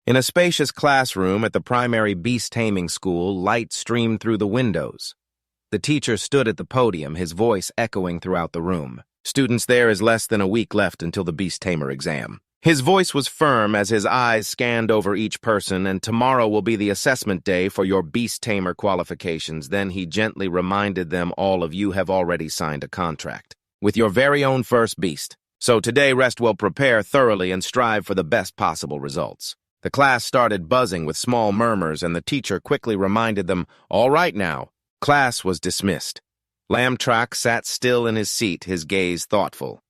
In a spacious classroom at the primary beast taming school, light streamed through the windows. The teacher stood at the podium, his voice echoing throughout the room. Students, there is less than a week left until the beast tamer exam. His voice was firm as his eyes scanned over each person, and tomorrow will be the assessment day for your beast tamer qualifications. Then he gently reminded them, all of you have already signed a contract with your very own first beast. So today, rest well, prepare thoroughly, and strive for the best possible results. The class started buzzing with small murmurs, and the teacher quickly reminded them, all right now. Class was dismissed. Lamtrak sat still in his seat, his gaze thoughtful.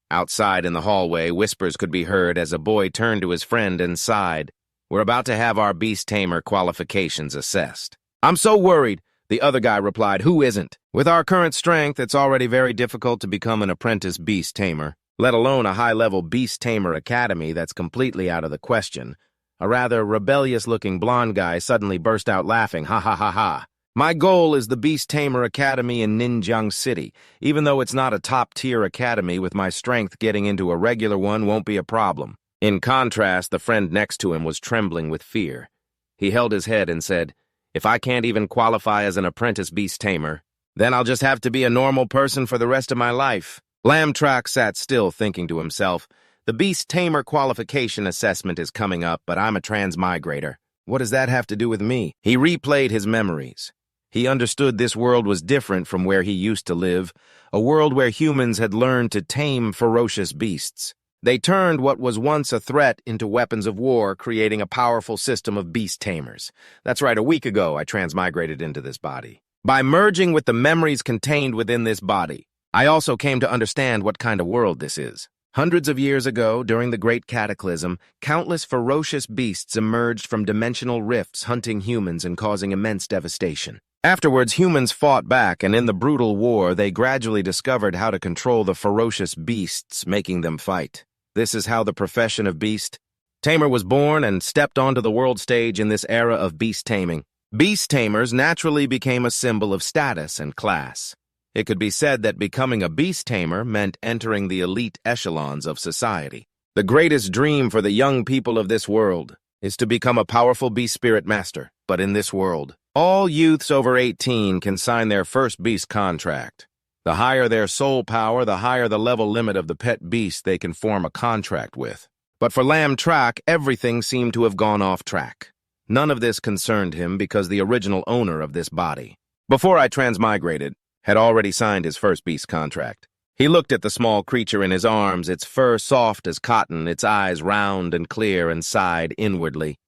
Outside in the hallway, whispers could be heard as a boy turned to his friend and sighed. We're about to have our beast tamer qualifications assessed. I'm so worried, the other guy replied. Who isn't? With our current strength, it's already very difficult to become an apprentice beast tamer, let alone a high-level beast tamer academy. That's completely out of the question. A rather rebellious-looking blonde guy suddenly burst out laughing. Ha ha ha ha. My goal is the Beast Tamer Academy in Ninjiang City. Even though it's not a top-tier academy, with my strength, getting into a regular one won't be a problem. In contrast, the friend next to him was trembling with fear. He held his head and said, if I can't even qualify as an apprentice beast tamer, then I'll just have to be a normal person for the rest of my life. Lamtrak sat still, thinking to himself, the beast tamer qualification assessment is coming up, but I'm a transmigrator. What does that have to do with me? He replayed his memories. He understood this world was different from where he used to live, a world where humans had learned to tame ferocious beasts. They turned what was once a threat into weapons of war, creating a powerful system of beast tamers. That's right, a week ago I transmigrated into this body. By merging with the memories contained within this body, I also came to understand what kind of world this is. Hundreds of years ago, during the Great Cataclysm, countless ferocious beasts emerged from dimensional rifts, hunting humans and causing immense devastation. Afterwards, humans fought back, and in the brutal war, they gradually discovered how to control the ferocious beasts, making them fight. This is how the profession of beast tamer was born and stepped onto the world stage in this era of beast taming. Beast tamers naturally became a symbol of status and class. It could be said that becoming a beast tamer meant entering the elite echelons of society. The greatest dream for the young people of this world is to become a powerful beast spirit master. But in this world, all youths over 18 can sign their first beast contract. The higher their soul power, the higher the level limit of the pet beast they can form a contract with. But for Lamtrak, everything seemed to have gone off track. None of this concerned him because the original owner of this body, before I transmigrated, had already signed his first beast contract. He looked at the small creature in his arms, its fur soft as cotton, its eyes round and clear, and sighed inwardly.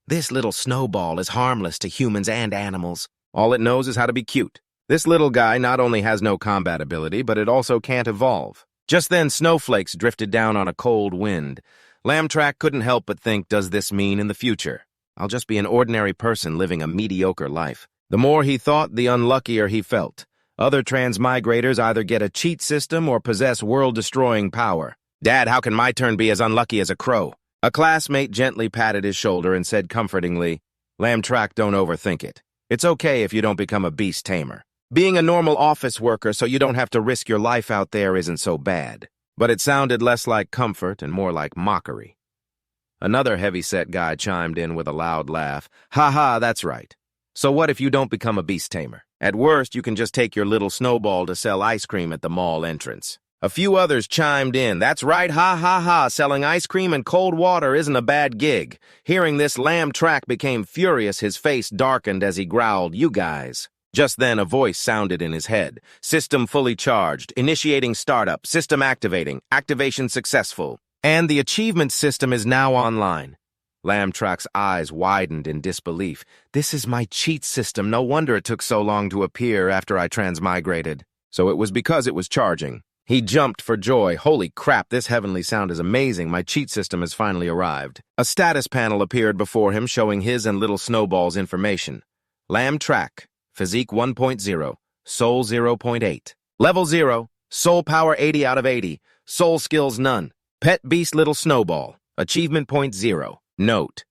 This little snowball is harmless to humans and animals. All it knows is how to be cute. This little guy not only has no combat ability, but it also can't evolve. Just then, snowflakes drifted down on a cold wind. Lamtrak couldn't help but think, does this mean in the future I'll just be an ordinary person living a mediocre life? The more he thought, the unluckier he felt. Other transmigrators either get a cheat system or possess world-destroying power. Dad, how can my turn be as unlucky as a crow? A classmate gently patted his shoulder and said comfortingly, Lamtrak, don't overthink it. It's okay if you don't become a beast tamer. Being a normal office worker so you don't have to risk your life out there isn't so bad. But it sounded less like comfort and more like mockery. Another heavy-set guy chimed in with a loud laugh. Ha ha, that's right. So what if you don't become a beast tamer? At worst, you can just take your little snowball to sell ice cream at the mall entrance. A few others chimed in. That's right, ha ha ha, selling ice cream and cold water isn't a bad gig. Hearing this, Lamtrak became furious, his face darkened as he growled, you guys. Just then, a voice sounded in his head. System fully charged, initiating startup, system activating, activation successful. And the achievement system is now online. Lamtrak's eyes widened in disbelief. This is my cheat system. No wonder it took so long to appear after I transmigrated. So it was because it was charging. He jumped for joy. Holy crap, this heavenly sound is amazing. My cheat system has finally arrived. A status panel appeared before him showing his and Little Snowball's information. Lamtrak, Physique 1.0, Soul 0.8. Level 0, Soul Power 80 out of 80, Soul Skills none. Pet Beast Little Snowball, Achievement Point 0. Note: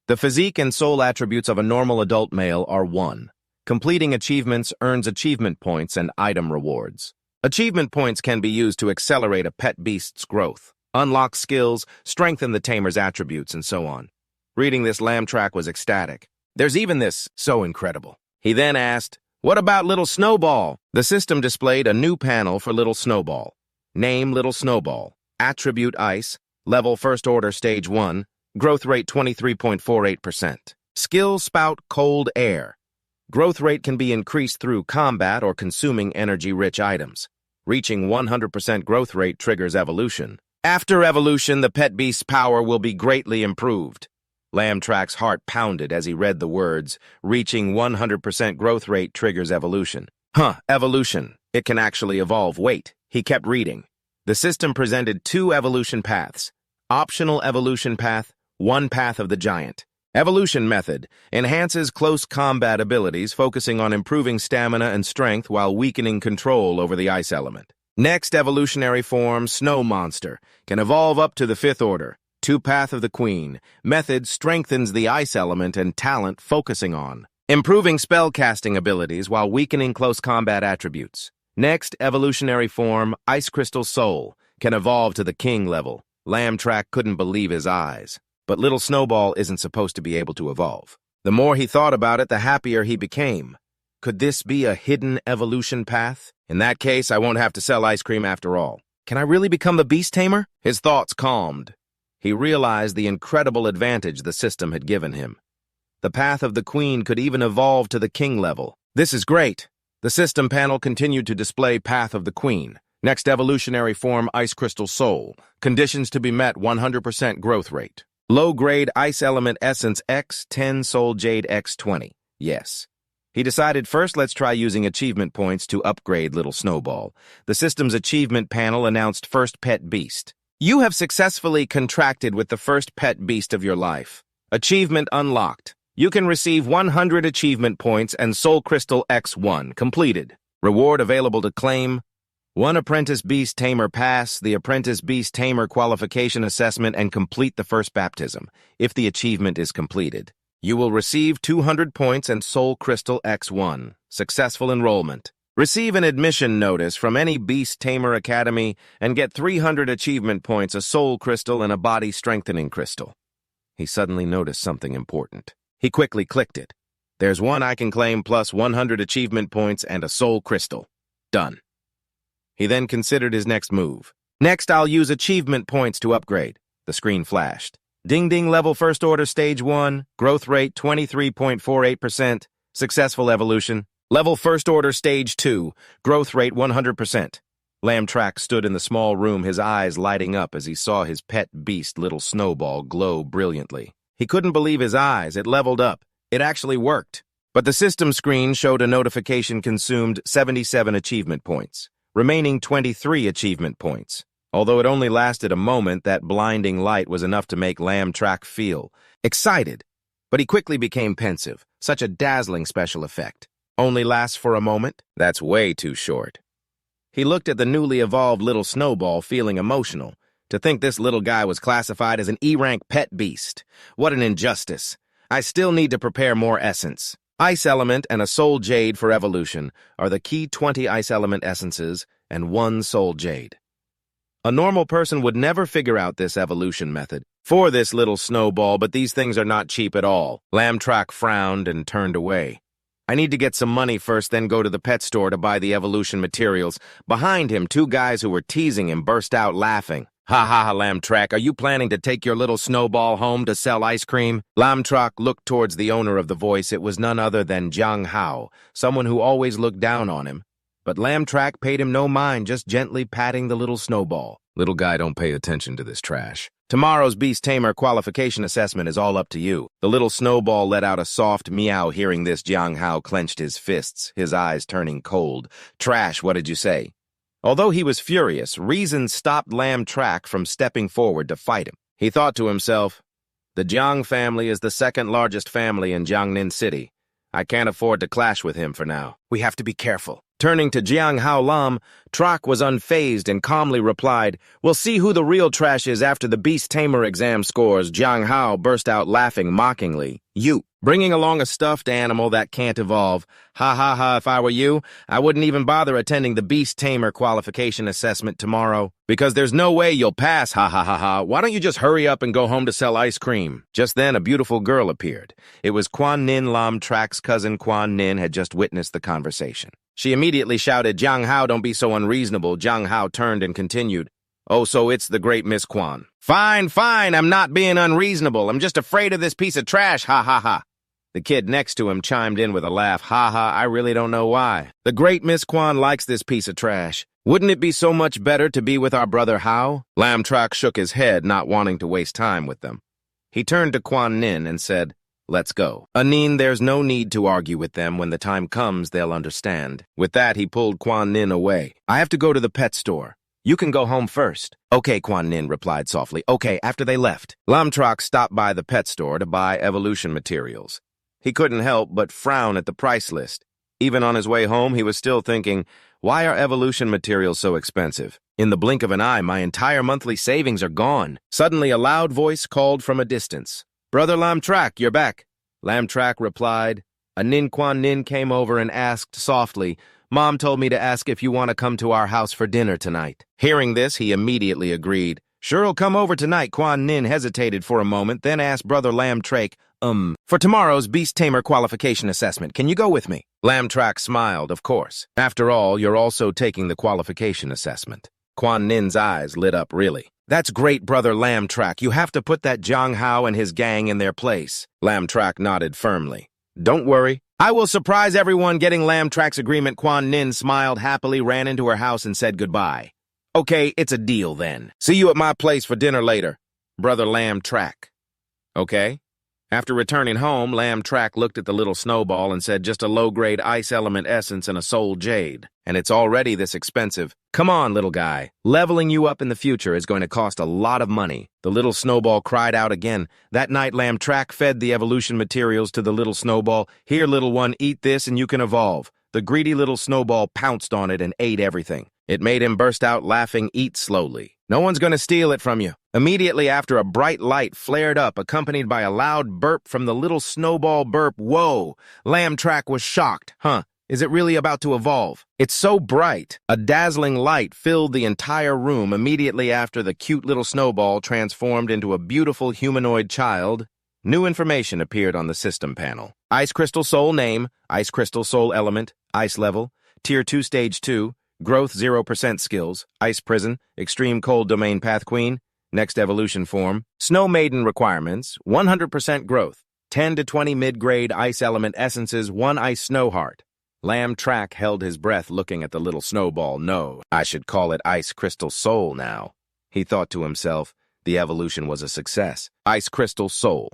the physique and soul attributes of a normal adult male are 1. Completing achievements earns achievement points and item rewards. Achievement points can be used to accelerate a pet beast's growth, unlock skills, strengthen the tamer's attributes, and so on. Reading this, Lamtrak was ecstatic. There's even this, so incredible. He then asked, "What about Little Snowball?" The system displayed a new panel for Little Snowball. Name Little Snowball. Attribute Ice. Level First Order Stage 1. Growth rate 23.48%. Skill Spout Cold Air. Growth rate can be increased through combat or consuming energy-rich items. Reaching 100% growth rate triggers evolution. After evolution, the pet beast's power will be greatly improved. Lamtrak's heart pounded as he read the words, reaching 100% growth rate triggers evolution. Evolution. It can actually evolve. Wait. He kept reading. The system presented 2 evolution paths. Optional evolution path, 1 path of the giant. Evolution method enhances close combat abilities, focusing on improving stamina and strength while weakening control over the ice element. Next evolutionary form, Snow Monster, can evolve up to the 5th order. 2 Path of the Queen. Method strengthens the ice element and talent, focusing on improving spell-casting abilities while weakening close combat attributes. Next evolutionary form, Ice Crystal Soul, can evolve to the king level. Lamtrak couldn't believe his eyes. But Little Snowball isn't supposed to be able to evolve. The more he thought about it, the happier he became. Could this be a hidden evolution path? In that case, I won't have to sell ice cream after all. Can I really become the Beast Tamer? His thoughts calmed. He realized the incredible advantage the system had given him. The Path of the Queen could even evolve to the king level. This is great. The system panel continued to display Path of the Queen. Next evolutionary form, Ice Crystal Soul. Conditions to be met, 100% growth rate. Low-grade Ice Element Essence X, 10 Soul Jade X, 20. Yes. He decided first let's try using achievement points to upgrade Little Snowball. The system's achievement panel announced First Pet Beast. You have successfully contracted with the first pet beast of your life. Achievement unlocked. You can receive 100 achievement points and Soul Crystal X1 completed. Reward available to claim. 1 Apprentice Beast Tamer Pass, the Apprentice Beast Tamer Qualification Assessment, and complete the first baptism. If the achievement is completed, you will receive 200 points and Soul Crystal X1. Successful enrollment. Receive an admission notice from any Beast Tamer Academy and get 300 achievement points, a Soul Crystal, and a Body Strengthening Crystal. He suddenly noticed something important. He quickly clicked it. There's 1 I can claim plus 100 achievement points and a Soul Crystal. Done. He then considered his next move. Next, I'll use achievement points to upgrade. The screen flashed. Ding ding, level First Order Stage 1, growth rate 23.48%, successful evolution. Level First Order Stage 2, growth rate 100%. Lamtrak stood in the small room, his eyes lighting up as he saw his pet beast, Little Snowball, glow brilliantly. He couldn't believe his eyes. It leveled up. It actually worked. But the system screen showed a notification consumed 77 achievement points. Remaining 23 achievement points. Although it only lasted a moment, that blinding light was enough to make Lamtrak feel excited. But he quickly became pensive. Such a dazzling special effect. Only lasts for a moment? That's way too short. He looked at the newly evolved Little Snowball, feeling emotional. To think this little guy was classified as an E-rank pet beast. What an injustice. I still need to prepare more essence. Ice Element and a Soul Jade for evolution are the key 20 Ice Element essences and 1 Soul Jade. A normal person would never figure out this evolution method for this Little Snowball, but these things are not cheap at all. Lamtrak frowned and turned away. I need to get some money first, then go to the pet store to buy the evolution materials. Behind him, 2 guys who were teasing him burst out laughing. Ha ha ha, Lamtrak, are you planning to take your Little Snowball home to sell ice cream? Lamtrak looked towards the owner of the voice. It was none other than Jiang Hao, someone who always looked down on him. But Lamtrak paid him no mind, just gently patting the Little Snowball. Little guy, don't pay attention to this trash. Tomorrow's Beast Tamer Qualification Assessment is all up to you. The Little Snowball let out a soft meow. Hearing this, Jiang Hao clenched his fists, his eyes turning cold. Trash, what did you say? Although he was furious, reason stopped Lamtrak from stepping forward to fight him. He thought to himself, the Jiang family is the 2nd largest family in Jiangnin City. I can't afford to clash with him for now. We have to be careful. Turning to Jiang Hao Lam, Trak was unfazed and calmly replied, "We'll see who the real trash is after the Beast Tamer exam scores." Jiang Hao burst out laughing mockingly. "You, bringing along a stuffed animal that can't evolve. Ha ha ha, if I were you, I wouldn't even bother attending the Beast Tamer qualification assessment tomorrow, because there's no way you'll pass, ha ha ha ha. Why don't you just hurry up and go home to sell ice cream?" Just then, a beautiful girl appeared. It was Quan Nin Lam. Trak's cousin Quan Nin had just witnessed the conversation. She immediately shouted, "Jiang Hao, don't be so unreasonable." Jiang Hao turned and continued, "Oh, so it's the great Miss Quan." Fine, I'm not being unreasonable. I'm just afraid of this piece of trash, ha ha ha." The kid next to him chimed in with a laugh. "Ha ha, I really don't know why. The great Miss Quan likes this piece of trash. Wouldn't it be so much better to be with our brother Hao?" Lam Trak shook his head, not wanting to waste time with them. He turned to Quan Nin and said, "Let's go. Anin, there's no need to argue with them. When the time comes, they'll understand." With that, he pulled Quan Nin away. "I have to go to the pet store. You can go home first." "Okay," Quan Nin replied softly. "Okay," after they left. Lam Trak stopped by the pet store to buy evolution materials. He couldn't help but frown at the price list. Even on his way home, he was still thinking, why are evolution materials so expensive? In the blink of an eye, my entire monthly savings are gone. Suddenly, a loud voice called from a distance. "Brother Lam Trak, you're back." Lam Trak replied. Anin Quan Nin came over and asked softly, "Mom told me to ask if you want to come to our house for dinner tonight." Hearing this, he immediately agreed. "Sure, I'll come over tonight." Quan Nin hesitated for a moment, then asked Brother Lam Trak, For tomorrow's Beast Tamer qualification assessment, can you go with me?" Lam Trak smiled, "Of course. After all, you're also taking the qualification assessment." Quan Nin's eyes lit up, "Really? That's great, Brother Lam Trak. You have to put that Jiang Hao and his gang in their place." Lam Trak nodded firmly. "Don't worry. I will surprise everyone." Getting Lam Trak's agreement, Quan Nin smiled happily, ran into her house, and said goodbye. "Okay, it's a deal then. See you at my place for dinner later, Brother Lam Trak." "Okay." After returning home, Lam Trak looked at the little snowball and said, "Just a low-grade ice element essence and a soul jade. And it's already this expensive. Come on, little guy. Leveling you up in the future is going to cost a lot of money." The little snowball cried out again. That night, Lam Trak fed the evolution materials to the little snowball. "Here, little one, eat this and you can evolve." The greedy little snowball pounced on it and ate everything. It made him burst out laughing. "Eat slowly. No one's going to steal it from you." Immediately after, a bright light flared up, accompanied by a loud burp from the little snowball. Burp. Whoa! Lam Trak was shocked. Is it really about to evolve? It's so bright. A dazzling light filled the entire room. Immediately after, the cute little snowball transformed into a beautiful humanoid child. New information appeared on the system panel. Ice Crystal Soul name, Ice Crystal Soul element, Ice level, Tier 2 Stage 2, Growth 0% skills, Ice Prison, Extreme Cold Domain Path Queen, Next evolution form. Snow Maiden requirements, 100% growth, 10 to 20 mid-grade ice element essences, 1 ice snow heart. Lam Trak held his breath looking at the little snowball. "No, I should call it Ice Crystal Soul now." He thought to himself, the evolution was a success. Ice Crystal Soul.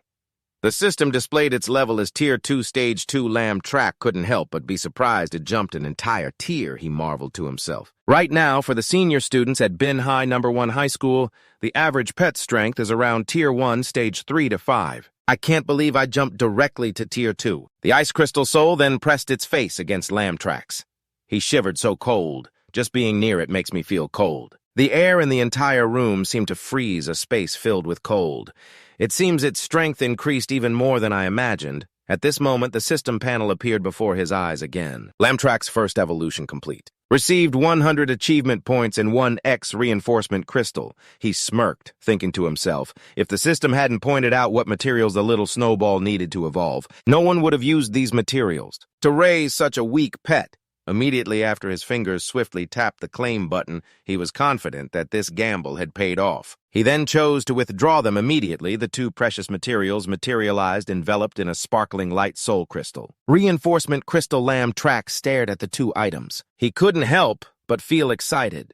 The system displayed its level as Tier 2 Stage 2. Lam Trak couldn't help but be surprised it jumped an entire tier, he marveled to himself. Right now, for the senior students at Bin High No. 1 High School, the average pet strength is around Tier 1 Stage 3 to 5. I can't believe I jumped directly to Tier 2. The Ice Crystal Soul then pressed its face against Lam Trak's. He shivered so cold. Just being near it makes me feel cold. The air in the entire room seemed to freeze, a space filled with cold. It seems its strength increased even more than I imagined. At this moment, the system panel appeared before his eyes again. Lam Trak's first evolution complete. Received 100 achievement points and 1x reinforcement crystal. He smirked, thinking to himself, if the system hadn't pointed out what materials the little snowball needed to evolve, no one would have used these materials to raise such a weak pet. Immediately after his fingers swiftly tapped the claim button, he was confident that this gamble had paid off. He then chose to withdraw them immediately. The 2 precious materials materialized, enveloped in a sparkling light soul crystal. Reinforcement crystal. Lam Trak stared at the 2 items. He couldn't help but feel excited.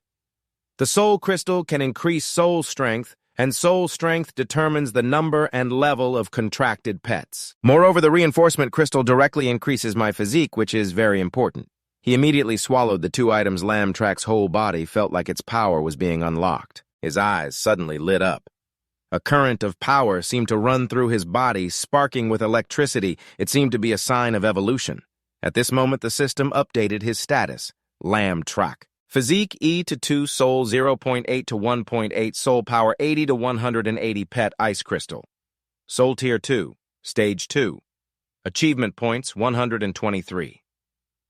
The soul crystal can increase soul strength, and soul strength determines the number and level of contracted pets. Moreover, the reinforcement crystal directly increases my physique, which is very important. He immediately swallowed the 2 items. Lam Trak's whole body felt like its power was being unlocked. His eyes suddenly lit up. A current of power seemed to run through his body, sparking with electricity. It seemed to be a sign of evolution. At this moment, the system updated his status. Lamb track. Physique E to 2, soul 0.8 to 1.8, soul power 80 to 180 pet ice crystal. Soul tier 2, stage 2. Achievement points 123.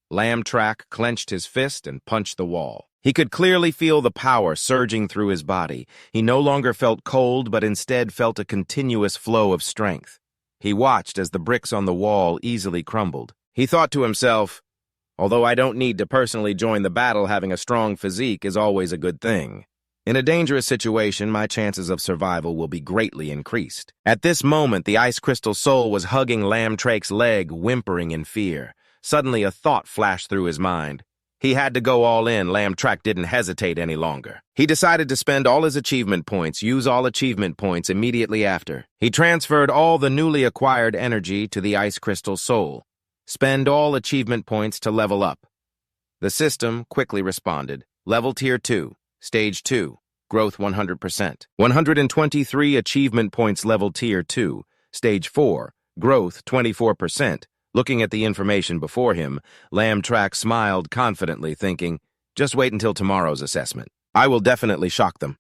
Lamb track clenched his fist and punched the wall. He could clearly feel the power surging through his body. He no longer felt cold, but instead felt a continuous flow of strength. He watched as the bricks on the wall easily crumbled. He thought to himself, although I don't need to personally join the battle, having a strong physique is always a good thing. In a dangerous situation, my chances of survival will be greatly increased. At this moment, the ice crystal soul was hugging Lamb Trake's leg, whimpering in fear. Suddenly, a thought flashed through his mind. He had to go all in. Lamb Track didn't hesitate any longer. He decided to spend all his achievement points, use all achievement points immediately after. He transferred all the newly acquired energy to the ice crystal soul. Spend all achievement points to level up. The system quickly responded. Level Tier 2, Stage 2, Growth 100%. 123 achievement points level Tier 2, Stage 4, Growth 24%. Looking at the information before him, Lamb Track smiled confidently, thinking, just wait until tomorrow's assessment. I will definitely shock them.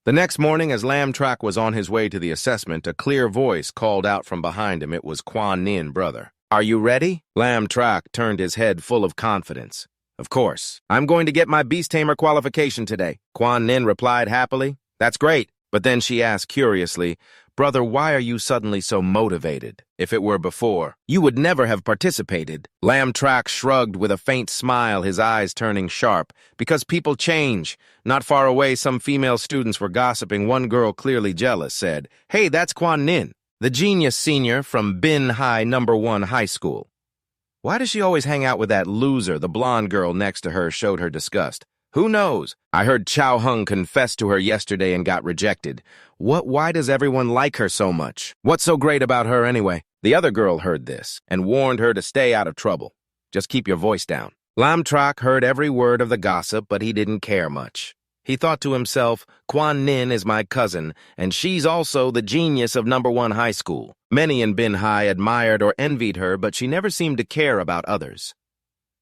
The next morning, as Lamb Track was on his way to the assessment, a clear voice called out from behind him. It was Quan Nin, brother. Are you ready? Lamb Track turned his head full of confidence. Of course. I'm going to get my Beast Tamer qualification today. Quan Nin replied happily. That's great. But then she asked curiously, brother, why are you suddenly so motivated? If it were before, you would never have participated. Lamb Track shrugged with a faint smile, his eyes turning sharp. Because people change. Not far away, some female students were gossiping. One girl, clearly jealous, said, hey, that's Quan Nin, the genius senior from Bin High No. 1 High School. Why does she always hang out with that loser? The blonde girl next to her showed her disgust. Who knows? I heard Chow Hung confess to her yesterday and got rejected. Why does everyone like her so much? What's so great about her anyway? The other girl heard this and warned her to stay out of trouble. Just keep your voice down. Lamb Track heard every word of the gossip, but he didn't care much. He thought to himself, Quan Nin is my cousin, and she's also the genius of No. 1 High School. Many in Bin High admired or envied her, but she never seemed to care about others.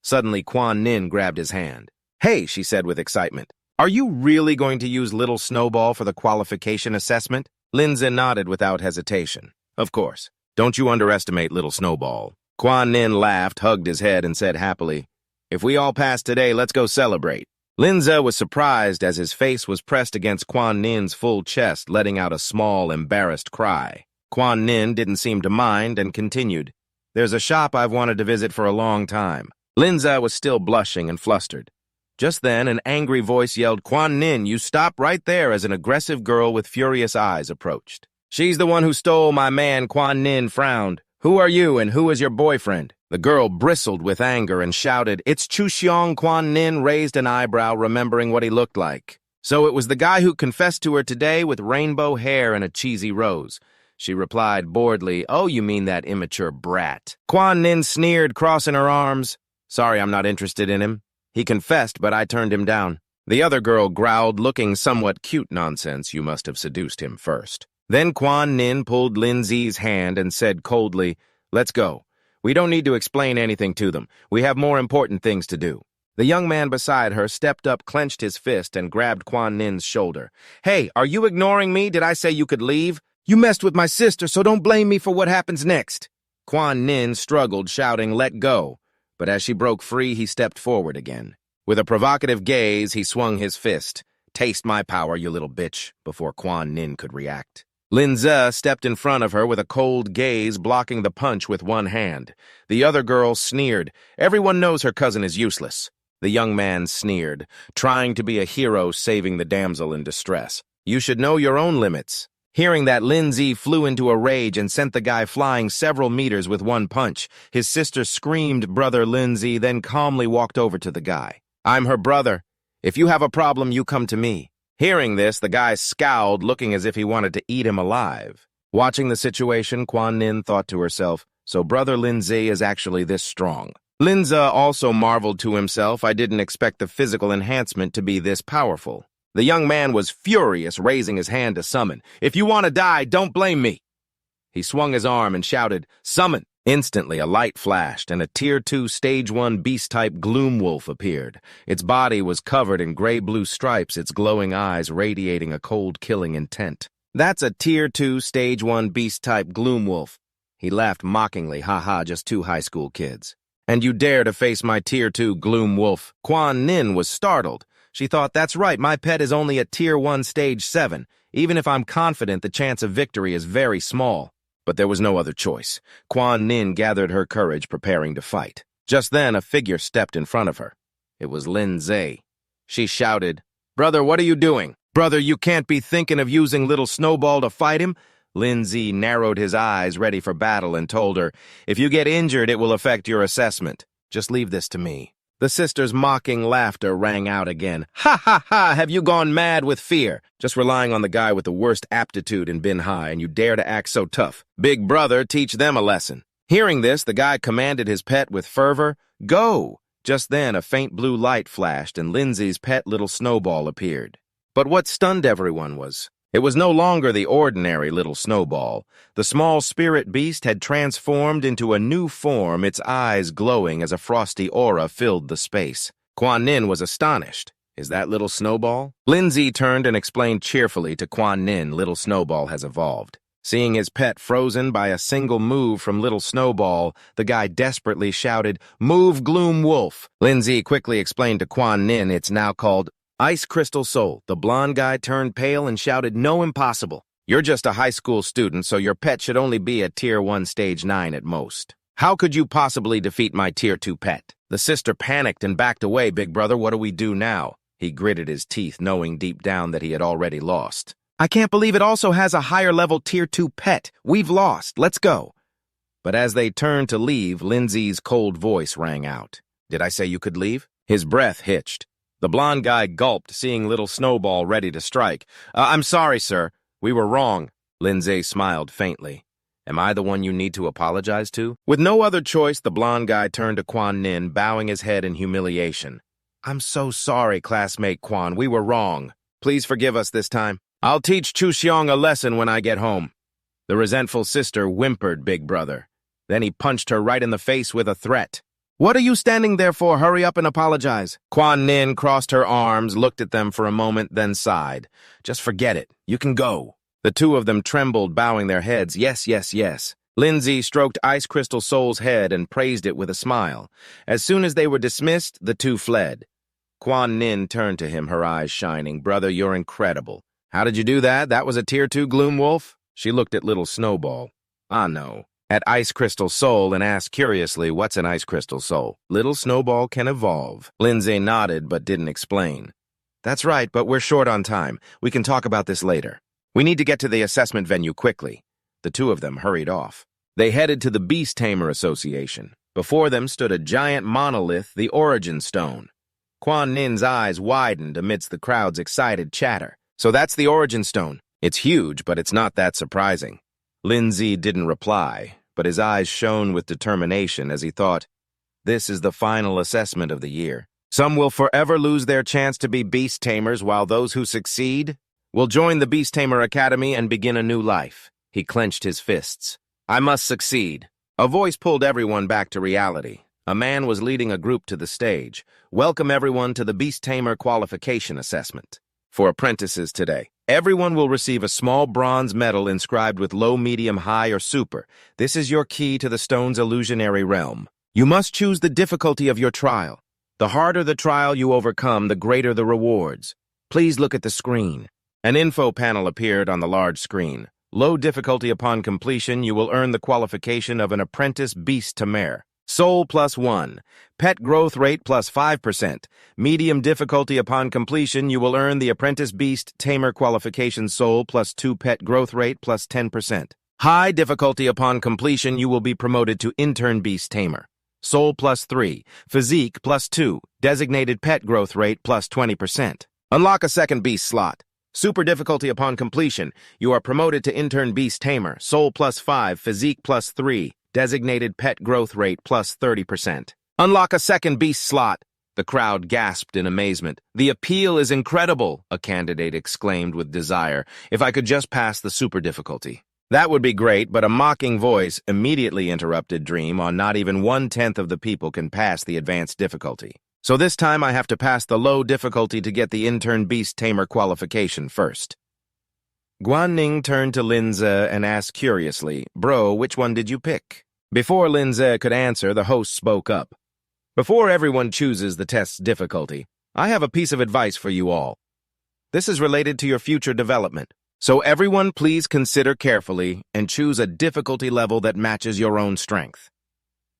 Suddenly, Quan Nin grabbed his hand. Hey, she said with excitement. Are you really going to use Little Snowball for the qualification assessment? Lindsay nodded without hesitation. Of course. Don't you underestimate Little Snowball. Quan Nin laughed, hugged his head, and said happily, if we all pass today, let's go celebrate. Lindsay was surprised as his face was pressed against Quan Nin's full chest, letting out a small, embarrassed cry. Quan Nin didn't seem to mind and continued, there's a shop I've wanted to visit for a long time. Lindsay was still blushing and flustered. Just then, an angry voice yelled, Quan Nin, you stop right there, as an aggressive girl with furious eyes approached. She's the one who stole my man. Quan Nin frowned. Who are you and who is your boyfriend? The girl bristled with anger and shouted, it's Chu Xiong. Quan Nin raised an eyebrow, remembering what he looked like. So it was the guy who confessed to her today with rainbow hair and a cheesy rose. She replied boredly, oh, you mean that immature brat. Quan Nin sneered, crossing her arms. Sorry, I'm not interested in him. He confessed, but I turned him down. The other girl growled, looking somewhat cute. Nonsense, you must have seduced him first. Then Quan Nin pulled Lindsay's hand and said coldly, let's go. We don't need to explain anything to them. We have more important things to do. The young man beside her stepped up, clenched his fist, and grabbed Quan Nin's shoulder. Hey, are you ignoring me? Did I say you could leave? You messed with my sister, so don't blame me for what happens next. Quan Nin struggled, shouting, let go. But as she broke free, he stepped forward again. With a provocative gaze, he swung his fist. Taste my power, you little bitch, before Quan Nin could react. Lindsay stepped in front of her with a cold gaze, blocking the punch with one hand. The other girl sneered. Everyone knows her cousin is useless. The young man sneered, trying to be a hero saving the damsel in distress. You should know your own limits. Hearing that, Lindsay flew into a rage and sent the guy flying several meters with one punch. His sister screamed, brother Lindsay, then calmly walked over to the guy. I'm her brother. If you have a problem, you come to me. Hearing this, the guy scowled, looking as if he wanted to eat him alive. Watching the situation, Quan Nin thought to herself, so brother Lindsay is actually this strong. Lindsay also marveled to himself, I didn't expect the physical enhancement to be this powerful. The young man was furious, raising his hand to summon. If you want to die, don't blame me. He swung his arm and shouted, summon. Instantly, a light flashed, and a Tier 2 Stage 1 beast-type gloom wolf appeared. Its body was covered in gray-blue stripes, its glowing eyes radiating a cold, killing intent. "That's a Tier 2 Stage 1 beast-type gloom wolf." He laughed mockingly, "Ha-ha, just two high school kids. And you dare to face my Tier 2 gloom wolf?" Quan Nin was startled. She thought, "That's right, my pet is only a Tier 1 Stage 7. Even if I'm confident, the chance of victory is very small." But there was no other choice. Quan Nin gathered her courage, preparing to fight. Just then, a figure stepped in front of her. It was Lin Zhe. She shouted, "Brother, what are you doing? Brother, you can't be thinking of using little Snowball to fight him?" Lin Zhe narrowed his eyes, ready for battle, and told her, "If you get injured, it will affect your assessment. Just leave this to me." The sister's mocking laughter rang out again. "Ha ha ha! Have you gone mad with fear? Just relying on the guy with the worst aptitude in Bin Hai, and you dare to act so tough. Big brother, teach them a lesson." Hearing this, the guy commanded his pet with fervor, "Go!" Just then, a faint blue light flashed, and Lindsay's pet little Snowball appeared. But what stunned everyone was, it was no longer the ordinary little Snowball. The small spirit beast had transformed into a new form, its eyes glowing as a frosty aura filled the space. Quan Nin was astonished. "Is that little Snowball?" Lindsay turned and explained cheerfully to Quan Nin, "Little Snowball has evolved." Seeing his pet frozen by a single move from Little Snowball, the guy desperately shouted, "Move, Gloom Wolf!" Lindsay quickly explained to Quan Nin it's now called Ice Crystal Soul. The blonde guy turned pale and shouted, "No, impossible. You're just a high school student, so your pet should only be a Tier 1 Stage 9 at most. How could you possibly defeat my Tier 2 pet?" The sister panicked and backed away. "Big brother, what do we do now?" He gritted his teeth, knowing deep down that he had already lost. "I can't believe it also has a higher-level Tier 2 pet. We've lost. Let's go." But as they turned to leave, Lindsay's cold voice rang out. "Did I say you could leave?" His breath hitched. The blonde guy gulped, seeing Little Snowball ready to strike. "I'm sorry, sir. We were wrong." Lindsay smiled faintly. "Am I the one you need to apologize to?" With no other choice, the blonde guy turned to Quan Nin, bowing his head in humiliation. "I'm so sorry, classmate Quan. We were wrong. Please forgive us this time. I'll teach Chu Xiong a lesson when I get home." The resentful sister whimpered, "Big brother." Then he punched her right in the face with a threat. "What are you standing there for? Hurry up and apologize." Quan Nin crossed her arms, looked at them for a moment, then sighed. "Just forget it. You can go." The two of them trembled, bowing their heads. "Yes, yes, yes." Lindsay stroked Ice Crystal Soul's head and praised it with a smile. As soon as they were dismissed, the two fled. Quan Nin turned to him, her eyes shining. "Brother, you're incredible. How did you do that? That was a Tier 2 Gloom Wolf?" She looked at Little Snowball. "Ah, no." At Ice Crystal Soul and asked curiously, "What's an Ice Crystal Soul?" "Little Snowball can evolve." Lindsay nodded but didn't explain. "That's right, but we're short on time. We can talk about this later. We need to get to the assessment venue quickly." The two of them hurried off. They headed to the Beast Tamer Association. Before them stood a giant monolith, the Origin Stone. Quan Nin's eyes widened amidst the crowd's excited chatter. "So that's the Origin Stone. It's huge, but it's not that surprising." Lindsay didn't reply, but his eyes shone with determination as he thought, "This is the final assessment of the year. Some will forever lose their chance to be beast tamers, while those who succeed will join the Beast Tamer Academy and begin a new life." He clenched his fists. "I must succeed." A voice pulled everyone back to reality. A man was leading a group to the stage. "Welcome everyone to the Beast Tamer Qualification Assessment. For apprentices today, everyone will receive a small bronze medal inscribed with low, medium, high, or super. This is your key to the stone's illusionary realm. You must choose the difficulty of your trial. The harder the trial you overcome, the greater the rewards. Please look at the screen." An info panel appeared on the large screen. Low difficulty upon completion, you will earn the qualification of an apprentice beast tamer. Soul +1. Pet growth rate +5%. Medium difficulty upon completion, you will earn the apprentice beast tamer qualification soul +2 pet growth rate +10%. High difficulty upon completion, you will be promoted to intern beast tamer. Soul +3. Physique +2. Designated pet growth rate +20%. Unlock a second beast slot. Super difficulty upon completion, you are promoted to intern beast tamer. Soul +5. Physique +3. Designated pet growth rate +30%. Unlock a second beast slot. The crowd gasped in amazement. "The appeal is incredible," a candidate exclaimed with desire. "If I could just pass the super difficulty." That would be great, but a mocking voice immediately interrupted Dream on not even 1/10 of the people can pass the advanced difficulty. So this time I have to pass the low difficulty to get the intern beast tamer qualification first. Guanning turned to Linze and asked curiously, "Bro, which one did you pick?" Before Linze could answer, the host spoke up. "Before everyone chooses the test's difficulty, I have a piece of advice for you all. This is related to your future development. So everyone please consider carefully and choose a difficulty level that matches your own strength."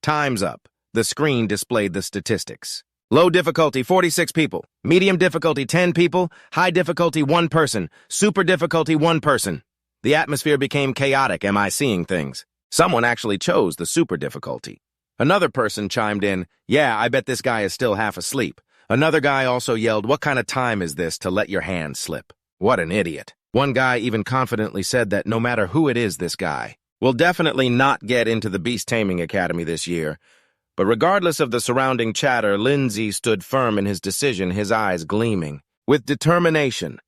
Time's up. The screen displayed the statistics. Low difficulty, 46 people. Medium difficulty, 10 people. High difficulty, 1 person. Super difficulty, 1 person. The atmosphere became chaotic. Am I seeing things? Someone actually chose the super difficulty. Another person chimed in, "Yeah, I bet this guy is still half asleep." Another guy also yelled, "What kind of time is this to let your hand slip?" What an idiot. One guy even confidently said that no matter who it is, this guy will definitely not get into the Beast Taming Academy this year. But regardless of the surrounding chatter, Lindsay stood firm in his decision, his eyes gleaming with determination.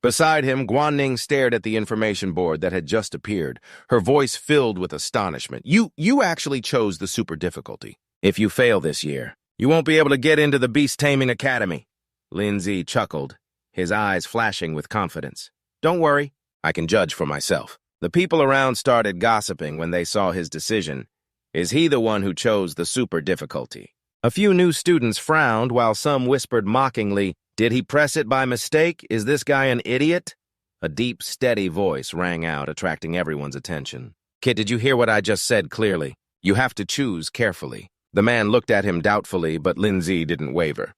Beside him, Guanning stared at the information board that had just appeared, her voice filled with astonishment. You actually chose the super difficulty. If you fail this year, you won't be able to get into the Beast Taming Academy." Lindsay chuckled, his eyes flashing with confidence. "Don't worry, I can judge for myself." The people around started gossiping when they saw his decision. Is he the one who chose the super difficulty? A few new students frowned while some whispered mockingly, "Did he press it by mistake? Is this guy an idiot?" A deep, steady voice rang out, attracting everyone's attention. "Kid, did you hear what I just said clearly? You have to choose carefully." The man looked at him doubtfully, but Lindsay didn't waver.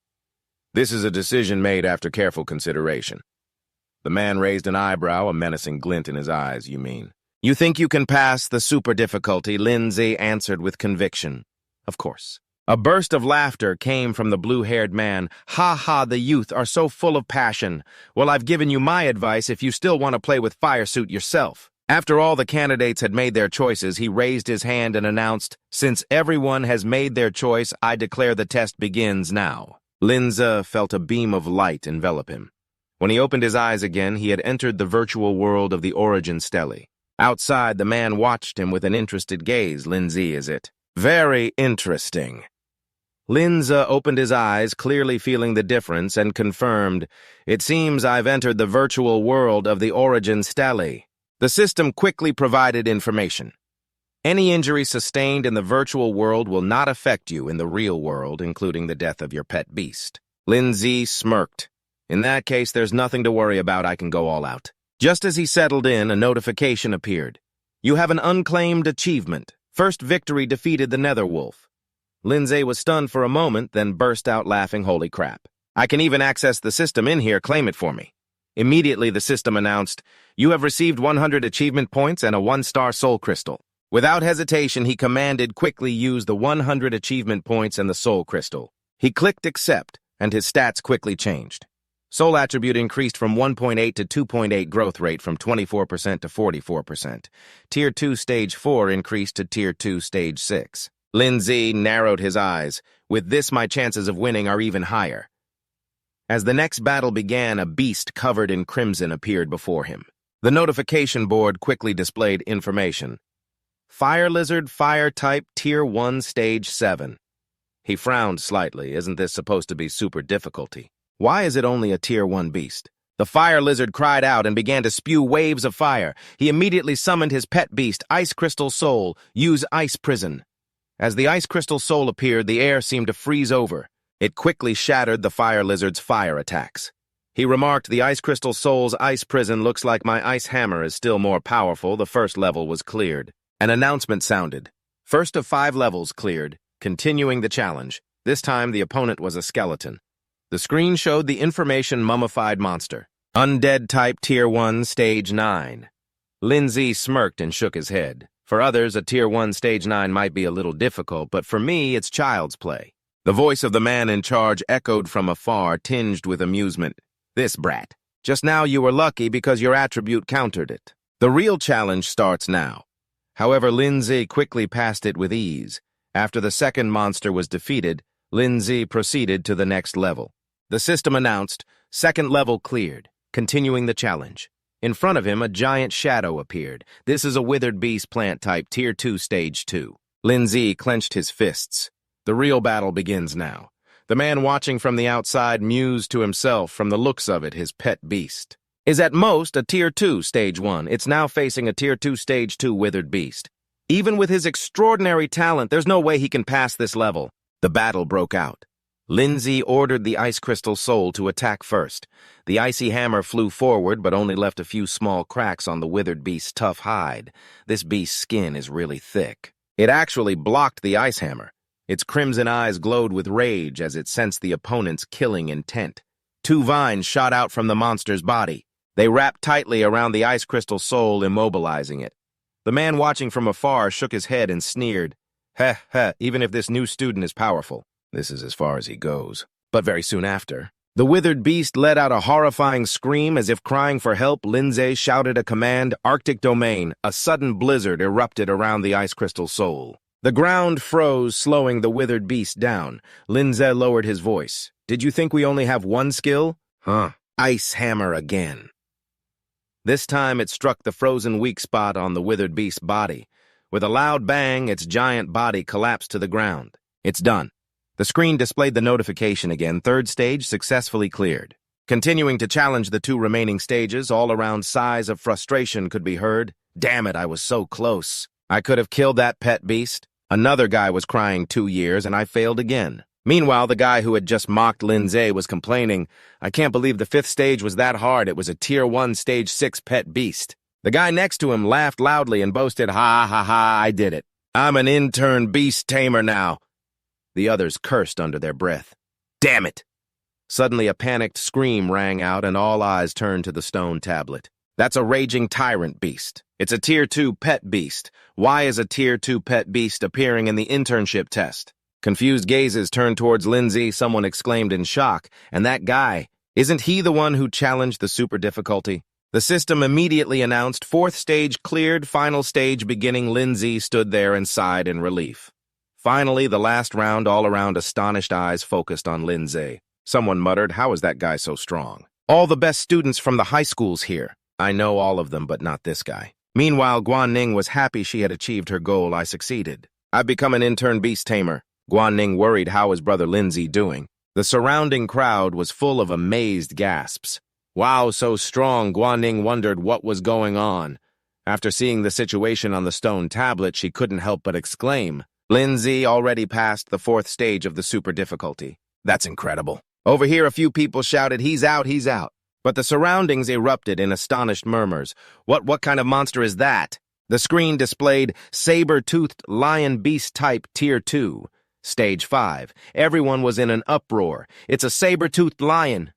"This is a decision made after careful consideration." The man raised an eyebrow, a menacing glint in his eyes, "You mean? You think you can pass the super difficulty?" Lindsay answered with conviction. "Of course." A burst of laughter came from the blue-haired man. "Ha ha, the youth are so full of passion. Well, I've given you my advice if you still want to play with fire suit yourself." After all the candidates had made their choices, he raised his hand and announced, "Since everyone has made their choice, I declare the test begins now." Linze felt a beam of light envelop him. When he opened his eyes again, he had entered the virtual world of the Origin Stele. Outside, the man watched him with an interested gaze. "Lindsay, is it?" "Very interesting." Linze opened his eyes, clearly feeling the difference, and confirmed, "It seems I've entered the virtual world of the Origin Stele." The system quickly provided information. Any injury sustained in the virtual world will not affect you in the real world, including the death of your pet beast. Lindsay smirked. "In that case, there's nothing to worry about. I can go all out." Just as he settled in, a notification appeared. "You have an unclaimed achievement. First victory defeated the Netherwolf." Lindsay was stunned for a moment, then burst out laughing, "Holy crap. I can even access the system in here. Claim it for me." Immediately, the system announced, "You have received 100 achievement points and a 1-star soul crystal." Without hesitation, he commanded, "Quickly use the 100 achievement points and the soul crystal." He clicked accept, and his stats quickly changed. Soul attribute increased from 1.8 to 2.8 growth rate from 24% to 44%. Tier 2 Stage 4 increased to Tier 2 Stage 6. Lindsay narrowed his eyes. "With this, my chances of winning are even higher." As the next battle began, a beast covered in crimson appeared before him. The notification board quickly displayed information. Fire Lizard, Fire Type, Tier 1 Stage 7. He frowned slightly. Isn't this supposed to be super difficulty? Why is it only a Tier 1 beast? The Fire Lizard cried out and began to spew waves of fire. He immediately summoned his pet beast, Ice Crystal Soul. Use Ice Prison. As the Ice Crystal Soul appeared, the air seemed to freeze over. It quickly shattered the Fire Lizard's fire attacks. He remarked, "The Ice Crystal Soul's Ice Prison looks like my Ice Hammer is still more powerful." The first level was cleared. An announcement sounded. First of 5 levels cleared, continuing the challenge. This time, the opponent was a skeleton. The screen showed the information mummified monster. Undead type Tier 1 Stage 9. Lindsay smirked and shook his head. For others, a Tier 1 Stage 9 might be a little difficult, but for me, it's child's play. The voice of the man in charge echoed from afar, tinged with amusement. "This brat. Just now you were lucky because your attribute countered it. The real challenge starts now." However, Lindsay quickly passed it with ease. After the second monster was defeated, Lindsay proceeded to the next level. The system announced, "Second level cleared, continuing the challenge." In front of him, a giant shadow appeared. This is a withered beast plant type, Tier 2, Stage 2. Lindsay clenched his fists. The real battle begins now. The man watching from the outside mused to himself, from the looks of it, his pet beast is at most a Tier 2, Stage 1. It's now facing a Tier 2, Stage 2 withered beast. Even with his extraordinary talent, there's no way he can pass this level. The battle broke out. Lindsay ordered the ice crystal soul to attack first. The icy hammer flew forward, but only left a few small cracks on the withered beast's tough hide. This beast's skin is really thick. It actually blocked the ice hammer. Its crimson eyes glowed with rage as it sensed the opponent's killing intent. Two vines shot out from the monster's body. They wrapped tightly around the ice crystal soul, immobilizing it. The man watching from afar shook his head and sneered. Heh, even if this new student is powerful, this is as far as he goes. But very soon after, the withered beast let out a horrifying scream as if crying for help. Lindsay shouted a command, Arctic domain. A sudden blizzard erupted around the ice crystal soul. The ground froze, slowing the withered beast down. Lindsay lowered his voice. Did you think we only have one skill? Ice hammer again. This time it struck the frozen weak spot on the withered beast's body. With a loud bang, its giant body collapsed to the ground. It's done. The screen displayed the notification again. Third stage successfully cleared. Continuing to challenge the two remaining stages, all-around sighs of frustration could be heard. Damn it, I was so close. I could have killed that pet beast. Another guy was crying 2 years, and I failed again. Meanwhile, the guy who had just mocked Lindsay was complaining, I can't believe the 5th stage was that hard. It was a Tier 1 Stage 6 pet beast. The guy next to him laughed loudly and boasted, ha, I did it. I'm an intern beast tamer now. The others cursed under their breath. Damn it! Suddenly a panicked scream rang out and all eyes turned to the stone tablet. That's a raging tyrant beast. It's a Tier 2 pet beast. Why is a Tier 2 pet beast appearing in the internship test? Confused gazes turned towards Lindsay. Someone exclaimed in shock. And that guy, isn't he the one who challenged the super difficulty? The system immediately announced 4th stage cleared, final stage beginning. Lindsay stood there and sighed in relief. Finally, the last round, all around astonished eyes focused on Lindsay. Someone muttered, how is that guy so strong? All the best students from the high schools here. I know all of them, but not this guy. Meanwhile, Guanning was happy she had achieved her goal. I succeeded. I've become an intern beast tamer. Guanning worried how his brother Lindsay doing. The surrounding crowd was full of amazed gasps. Wow, so strong, Guanning wondered what was going on. After seeing the situation on the stone tablet, she couldn't help but exclaim, Lindsay already passed the 4th stage of the super difficulty. That's incredible. Over here, a few people shouted, he's out, he's out. But the surroundings erupted in astonished murmurs. What kind of monster is that? The screen displayed saber-toothed lion beast type Tier 2, Stage 5. Everyone was in an uproar. It's a saber-toothed lion.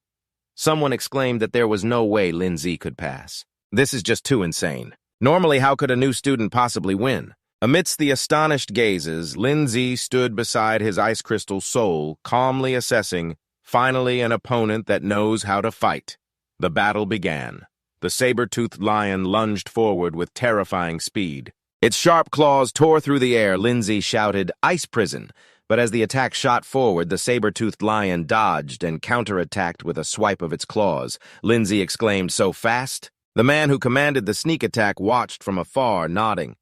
Someone exclaimed that there was no way Lindsay could pass. This is just too insane. Normally, how could a new student possibly win? Amidst the astonished gazes, Lindsay stood beside his ice crystal soul, calmly assessing, finally an opponent that knows how to fight. The battle began. The saber-toothed lion lunged forward with terrifying speed. Its sharp claws tore through the air. Lindsay shouted, Ice Prison! But as the attack shot forward, the saber-toothed lion dodged and counterattacked with a swipe of its claws. Lindsay exclaimed, so fast? The man who commanded the sneak attack watched from afar, nodding.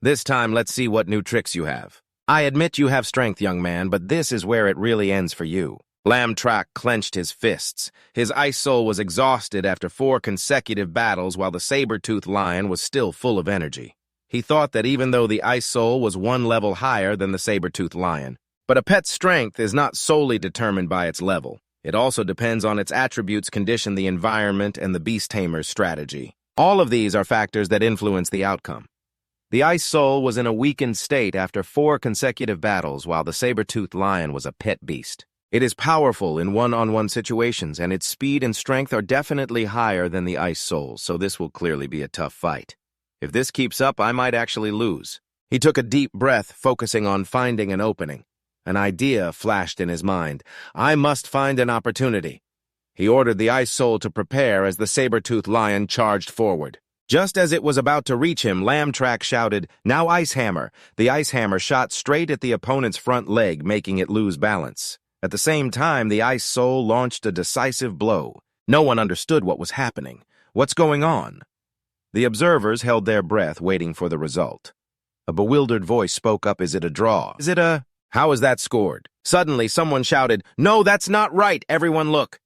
This time, let's see what new tricks you have. I admit you have strength, young man, but this is where it really ends for you. Lamtrak clenched his fists. His ice soul was exhausted after 4 consecutive battles, while the saber-toothed lion was still full of energy. He thought that even though the ice soul was 1 level higher than the saber-toothed lion, but a pet's strength is not solely determined by its level. It also depends on its attributes, condition, the environment, and the beast tamer's strategy. All of these are factors that influence the outcome. The ice soul was in a weakened state after 4 consecutive battles, while the saber-toothed lion was a pet beast. It is powerful in one-on-one situations, and its speed and strength are definitely higher than the ice soul, so this will clearly be a tough fight. If this keeps up, I might actually lose. He took a deep breath, focusing on finding an opening. An idea flashed in his mind. I must find an opportunity. He ordered the ice soul to prepare as the saber-toothed lion charged forward. Just as it was about to reach him, Lamtrak shouted, now Ice Hammer. The ice hammer shot straight at the opponent's front leg, making it lose balance. At the same time, the ice soul launched a decisive blow. No one understood what was happening. What's going on? The observers held their breath, waiting for the result. A bewildered voice spoke up, "Is it a draw? Is it a—" "How is that scored?" Suddenly, someone shouted, "No, that's not right! Everyone look!"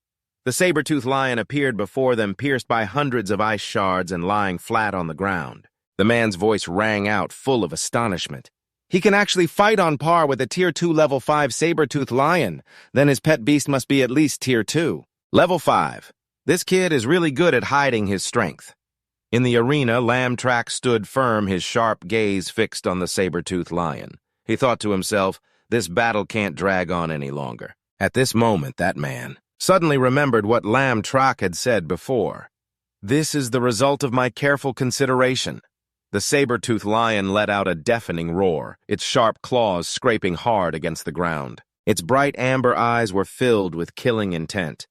The saber-toothed lion appeared before them, pierced by hundreds of ice shards and lying flat on the ground. The man's voice rang out, full of astonishment. "He can actually fight on par with a Tier 2 Level 5 saber-toothed lion. Then his pet beast must be at least Tier 2. Level 5. This kid is really good at hiding his strength." In the arena, Lambtrack stood firm, his sharp gaze fixed on the saber-toothed lion. He thought to himself, this battle can't drag on any longer. At this moment, that man suddenly remembered what Lambtrack had said before. "This is the result of my careful consideration." The saber-toothed lion let out a deafening roar, its sharp claws scraping hard against the ground. Its bright amber eyes were filled with killing intent.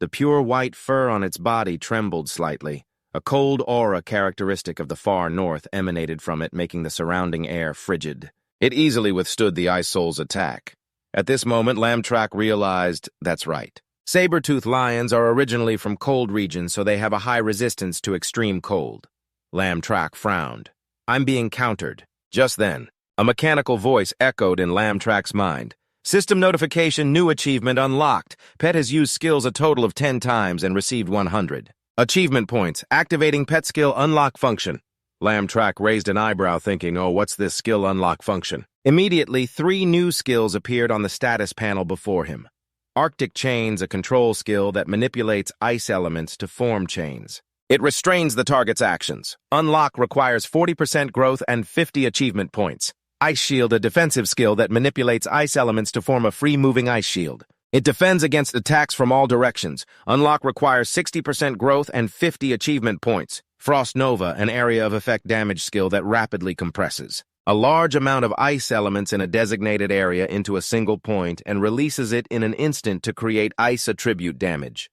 The pure white fur on its body trembled slightly. A cold aura characteristic of the far north emanated from it, making the surrounding air frigid. It easily withstood the Ice Soul's attack. At this moment, Lambtrack realized, that's right. Saber-toothed lions are originally from cold regions, so they have a high resistance to extreme cold. Lambtrack frowned. "I'm being countered." Just then, a mechanical voice echoed in Lambtrack's mind. "System notification, new achievement unlocked. Pet has used skills a total of 10 times and received 100. Achievement points, activating pet skill unlock function." Lambtrack raised an eyebrow, thinking, oh, what's this skill unlock function? Immediately, 3 new skills appeared on the status panel before him. Arctic Chains, a control skill that manipulates ice elements to form chains. It restrains the target's actions. Unlock requires 40% growth and 50 achievement points. Ice Shield, a defensive skill that manipulates ice elements to form a free-moving ice shield. It defends against attacks from all directions. Unlock requires 60% growth and 50 achievement points. Frost Nova, an area of effect damage skill that rapidly compresses a large amount of ice elements in a designated area into a single point and releases it in an instant to create ice attribute damage.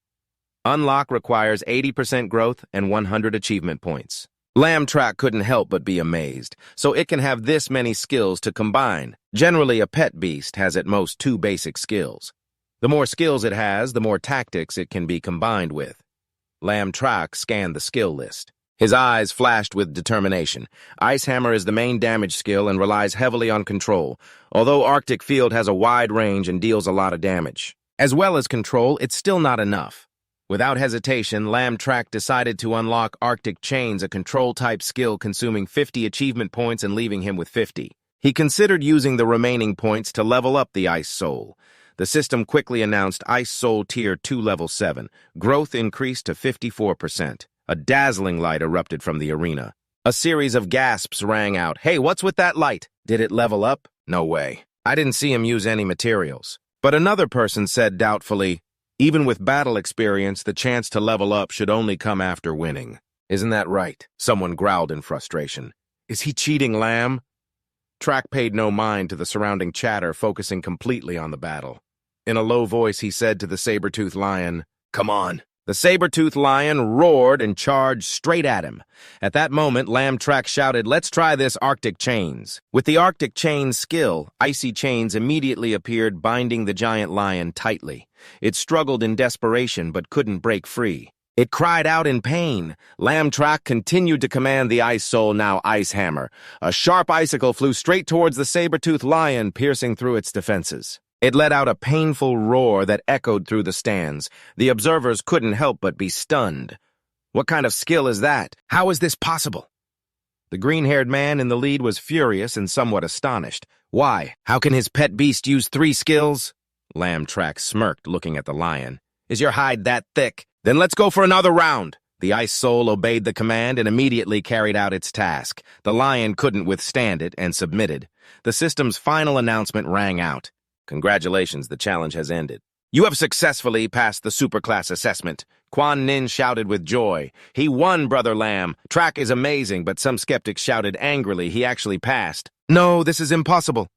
Unlock requires 80% growth and 100 achievement points. Lambtrack couldn't help but be amazed. So it can have this many skills to combine. Generally, a pet beast has at most 2 basic skills. The more skills it has, the more tactics it can be combined with. Lambtrack scanned the skill list. His eyes flashed with determination. Ice Hammer is the main damage skill and relies heavily on control, although Arctic Field has a wide range and deals a lot of damage. As well as control, it's still not enough. Without hesitation, Lambtrack decided to unlock Arctic Chains, a control-type skill consuming 50 achievement points and leaving him with 50. He considered using the remaining points to level up the Ice Soul. The system quickly announced Ice Soul Tier 2 Level 7. Growth increased to 54%. A dazzling light erupted from the arena. A series of gasps rang out. "Hey, what's with that light? Did it level up?" "No way. I didn't see him use any materials." But another person said doubtfully, "Even with battle experience, the chance to level up should only come after winning." "Isn't that right?" Someone growled in frustration. "Is he cheating, Lamb?" Track paid no mind to the surrounding chatter, focusing completely on the battle. In a low voice, he said to the saber-toothed lion, "Come on." The saber-toothed lion roared and charged straight at him. At that moment, Lambtrack shouted, "Let's try this Arctic Chains." With the Arctic Chains skill, icy chains immediately appeared, binding the giant lion tightly. It struggled in desperation but couldn't break free. It cried out in pain. Lambtrack continued to command the Ice Soul, now Ice Hammer. A sharp icicle flew straight towards the saber-toothed lion, piercing through its defenses. It let out a painful roar that echoed through the stands. The observers couldn't help but be stunned. What kind of skill is that? How is this possible? The green-haired man in the lead was furious and somewhat astonished. Why? How can his pet beast use 3 skills? Lambtrack smirked, looking at the lion. Is your hide that thick? Then let's go for another round. The Ice Soul obeyed the command and immediately carried out its task. The lion couldn't withstand it and submitted. The system's final announcement rang out. Congratulations, the challenge has ended. You have successfully passed the superclass assessment. Quan Nin shouted with joy. He won, Brother Lamb. Track is amazing, but some skeptics shouted angrily he actually passed. No, this is impossible.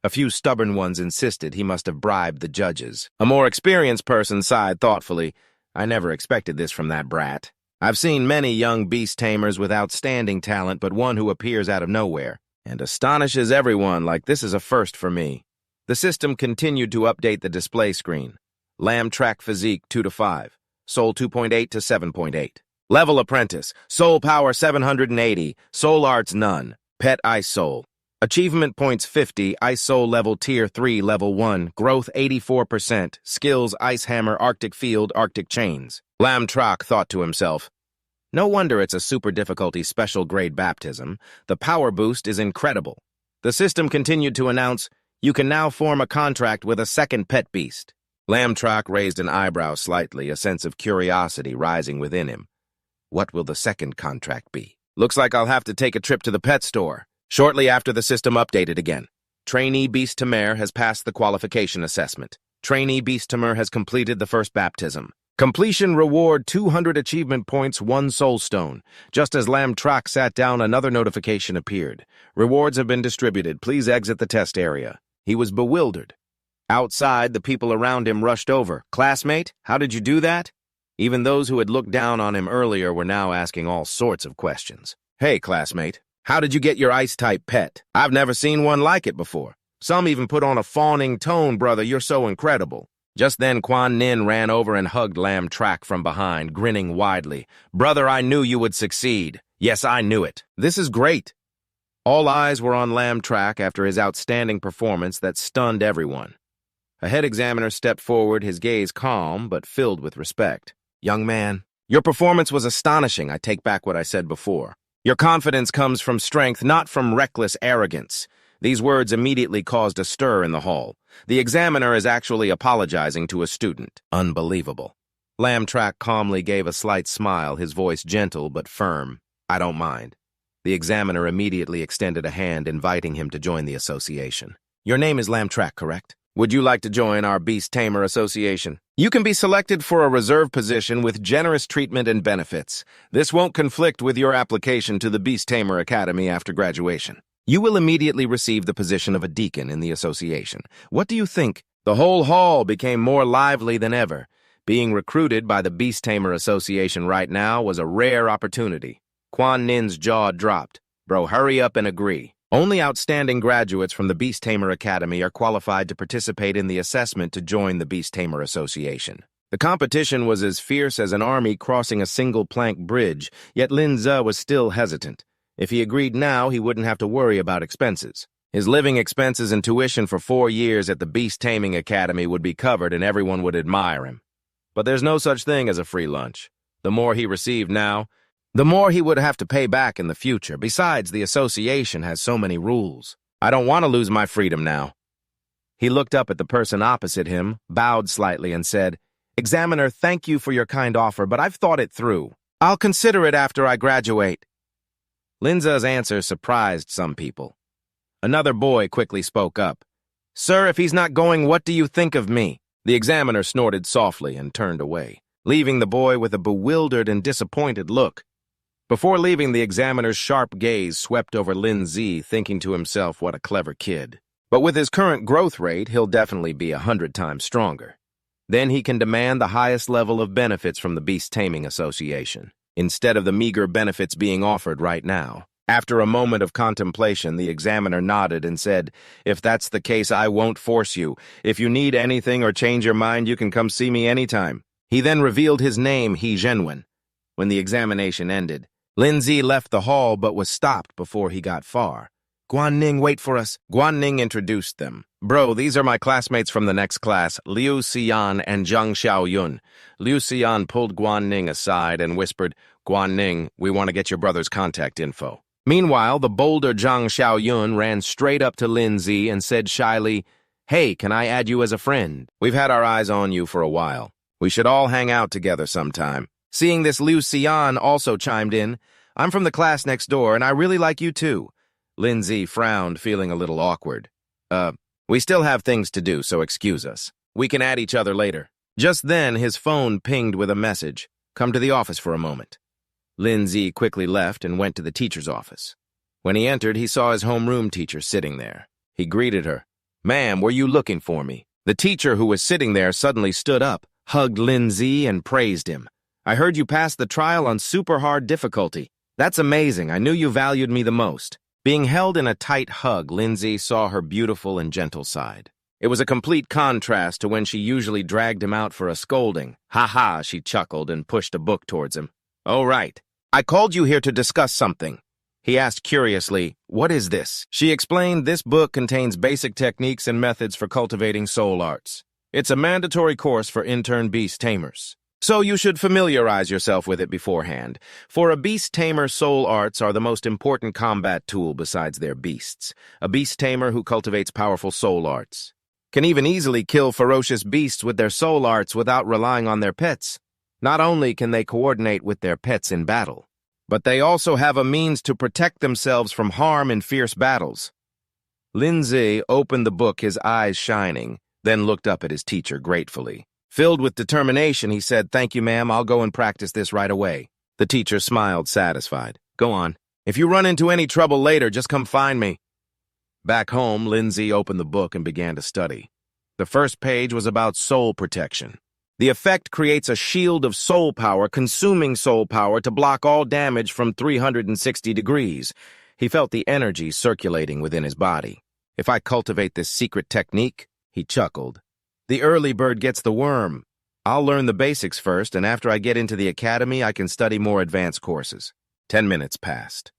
A few stubborn ones insisted he must have bribed the judges. A more experienced person sighed thoughtfully. I never expected this from that brat. I've seen many young beast tamers with outstanding talent, but one who appears out of nowhere and astonishes everyone like this is a first for me. The system continued to update the display screen. Lambtrack Physique 2 to 5, Soul 2.8 to 7.8. Level Apprentice. Soul Power 780. Soul Arts none. Pet Ice Soul. Achievement points 50. Ice Soul level tier 3 level 1. Growth 84%. Skills Ice Hammer, Arctic Field, Arctic Chains. Lam Trak thought to himself, no wonder it's a super difficulty special grade baptism. The power boost is incredible. The system continued to announce, you can now form a contract with a second pet beast. Lam Trak raised an eyebrow slightly, a sense of curiosity rising within him. What will the second contract be? Looks like I'll have to take a trip to the pet store. Shortly after the system updated again, Trainee Beast Tamer has passed the qualification assessment. Trainee Beast Tamer has completed the first baptism. Completion reward 200 achievement points, 1 soul stone. Just as Lam Trak sat down, another notification appeared. Rewards have been distributed. Please exit the test area. He was bewildered. Outside, the people around him rushed over. Classmate, how did you do that? Even those who had looked down on him earlier were now asking all sorts of questions. Hey, classmate, how did you get your ice-type pet? I've never seen one like it before. Some even put on a fawning tone, brother, you're so incredible. Just then, Quan Nin ran over and hugged Lam Trak from behind, grinning widely. Brother, I knew you would succeed. Yes, I knew it. This is great. All eyes were on Lam Trak after his outstanding performance that stunned everyone. A head examiner stepped forward, his gaze calm but filled with respect. Young man, your performance was astonishing. I take back what I said before. Your confidence comes from strength, not from reckless arrogance. These words immediately caused a stir in the hall. The examiner is actually apologizing to a student. Unbelievable. Lam Trak calmly gave a slight smile, his voice gentle but firm. I don't mind. The examiner immediately extended a hand, inviting him to join the association. Your name is Lam Trak, correct? Would you like to join our Beast Tamer Association? You can be selected for a reserve position with generous treatment and benefits. This won't conflict with your application to the Beast Tamer Academy after graduation. You will immediately receive the position of a deacon in the association. What do you think? The whole hall became more lively than ever. Being recruited by the Beast Tamer Association right now was a rare opportunity. Quan Nin's jaw dropped. Bro, hurry up and agree. Only outstanding graduates from the Beast Tamer Academy are qualified to participate in the assessment to join the Beast Tamer Association. The competition was as fierce as an army crossing a single-plank bridge, yet Lin Ze was still hesitant. If he agreed now, he wouldn't have to worry about expenses. His living expenses and tuition for 4 years at the Beast Taming Academy would be covered and everyone would admire him. But there's no such thing as a free lunch. The more he received now, the more he would have to pay back in the future. Besides, the association has so many rules. I don't want to lose my freedom now. He looked up at the person opposite him, bowed slightly, and said, Examiner, thank you for your kind offer, but I've thought it through. I'll consider it after I graduate. Lin Ze's answer surprised some people. Another boy quickly spoke up. Sir, if he's not going, what do you think of me? The examiner snorted softly and turned away, leaving the boy with a bewildered and disappointed look. Before leaving, the examiner's sharp gaze swept over Lin Ze, thinking to himself, what a clever kid. But with his current growth rate, he'll definitely be 100 times stronger. Then he can demand the highest level of benefits from the Beast Taming Association, instead of the meager benefits being offered right now. After a moment of contemplation, the examiner nodded and said, If that's the case, I won't force you. If you need anything or change your mind, you can come see me anytime. He then revealed his name, He Zhenwen. When the examination ended, Lin Ze left the hall but was stopped before he got far. Guan Ning, wait for us. Guan Ning introduced them. Bro, these are my classmates from the next class, Liu Xian and Zhang Xiaoyun. Liu Xian pulled Guan Ning aside and whispered, Guan Ning, we want to get your brother's contact info. Meanwhile, the bolder Zhang Xiaoyun ran straight up to Lin Ze and said shyly, Hey, can I add you as a friend? We've had our eyes on you for a while. We should all hang out together sometime. Seeing this, Liu Xian also chimed in, I'm from the class next door, and I really like you too. Lin Ze frowned, feeling a little awkward. We still have things to do, so excuse us. We can add each other later. Just then, his phone pinged with a message. Come to the office for a moment. Lin Ze quickly left and went to the teacher's office. When he entered, he saw his homeroom teacher sitting there. He greeted her. Ma'am, were you looking for me? The teacher who was sitting there suddenly stood up, hugged Lin Ze, and praised him. I heard you passed the trial on super hard difficulty. That's amazing. I knew you valued me the most. Being held in a tight hug, Lin Ze saw her beautiful and gentle side. It was a complete contrast to when she usually dragged him out for a scolding. Ha ha, she chuckled and pushed a book towards him. Oh, right. I called you here to discuss something. He asked curiously, "What is this?" She explained this book contains basic techniques and methods for cultivating soul arts. It's a mandatory course for intern beast tamers. So you should familiarize yourself with it beforehand. For a beast tamer, soul arts are the most important combat tool besides their beasts. A beast tamer who cultivates powerful soul arts can even easily kill ferocious beasts with their soul arts without relying on their pets. Not only can they coordinate with their pets in battle, but they also have a means to protect themselves from harm in fierce battles. Lindsay opened the book, his eyes shining, then looked up at his teacher gratefully. Filled with determination, he said, "Thank you, ma'am. I'll go and practice this right away." The teacher smiled, satisfied. "Go on. If you run into any trouble later, just come find me." Back home, Lindsay opened the book and began to study. The first page was about soul protection. The effect creates a shield of soul power, consuming soul power to block all damage from 360 degrees. He felt the energy circulating within his body. "If I cultivate this secret technique," he chuckled, "the early bird gets the worm. I'll learn the basics first, and after I get into the academy, I can study more advanced courses." 10 minutes passed.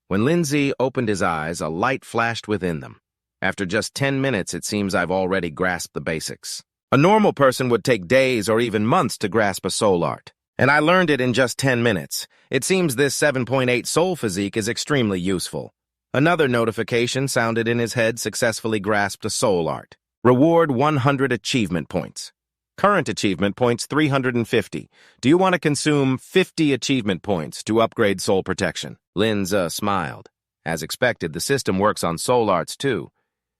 When Lindsay opened his eyes, a light flashed within them. "After just 10 minutes, it seems I've already grasped the basics. A normal person would take days or even months to grasp a soul art, and I learned it in just 10 minutes. It seems this 7.8 soul physique is extremely useful." Another notification sounded in his head. Successfully grasped a soul art. Reward 100 achievement points. Current achievement points 350. Do you want to consume 50 achievement points to upgrade soul protection? Lindsay smiled. As expected, the system works on soul arts too.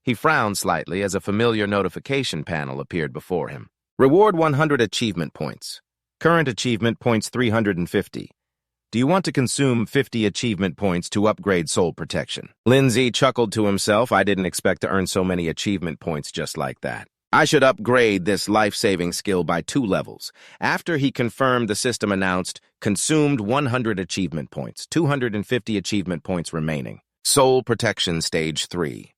He frowned slightly as a familiar notification panel appeared before him. Reward 100 achievement points. Current achievement points 350. Do you want to consume 50 achievement points to upgrade soul protection? Lindsay chuckled to himself. I didn't expect to earn so many achievement points just like that. I should upgrade this life-saving skill by 2 levels. After he confirmed, the system announced, consumed 100 achievement points, 250 achievement points remaining. Soul protection stage 3.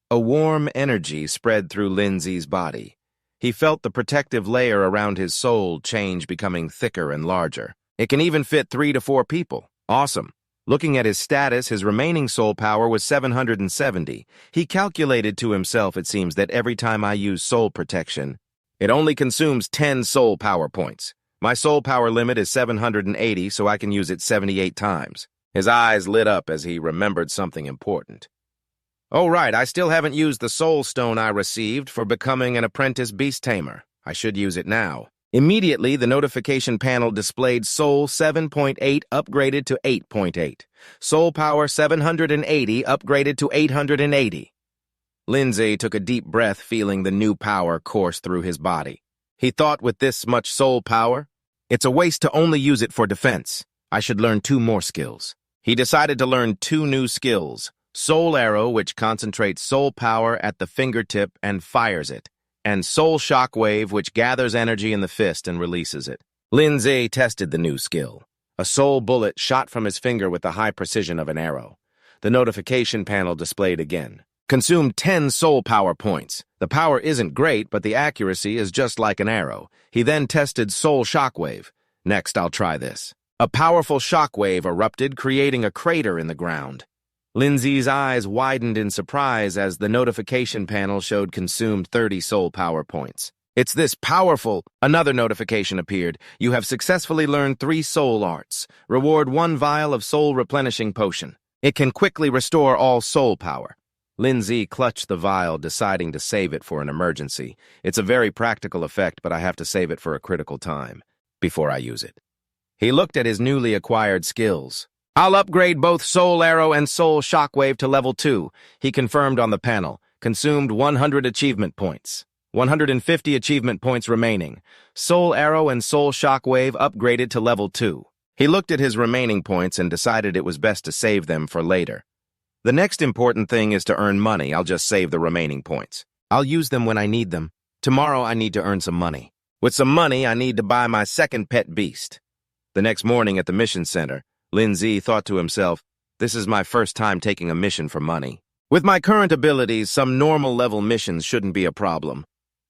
A warm energy spread through Lindsay's body. He felt the protective layer around his soul change, becoming thicker and larger. It can even fit 3 to 4 people. Awesome. Looking at his status, his remaining soul power was 770. He calculated to himself, it seems, that every time I use soul protection, it only consumes 10 soul power points. My soul power limit is 780, so I can use it 78 times. His eyes lit up as he remembered something important. "Oh, right, I still haven't used the soul stone I received for becoming an apprentice beast tamer. I should use it now." Immediately, the notification panel displayed Soul 7.8 upgraded to 8.8. Soul Power 780 upgraded to 880. Lindsay took a deep breath, feeling the new power course through his body. He thought, with this much soul power, it's a waste to only use it for defense. I should learn 2 more skills. He decided to learn 2 new skills. Soul Arrow, which concentrates soul power at the fingertip and fires it, and Soul Shockwave, which gathers energy in the fist and releases it. Lindsay tested the new skill. A soul bullet shot from his finger with the high precision of an arrow. The notification panel displayed again. Consumed 10 soul power points. The power isn't great, but the accuracy is just like an arrow. He then tested Soul Shockwave. Next, I'll try this. A powerful shockwave erupted, creating a crater in the ground. Lindsay's eyes widened in surprise as the notification panel showed consumed 30 soul power points. "It's this powerful." Another notification appeared. "You have successfully learned 3 soul arts. Reward 1 vial of soul replenishing potion. It can quickly restore all soul power." Lindsay clutched the vial, deciding to save it for an emergency. It's a very practical effect, but I have to save it for a critical time before I use it. He looked at his newly acquired skills. "I'll upgrade both Soul Arrow and Soul Shockwave to level 2, he confirmed on the panel. Consumed 100 achievement points. 150 achievement points remaining. Soul Arrow and Soul Shockwave upgraded to level 2. He looked at his remaining points and decided it was best to save them for later. "The next important thing is to earn money. I'll just save the remaining points. I'll use them when I need them. Tomorrow I need to earn some money. With some money, I need to buy my second pet beast." The next morning at the mission center, Lindsay thought to himself, "This is my first time taking a mission for money. With my current abilities, some normal-level missions shouldn't be a problem."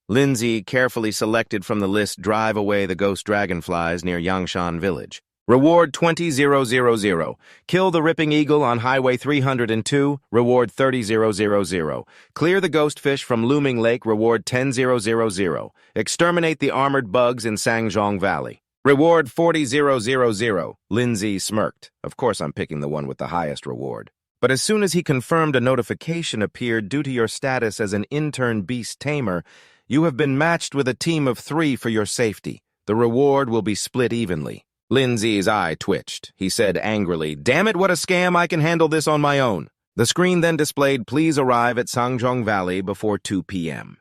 Lindsay carefully selected from the list Drive Away the Ghost Dragonflies near Yangshan Village. Reward 20,000. Kill the ripping eagle on Highway 302. Reward 30,000. Clear the ghost fish from Looming Lake. Reward 10,000. Exterminate the armored bugs in Sangjong Valley. Reward 40,000. Lindsay smirked. Of course I'm picking the one with the highest reward. But as soon as he confirmed, a notification appeared. Due to your status as an intern beast tamer, you have been matched with a team of 3 for your safety. The reward will be split evenly. Lindsay's eye twitched. He said angrily, "Damn it, what a scam, I can handle this on my own." The screen then displayed, "Please arrive at Sangjong Valley before 2 p.m.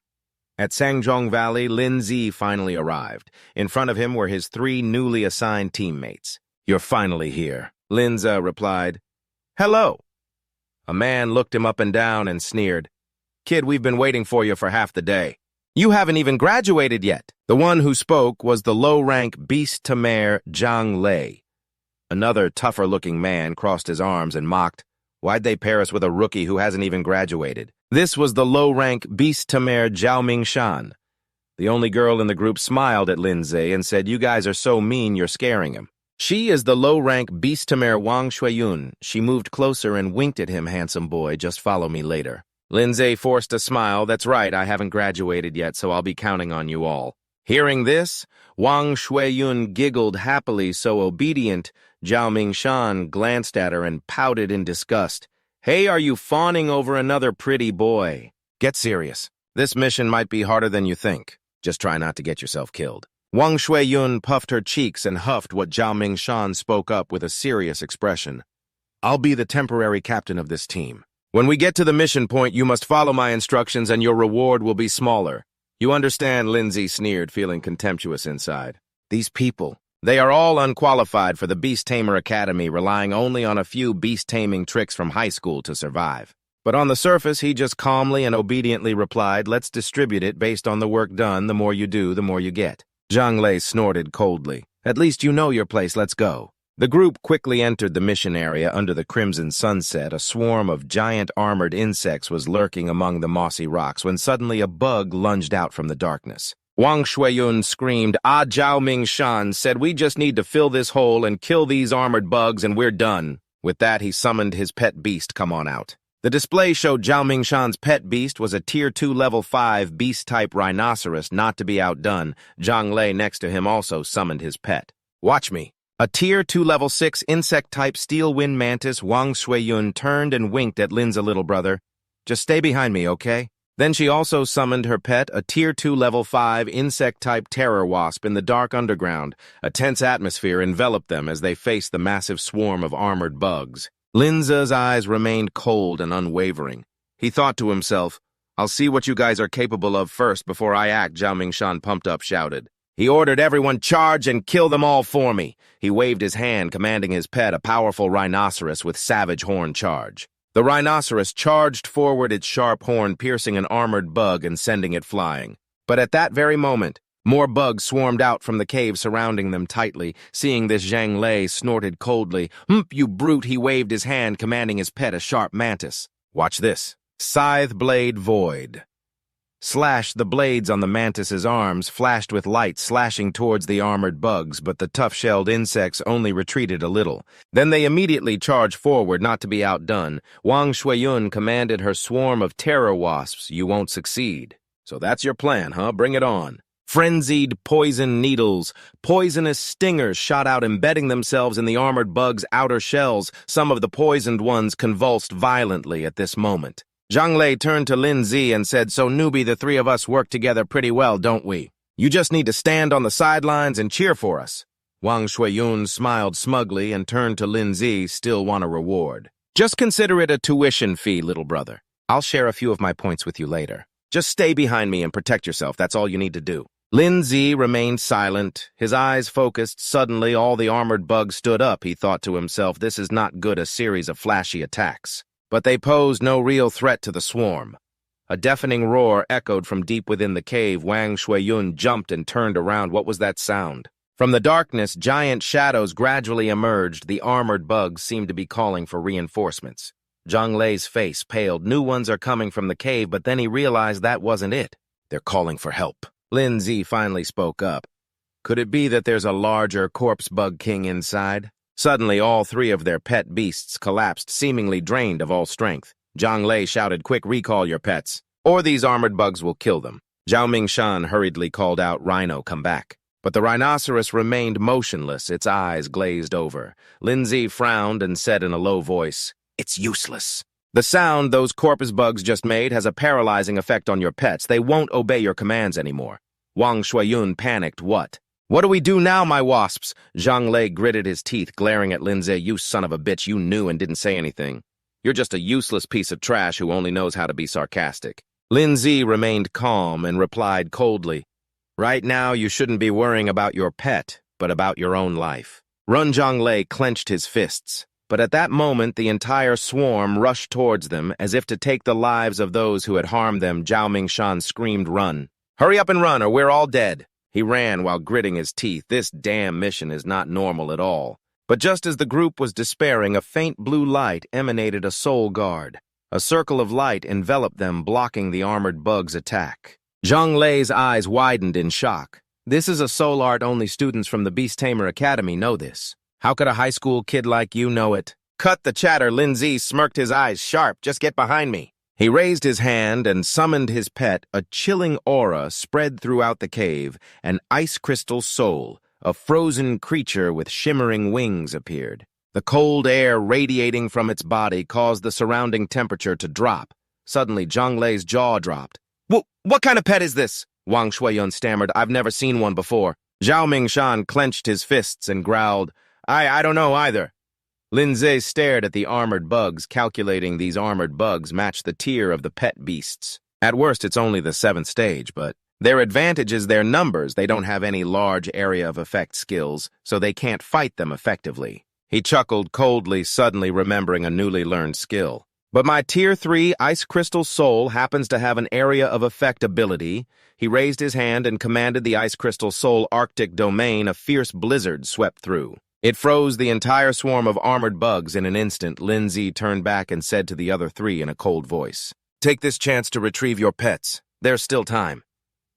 At Sangjong Valley, Lindsay finally arrived. In front of him were his 3 newly assigned teammates. "You're finally here," Lindsay replied. "Hello." A man looked him up and down and sneered. "Kid, we've been waiting for you for half the day. You haven't even graduated yet." The one who spoke was the low-rank beast Tamer Zhang Lei. Another tougher-looking man crossed his arms and mocked, "Why'd they pair us with a rookie who hasn't even graduated?" This was the low-rank beast Tamer Zhao Mingshan. The only girl in the group smiled at Lindsay and said, "You guys are so mean you're scaring him." "She is the low-rank beast Tamer Wang Shuiyun." She moved closer and winked at him, "Handsome boy, just follow me later." Lindsay forced a smile. "That's right, I haven't graduated yet, so I'll be counting on you all." Hearing this, Wang Shuiyun giggled happily. So obedient, Zhao Mingshan glanced at her and pouted in disgust. "Hey, are you fawning over another pretty boy? Get serious. This mission might be harder than you think. Just try not to get yourself killed." Wang Shuiyun puffed her cheeks and huffed what Zhao Mingshan spoke up with a serious expression. "I'll be the temporary captain of this team. When we get to the mission point, you must follow my instructions and your reward will be smaller. You understand?" Lindsay sneered, feeling contemptuous inside. These people, they are all unqualified for the Beast Tamer Academy, relying only on a few beast-taming tricks from high school to survive. But on the surface, he just calmly and obediently replied, "Let's distribute it based on the work done. The more you do, the more you get." Zhang Lei snorted coldly. "At least you know your place. Let's go." The group quickly entered the mission area under the crimson sunset. A swarm of giant armored insects was lurking among the mossy rocks when suddenly a bug lunged out from the darkness. Wang Shuiyun screamed. Zhao Mingshan said, "We just need to fill this hole and kill these armored bugs and we're done." With that, he summoned his pet beast. "Come on out." The display showed Zhao Mingshan's pet beast was a Tier 2 Level 5 beast-type rhinoceros. Not to be outdone, Zhang Lei next to him also summoned his pet. "Watch me." A Tier 2 Level 6 insect-type steel wind mantis. Wang Shuiyun turned and winked at Lin's little brother. "Just stay behind me, okay?" Then she also summoned her pet, a Tier 2 Level 5 insect-type terror wasp. In the dark underground, a tense atmosphere enveloped them as they faced the massive swarm of armored bugs. Linza's eyes remained cold and unwavering. He thought to himself, "I'll see what you guys are capable of first before I act." Zhao Mingshan, pumped up, shouted. He ordered everyone, "Charge and kill them all for me." He waved his hand, commanding his pet, a powerful rhinoceros with savage horn, charge. The rhinoceros charged forward, its sharp horn piercing an armored bug and sending it flying. But at that very moment, more bugs swarmed out from the cave surrounding them tightly. Seeing this, Zhang Lei snorted coldly. You brute," he waved his hand, commanding his pet, a sharp mantis. "Watch this. Scythe blade void." Slash, the blades on the mantis's arms flashed with light, slashing towards the armored bugs, but the tough-shelled insects only retreated a little. Then they immediately charged forward, not to be outdone. Wang Shuiyun commanded her swarm of terror wasps. "You won't succeed." "So that's your plan, huh? Bring it on." Frenzied poison needles, poisonous stingers shot out, embedding themselves in the armored bugs' outer shells. Some of the poisoned ones convulsed violently at this moment. Zhang Lei turned to Lin Zi and said, "So, newbie, the 3 of us work together pretty well, don't we? You just need to stand on the sidelines and cheer for us." Wang Shuiyun smiled smugly and turned to Lin Zi. "Still want a reward? Just consider it a tuition fee, little brother. I'll share a few of my points with you later. Just stay behind me and protect yourself. That's all you need to do." Lin Zi remained silent, his eyes focused. Suddenly, all the armored bugs stood up. He thought to himself, "This is not good, a series of flashy attacks." But they posed no real threat to the swarm. A deafening roar echoed from deep within the cave. Wang Shuiyun jumped and turned around. What was that sound? From the darkness, giant shadows gradually emerged. The armored bugs seemed to be calling for reinforcements. Zhang Lei's face paled. New ones are coming from the cave, but then he realized that wasn't it. They're calling for help. Lin Zi finally spoke up. Could it be that there's a larger corpse bug king inside? Suddenly, all three of their pet beasts collapsed, seemingly drained of all strength. Zhang Lei shouted, "Quick, recall your pets, or these armored bugs will kill them." Zhao Mingshan hurriedly called out, "Rhino, come back." But the rhinoceros remained motionless, its eyes glazed over. Lindsay frowned and said in a low voice, "It's useless. The sound those corpus bugs just made has a paralyzing effect on your pets. They won't obey your commands anymore." Wang Shuiyun panicked. "What? What do we do now, my wasps?" Zhang Lei gritted his teeth, glaring at Lindsay. "You son of a bitch, you knew and didn't say anything. You're just a useless piece of trash who only knows how to be sarcastic." Lindsay remained calm and replied coldly, "Right now you shouldn't be worrying about your pet, but about your own life." Run Zhang Lei clenched his fists, but at that moment the entire swarm rushed towards them as if to take the lives of those who had harmed them. Zhao Mingshan screamed, "Run! Hurry up and run, or we're all dead!" He ran while gritting his teeth. This damn mission is not normal at all. But just as the group was despairing, a faint blue light emanated a soul guard. A circle of light enveloped them, blocking the armored bug's attack. Zhang Lei's eyes widened in shock. This is a soul art only students from the Beast Tamer Academy know this. How could a high school kid like you know it? "Cut the chatter," Lindsay smirked, his eyes sharp. "Just get behind me." He raised his hand and summoned his pet. A chilling aura spread throughout the cave. An ice crystal soul, a frozen creature with shimmering wings, appeared. The cold air radiating from its body caused the surrounding temperature to drop. Suddenly, Zhang Lei's jaw dropped. What kind of pet is this?" Wang Shuiyun stammered. "I've never seen one before." Zhao Mingshan clenched his fists and growled, I don't know either." Lindsay stared at the armored bugs, calculating these armored bugs match the tier of the pet beasts. At worst, it's only the 7th stage, but their advantage is their numbers. They don't have any large area of effect skills, so they can't fight them effectively. He chuckled coldly, suddenly remembering a newly learned skill. "But my Tier 3 Ice Crystal Soul happens to have an area of effect ability." He raised his hand and commanded the Ice Crystal Soul Arctic domain. A fierce blizzard swept through. It froze the entire swarm of armored bugs in an instant. Lindsay turned back and said to the other three in a cold voice, "Take this chance to retrieve your pets. There's still time."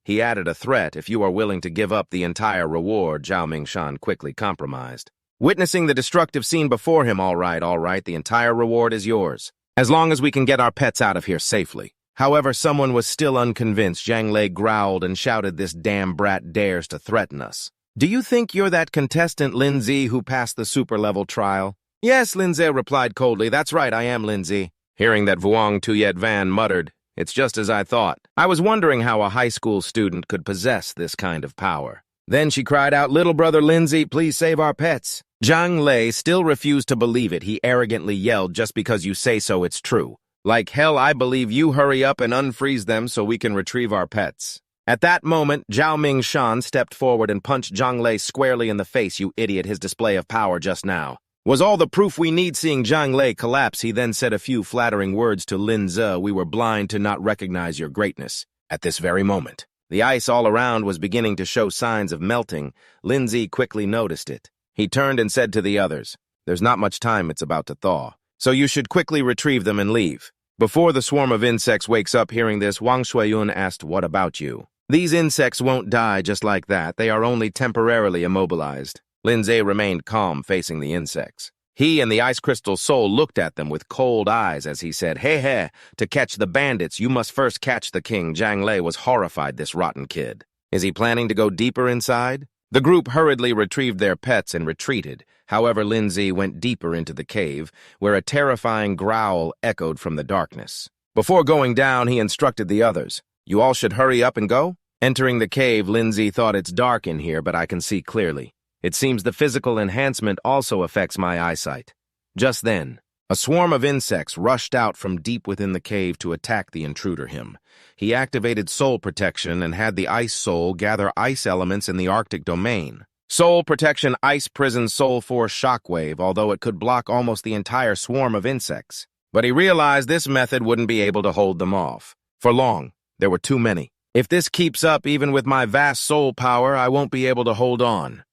He added a threat, "If you are willing to give up the entire reward." Zhao Mingshan quickly compromised. Witnessing the destructive scene before him, all right, the entire reward is yours, as long as we can get our pets out of here safely." However, someone was still unconvinced. Zhang Lei growled and shouted, "This damn brat dares to threaten us. Do you think you're that contestant, Lindsay, who passed the super-level trial?" "Yes," Lindsay replied coldly. "That's right, I am Lindsay." Hearing that, Vuong Tuyet Van muttered, "It's just as I thought. I was wondering how a high school student could possess this kind of power." Then she cried out, "Little brother Lindsay, please save our pets." Zhang Lei still refused to believe it. He arrogantly yelled, "Just because you say so, it's true. Like hell, I believe you. Hurry up and unfreeze them so we can retrieve our pets." At that moment, Zhao Mingshan stepped forward and punched Zhang Lei squarely in the face. "You idiot, his display of power just now was all the proof we need." Seeing Zhang Lei collapse, he then said a few flattering words to Lin Ze. "We were blind to not recognize your greatness." At this very moment, the ice all around was beginning to show signs of melting. Lindsay quickly noticed it. He turned and said to the others, "There's not much time, it's about to thaw, so you should quickly retrieve them and leave." Before the swarm of insects wakes up, hearing this, Wang Shuiyun asked, "What about you?" "These insects won't die just like that. They are only temporarily immobilized." Lindsay remained calm, facing the insects. He and the Ice Crystal Soul looked at them with cold eyes as he said, "Hey, to catch the bandits, you must first catch the king." Zhang Lei was horrified. This rotten kid. Is he planning to go deeper inside? The group hurriedly retrieved their pets and retreated. However, Lindsay went deeper into the cave, where a terrifying growl echoed from the darkness. Before going down, he instructed the others, "You all should hurry up and go." Entering the cave, Lindsay thought, "It's dark in here, but I can see clearly. It seems the physical enhancement also affects my eyesight." Just then, a swarm of insects rushed out from deep within the cave to attack the intruder him. He activated soul protection and had the ice soul gather ice elements in the Arctic domain. Soul protection ice prison soul force shockwave, although it could block almost the entire swarm of insects. But he realized this method wouldn't be able to hold them off. For long, there were too many. If this keeps up, even with my vast soul power, I won't be able to hold on.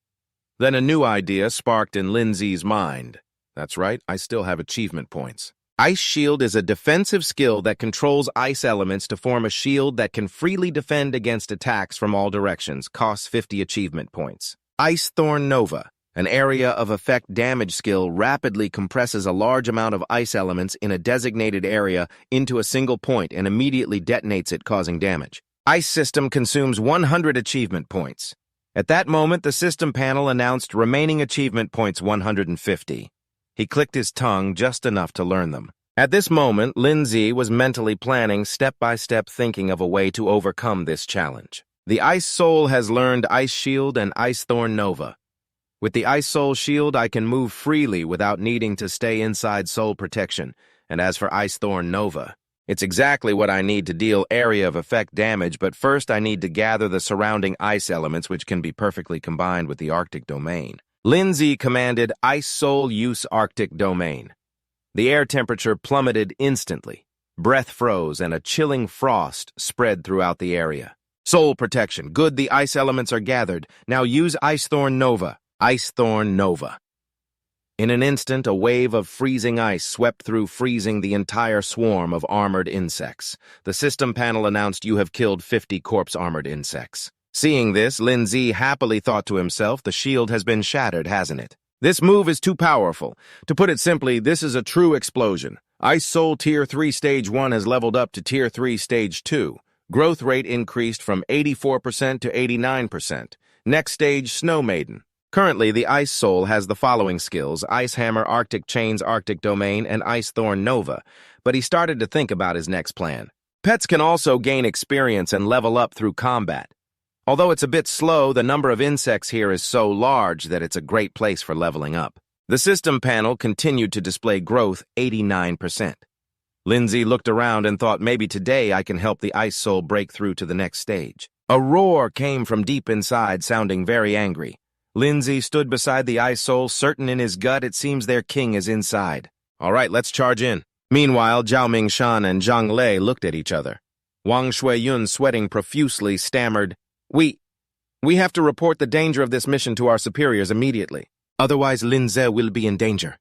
Then a new idea sparked in Lindsay's mind. That's right, I still have achievement points. Ice Shield is a defensive skill that controls ice elements to form a shield that can freely defend against attacks from all directions. Costs 50 achievement points. Ice Thorn Nova. An area of effect damage skill rapidly compresses a large amount of ice elements in a designated area into a single point and immediately detonates it, causing damage. Ice System consumes 100 achievement points. At that moment, the system panel announced remaining achievement points 150. He clicked his tongue just enough to learn them. At this moment, Lindsay was mentally planning step-by-step thinking of a way to overcome this challenge. The Ice Soul has learned Ice Shield and Ice Thorn Nova. With the Ice Soul Shield, I can move freely without needing to stay inside soul protection. And as for Ice Thorn Nova, it's exactly what I need to deal area of effect damage, but first I need to gather the surrounding ice elements, which can be perfectly combined with the Arctic domain. Lindsay commanded Ice Soul use Arctic domain. The air temperature plummeted instantly. Breath froze and a chilling frost spread throughout the area. Soul protection. Good, the ice elements are gathered. Now use Ice Thorn Nova. Ice Thorn Nova. In an instant, a wave of freezing ice swept through, freezing the entire swarm of armored insects. The system panel announced you have killed 50 corpse-armored insects. Seeing this, Lindsay happily thought to himself, the shield has been shattered, hasn't it? This move is too powerful. To put it simply, this is a true explosion. Ice Soul Tier 3 Stage 1 has leveled up to Tier 3 Stage 2. Growth rate increased from 84% to 89%. Next stage, Snow Maiden. Currently, the Ice Soul has the following skills: Ice Hammer, Arctic Chains, Arctic Domain, and Ice Thorn Nova. But he started to think about his next plan. Pets can also gain experience and level up through combat. Although it's a bit slow, the number of insects here is so large that it's a great place for leveling up. The system panel continued to display growth 89%. Lindsay looked around and thought, maybe today I can help the Ice Soul break through to the next stage. A roar came from deep inside, sounding very angry. Lindsay stood beside the Ice Soul, certain in his gut it seems their king is inside. All right, let's charge in. Meanwhile, Zhao Mingshan and Zhang Lei looked at each other. Wang Shuiyun, sweating profusely, stammered, We have to report the danger of this mission to our superiors immediately. Otherwise, Lindsay will be in danger.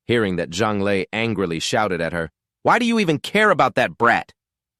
Hearing that, Zhang Lei angrily shouted at her, Why do you even care about that brat?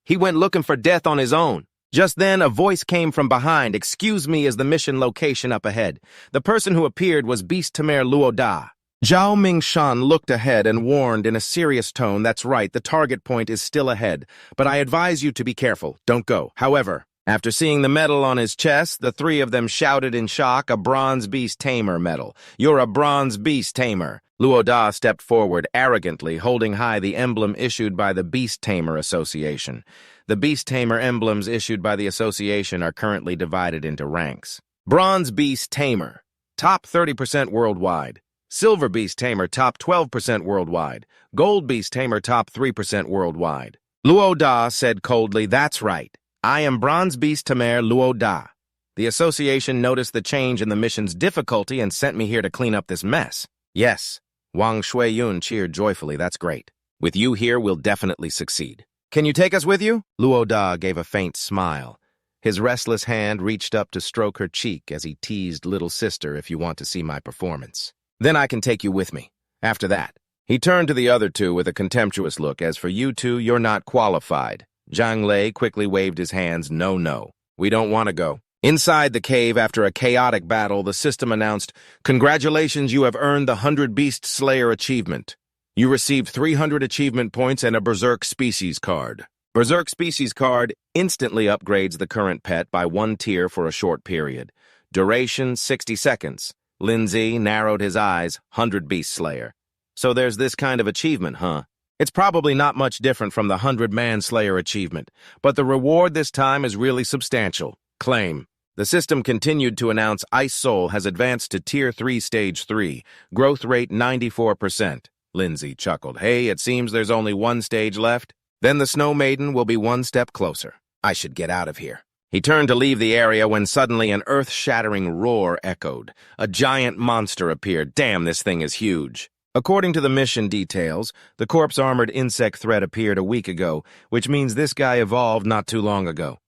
He went looking for death on his own. Just then, a voice came from behind. Excuse me, is the mission location up ahead? The person who appeared was Beast Tamer Luoda. Zhao Mingshan looked ahead and warned in a serious tone, That's right, the target point is still ahead, but I advise you to be careful. Don't go. However, after seeing the medal on his chest, the three of them shouted in shock, A Bronze Beast Tamer medal. You're a Bronze Beast Tamer. Luoda stepped forward arrogantly, holding high the emblem issued by the Beast Tamer Association. The Beast Tamer emblems issued by the association are currently divided into ranks. Bronze Beast Tamer, top 30% worldwide. Silver Beast Tamer, top 12% worldwide. Gold Beast Tamer, top 3% worldwide. Luoda said coldly, That's right. I am Bronze Beast Tamer Luoda. The association noticed the change in the mission's difficulty and sent me here to clean up this mess. Yes, Wang Shuiyun cheered joyfully. That's great. With you here, we'll definitely succeed. Can you take us with you? Luoda gave a faint smile. His restless hand reached up to stroke her cheek as he teased, Little sister, if you want to see my performance. Then I can take you with me. After that, he turned to the other two with a contemptuous look. As for you two, you're not qualified. Zhang Lei quickly waved his hands. No, we don't want to go. Inside the cave, after a chaotic battle, the system announced, Congratulations, you have earned the 100 Beast Slayer achievement. You received 300 achievement points and a Berserk Species card. Berserk Species card instantly upgrades the current pet by 1 tier for a short period. Duration, 60 seconds. Lindsay narrowed his eyes, 100 Beast Slayer. So there's this kind of achievement, huh? It's probably not much different from the 100 Man Slayer achievement, but the reward this time is really substantial. Claim. The system continued to announce Ice Soul has advanced to Tier 3 Stage 3, growth rate 94%. Lindsay chuckled. Hey, it seems there's only one stage left. Then the Snow Maiden will be one step closer. I should get out of here. He turned to leave the area when suddenly an earth-shattering roar echoed. A giant monster appeared. Damn, this thing is huge. According to the mission details, the corpse-armored insect threat appeared a week ago, which means this guy evolved not too long ago.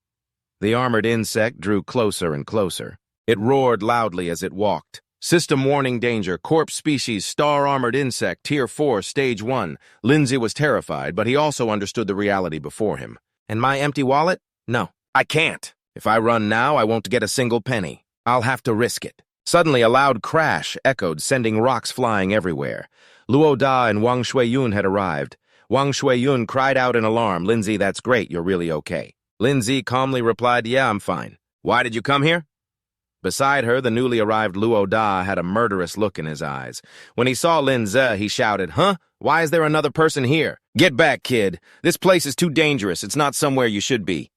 The armored insect drew closer and closer. It roared loudly as it walked. System warning danger, corpse species, star-armored insect, Tier 4, Stage 1. Lindsay was terrified, but he also understood the reality before him. And my empty wallet? No, I can't. If I run now, I won't get a single penny. I'll have to risk it. Suddenly, a loud crash echoed, sending rocks flying everywhere. Luo Da and Wang Shuiyun had arrived. Wang Shuiyun cried out in alarm, "Lindsay, that's great, you're really okay." Lindsay calmly replied, "Yeah, I'm fine. Why did you come here?" Beside her, the newly arrived Luo Da had a murderous look in his eyes. When he saw Lindsay, he shouted, "Huh? Why is there another person here? Get back, kid. This place is too dangerous. It's not somewhere you should be."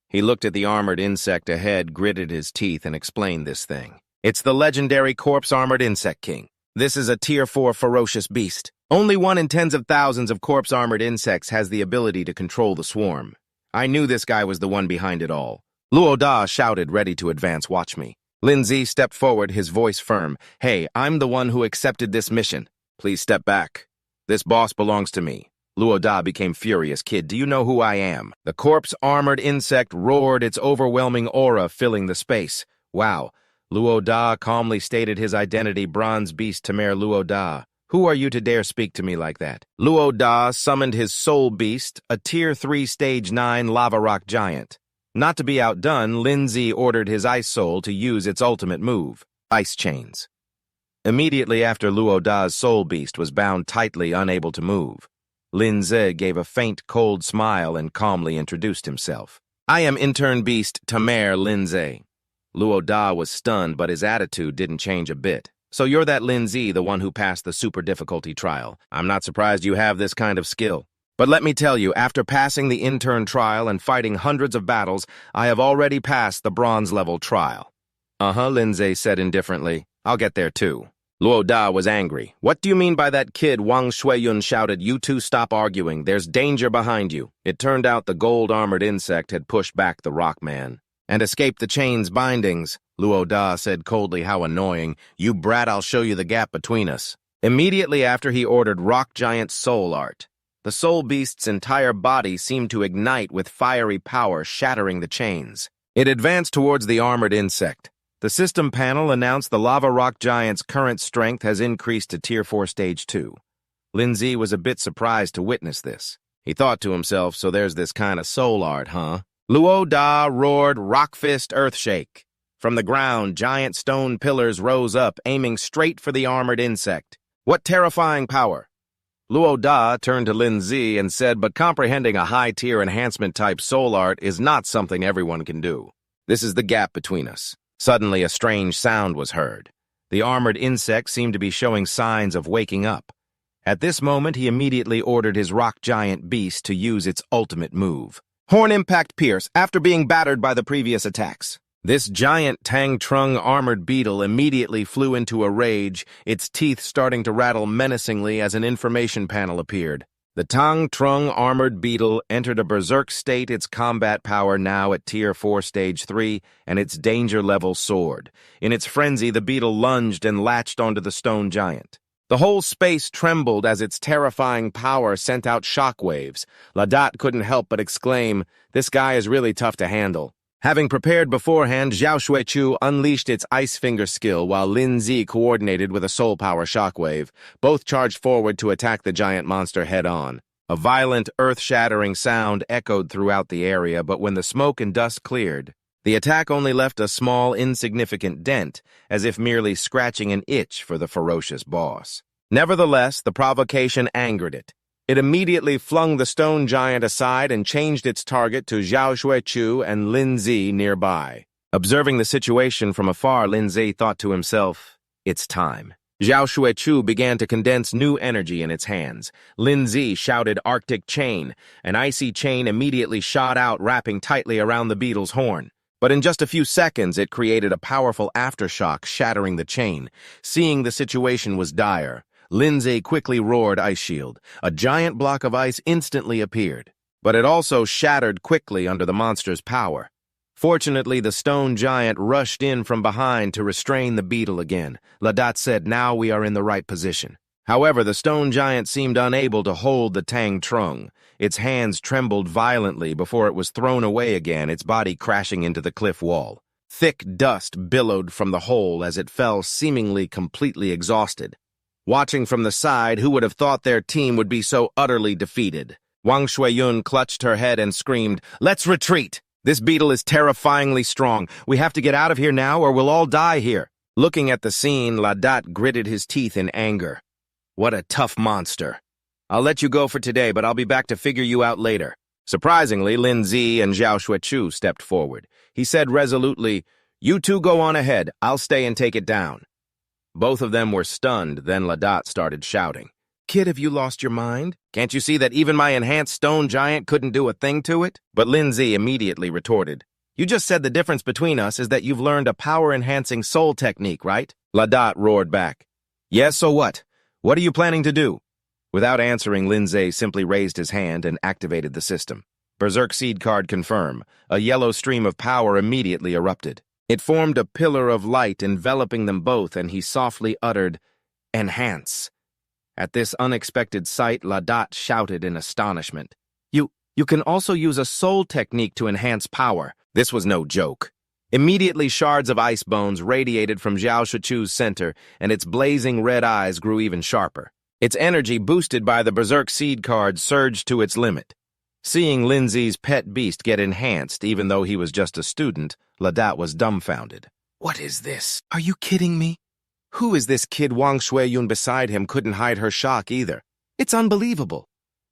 He looked at the armored insect ahead, gritted his teeth, and explained this thing. "It's the legendary corpse-armored insect king. This is a Tier 4 ferocious beast. Only one in tens of thousands of corpse-armored insects has the ability to control the swarm. I knew this guy was the one behind it all." Luo Da shouted, ready to advance. "Watch me." Lindsay stepped forward, his voice firm. "Hey, I'm the one who accepted this mission. Please step back. This boss belongs to me." Luo Da became furious. "Kid, do you know who I am?" The corpse-armored insect roared, its overwhelming aura filling the space. "Wow." Luo Da calmly stated his identity, Bronze Beast Tamer Luo Da. "Who are you to dare speak to me like that?" Luo Da summoned his soul beast, a Tier 3 Stage 9 lava rock giant. Not to be outdone, Lindsay ordered his ice soul to use its ultimate move, ice chains. Immediately after Luo Da's soul beast was bound tightly, unable to move, Lindsay gave a faint, cold smile and calmly introduced himself. "I am intern beast Tamer Lindsay." Luo Da was stunned, but his attitude didn't change a bit. "So you're that Lindsay, the one who passed the super difficulty trial. I'm not surprised you have this kind of skill. But let me tell you, after passing the intern trial and fighting hundreds of battles, I have already passed the bronze-level trial." "Uh-huh," Lindsay said indifferently. "I'll get there too." Luo Da was angry. "What do you mean by that kid?" Wang Shuiyun shouted. "You two stop arguing. There's danger behind you." It turned out the gold-armored insect had pushed back the rock man and escaped the chain's bindings. Luo Da said coldly, "How annoying. You brat, I'll show you the gap between us." Immediately after, he ordered Rock Giant Soul Art. The soul beast's entire body seemed to ignite with fiery power, shattering the chains. It advanced towards the armored insect. The system panel announced the lava rock giant's current strength has increased to Tier 4 Stage 2. Lindsay was a bit surprised to witness this. He thought to himself, so there's this kind of soul art, huh? Luo Da roared, "Rock Fist Earthshake." From the ground, giant stone pillars rose up, aiming straight for the armored insect. "What terrifying power!" Luo Da turned to Lindsay and said, "But comprehending a high-tier enhancement-type soul art is not something everyone can do. This is the gap between us." Suddenly, a strange sound was heard. The armored insect seemed to be showing signs of waking up. At this moment, he immediately ordered his rock giant beast to use its ultimate move. Horn Impact Pierce, after being battered by the previous attacks. This giant Tang Trung armored beetle immediately flew into a rage, its teeth starting to rattle menacingly as an information panel appeared. The Tang Trung armored beetle entered a berserk state, its combat power now at Tier 4 Stage 3, and its danger level soared. In its frenzy, the beetle lunged and latched onto the stone giant. The whole space trembled as its terrifying power sent out shockwaves. Ladat couldn't help but exclaim, "This guy is really tough to handle." Having prepared beforehand, Zhao Shuichu unleashed its Ice Finger skill while Lin Zi coordinated with a Soul Power shockwave. Both charged forward to attack the giant monster head-on. A violent, earth-shattering sound echoed throughout the area, but when the smoke and dust cleared, the attack only left a small, insignificant dent, as if merely scratching an itch for the ferocious boss. Nevertheless, the provocation angered it. It immediately flung the stone giant aside and changed its target to Zhao Shuichu and Lin Zi nearby. Observing the situation from afar, Lin Zi thought to himself, "It's time." Zhao Shuichu began to condense new energy in its hands. Lin Zi shouted Arctic Chain. An icy chain immediately shot out, wrapping tightly around the beetle's horn. But in just a few seconds, it created a powerful aftershock, shattering the chain. Seeing the situation was dire, Lindsay quickly roared Ice Shield. A giant block of ice instantly appeared, but it also shattered quickly under the monster's power. Fortunately, the stone giant rushed in from behind to restrain the beetle again. Ladat said, "Now we are in the right position." However, the stone giant seemed unable to hold the Tang Trung. Its hands trembled violently before it was thrown away again, its body crashing into the cliff wall. Thick dust billowed from the hole as it fell, seemingly completely exhausted. Watching from the side, who would have thought their team would be so utterly defeated? Wang Shuiyun clutched her head and screamed, "Let's retreat! This beetle is terrifyingly strong. We have to get out of here now or we'll all die here." Looking at the scene, Ladat gritted his teeth in anger. What a tough monster. I'll let you go for today, but I'll be back to figure you out later. Surprisingly, Lin Zi and Zhao Xuechu stepped forward. He said resolutely, "You two go on ahead. I'll stay and take it down." Both of them were stunned, then Ladat started shouting. "Kid, have you lost your mind? Can't you see that even my enhanced stone giant couldn't do a thing to it?" But Lin Zi immediately retorted, "You just said the difference between us is that you've learned a power-enhancing soul technique, right?" Ladat roared back. "Yes, so what? What are you planning to do?" Without answering, Lin Zi simply raised his hand and activated the system. Berserk Seed Card confirm. A yellow stream of power immediately erupted. It formed a pillar of light enveloping them both, and he softly uttered, "Enhance." At this unexpected sight, Ladat shouted in astonishment. You can also use a soul technique to enhance power." This was no joke. Immediately, shards of ice bones radiated from Zhao Shuchu's center, and its blazing red eyes grew even sharper. Its energy, boosted by the Berserk Seed Card, surged to its limit. Seeing Lin Zi's pet beast get enhanced, even though he was just a student, Ladat was dumbfounded. "What is this? Are you kidding me? Who is this kid?" Wang Shuiyun beside him couldn't hide her shock either. "It's unbelievable."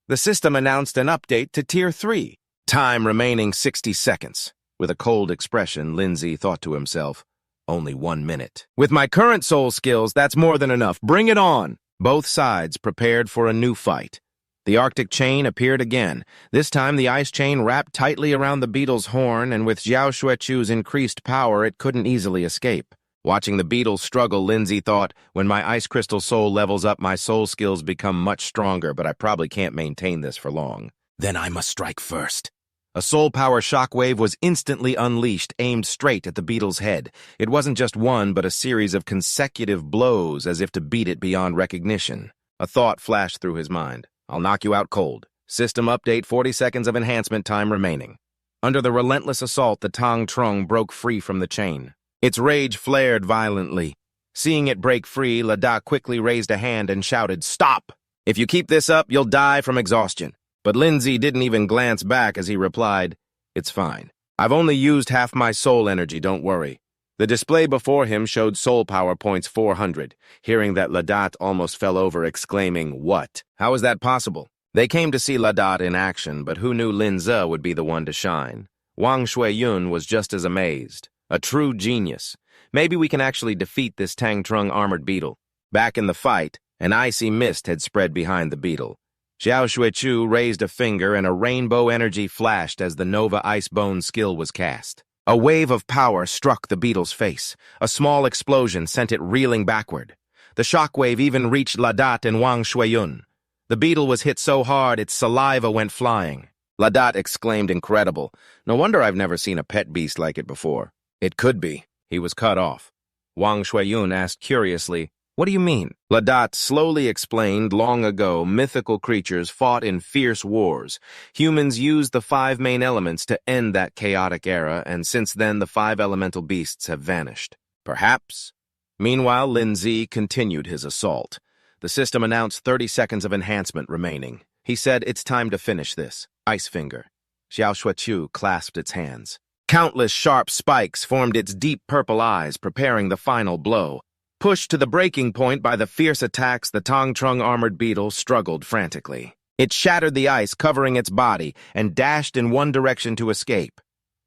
The system announced an update to Tier 3. Time remaining 60 seconds. With a cold expression, Lin Zi thought to himself, "Only 1 minute. With my current soul skills, that's more than enough. Bring it on." Both sides prepared for a new fight. The Arctic chain appeared again. This time the ice chain wrapped tightly around the beetle's horn, and with Zhao Xuechu's increased power, it couldn't easily escape. Watching the beetle struggle, Lin Zi thought, when my ice crystal soul levels up, my soul skills become much stronger, but I probably can't maintain this for long. Then I must strike first. A soul power shockwave was instantly unleashed, aimed straight at the beetle's head. It wasn't just one, but a series of consecutive blows as if to beat it beyond recognition. A thought flashed through his mind. I'll knock you out cold. System update, 40 seconds of enhancement time remaining. Under the relentless assault, the Tang Trung broke free from the chain. Its rage flared violently. Seeing it break free, Ladat quickly raised a hand and shouted, "Stop! If you keep this up, you'll die from exhaustion." But Lin Zi didn't even glance back as he replied, "It's fine. I've only used half my soul energy, don't worry." The display before him showed soul power points 400. Hearing that, Ladat almost fell over, exclaiming, "What? How is that possible?" They came to see Ladat in action, but who knew Lin Zi would be the one to shine? Wang Shuiyun was just as amazed. A true genius. Maybe we can actually defeat this Tang Trung armored beetle. Back in the fight, an icy mist had spread behind the beetle. Zhao Xuechu raised a finger and a rainbow energy flashed as the Nova Icebone skill was cast. A wave of power struck the beetle's face. A small explosion sent it reeling backward. The shockwave even reached Ladat and Wang Shuiyun. The beetle was hit so hard its saliva went flying. Ladat exclaimed, "Incredible. No wonder I've never seen a pet beast like it before." "It could be." He was cut off. Wang Shuiyun asked curiously, "What do you mean?" Ladat slowly explained, long ago, mythical creatures fought in fierce wars. Humans used the 5 main elements to end that chaotic era, and since then the 5 elemental beasts have vanished. Perhaps. Meanwhile, Lin Zi continued his assault. The system announced 30 seconds of enhancement remaining. He said, "It's time to finish this." Ice finger. Zhao Xuechu clasped its hands. Countless sharp spikes formed its deep purple eyes, preparing the final blow. Pushed to the breaking point by the fierce attacks, the Tang Trung armored beetle struggled frantically. It shattered the ice, covering its body, and dashed in one direction to escape.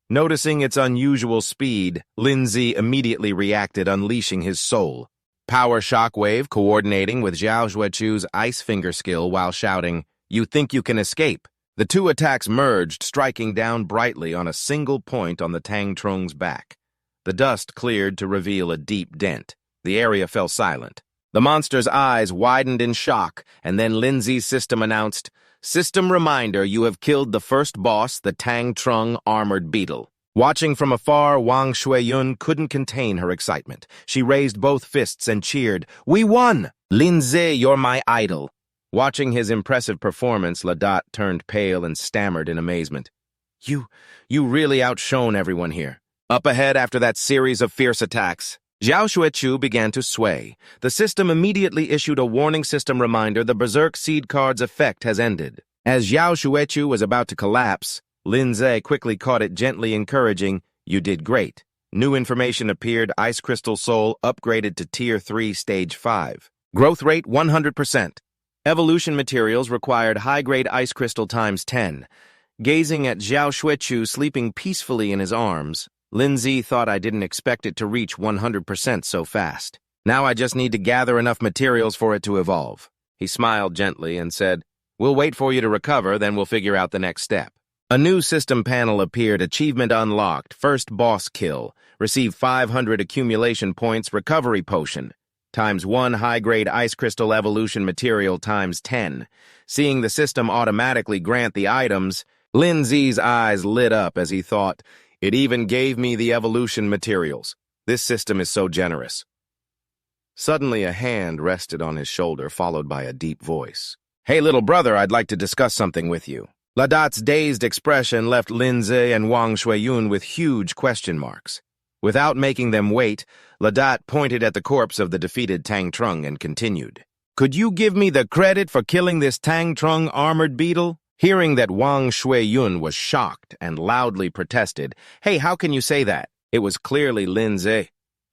Noticing its unusual speed, Lin Zi immediately reacted, unleashing his soul. Power shockwave coordinating with Zhao Xuechu's ice finger skill while shouting, "You think you can escape?" The two attacks merged, striking down brightly on a single point on the Tang Trung's back. The dust cleared to reveal a deep dent. The area fell silent. The monster's eyes widened in shock, and then Lin Zi's system announced, "System reminder, you have killed the first boss, the Tang Trung armored beetle." Watching from afar, Wang Shuiyun couldn't contain her excitement. She raised both fists and cheered, "We won! Lin Zi, you're my idol." Watching his impressive performance, Ladat turned pale and stammered in amazement. You really outshone everyone here. Up ahead after that series of fierce attacks, Zhao Xuechu began to sway. The system immediately issued a warning system reminder the Berserk Seed card's effect has ended. As Zhao Xuechu was about to collapse, Lin Ze quickly caught it, gently encouraging, "You did great." New information appeared. Ice Crystal Soul upgraded to Tier 3 Stage 5. Growth rate 100%. Evolution materials required high-grade ice crystal times 10. Gazing at Zhao Xuechu sleeping peacefully in his arms, Lin Ze thought, I didn't expect it to reach 100% so fast. Now I just need to gather enough materials for it to evolve. He smiled gently and said, "We'll wait for you to recover, then we'll figure out the next step." A new system panel appeared. Achievement unlocked. First boss kill. Receive 500 accumulation points. Recovery potion. Times 1 high-grade ice crystal evolution material times 10. Seeing the system automatically grant the items, Lin Ze's eyes lit up as he thought, it even gave me the evolution materials. This system is so generous. Suddenly a hand rested on his shoulder, followed by a deep voice. "Hey, little brother, I'd like to discuss something with you." Ladat's dazed expression left Lin Ze and Wang Shuiyun with huge question marks. Without making them wait, Ladat pointed at the corpse of the defeated Tang Trung and continued. "Could you give me the credit for killing this Tang Trung armored beetle?" Hearing that, Wang Shuiyun was shocked and loudly protested. "Hey, how can you say that?" It was clearly Lin Ze.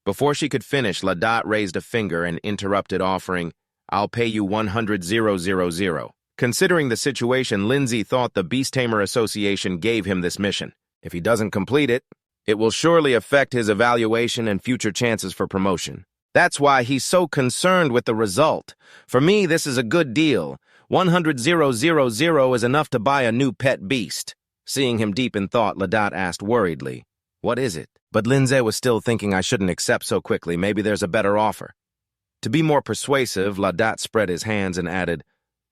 Before she could finish, Ladat raised a finger and interrupted, offering, "I'll pay you 100,000. Considering the situation, Lin Ze thought the Beast Tamer Association gave him this mission. If he doesn't complete it, it will surely affect his evaluation and future chances for promotion. That's why he's so concerned with the result. For me, this is a good deal. 100,000 is enough to buy a new pet beast." Seeing him deep in thought, Ladat asked worriedly, "What is it?" But Lin Ze was still thinking, I shouldn't accept so quickly. Maybe there's a better offer. To be more persuasive, Ladat spread his hands and added,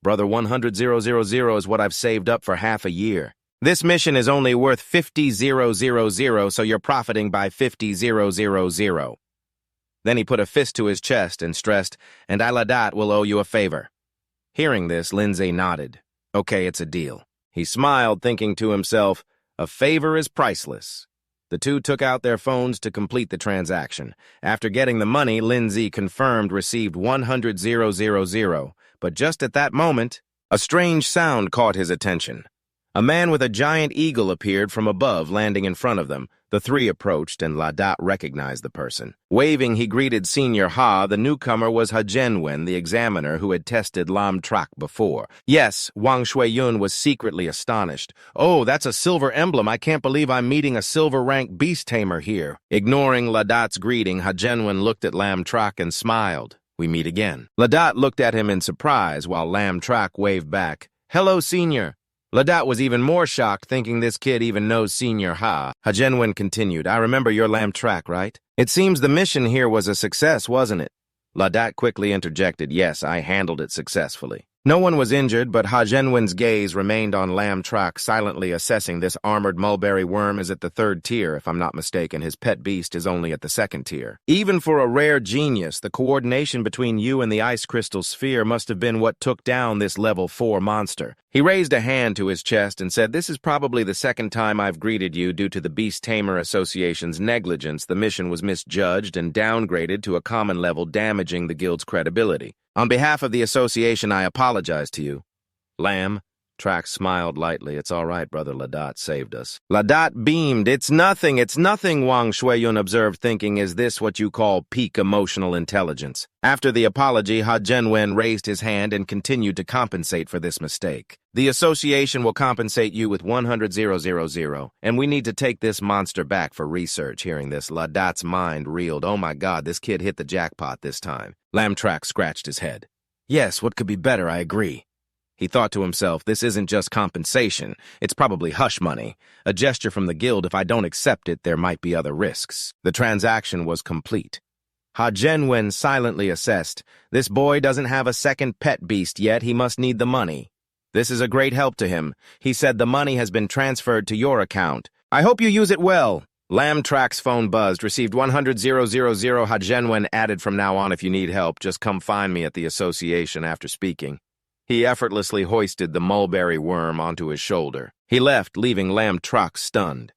"Brother, 100,000 is what I've saved up for half a year. This mission is only worth 50,000, so you're profiting by 50,000. Then he put a fist to his chest and stressed, "And I, Ladat, will owe you a favor." Hearing this, Lin Ze nodded. "Okay, it's a deal." He smiled, thinking to himself, a favor is priceless. The two took out their phones to complete the transaction. After getting the money, Lin Ze confirmed received 100,000. But just at that moment, a strange sound caught his attention. A man with a giant eagle appeared from above, landing in front of them. The three approached, and Ladat recognized the person. Waving, he greeted Senior Ha. The newcomer was Ha Zhenwen, the examiner who had tested Lam Trak before. Yes, Wang Shuiyun was secretly astonished. "Oh, that's a silver emblem. I can't believe I'm meeting a silver-rank beast tamer here." Ignoring Ladat's greeting, Ha Zhenwen looked at Lam Trak and smiled. "We meet again." Ladat looked at him in surprise, while Lam Trak waved back. "Hello, Senior." Ladat was even more shocked, thinking this kid even knows Senior Ha. Ha Zhenwen continued, "I remember your Lam Trak, right? It seems the mission here was a success, wasn't it?" Ladat quickly interjected, "Yes, I handled it successfully." No one was injured, but Ha Zhenwen's gaze remained on Lam Trak, silently assessing. This armored mulberry worm is at the 3rd tier, if I'm not mistaken. His pet beast is only at the 2nd tier. Even for a rare genius, the coordination between you and the ice crystal sphere must have been what took down this level 4 monster. He raised a hand to his chest and said, "This is probably the 2nd time I've greeted you. Due to the Beast Tamer Association's negligence, the mission was misjudged and downgraded to a common level, damaging the guild's credibility. On behalf of the association, I apologize to you." "Lam," Trak smiled lightly. "It's all right, brother. Ladat saved us." Ladat beamed. It's nothing, Wang Shuiyun observed, thinking, is this what you call peak emotional intelligence? After the apology, Ha Zhenwen raised his hand and continued to compensate for this mistake. "The association will compensate you with 100,000, and we need to take this monster back for research." Hearing this, Ladat's mind reeled. Oh my god, this kid hit the jackpot this time. Lam Trak scratched his head. "Yes, what could be better? I agree." He thought to himself, this isn't just compensation. It's probably hush money. A gesture from the guild. If I don't accept it, there might be other risks. The transaction was complete. Ha Zhenwen silently assessed, "This boy doesn't have a 2nd pet beast yet. He must need the money. This is a great help to him." He said, "The money has been transferred to your account. I hope you use it well." Lam Trak's phone buzzed. "Received 100,000. Ha Zhenwen added, "From now on, if you need help, just come find me at the association." After speaking, he effortlessly hoisted the mulberry worm onto his shoulder. He left, leaving Lam Trak stunned.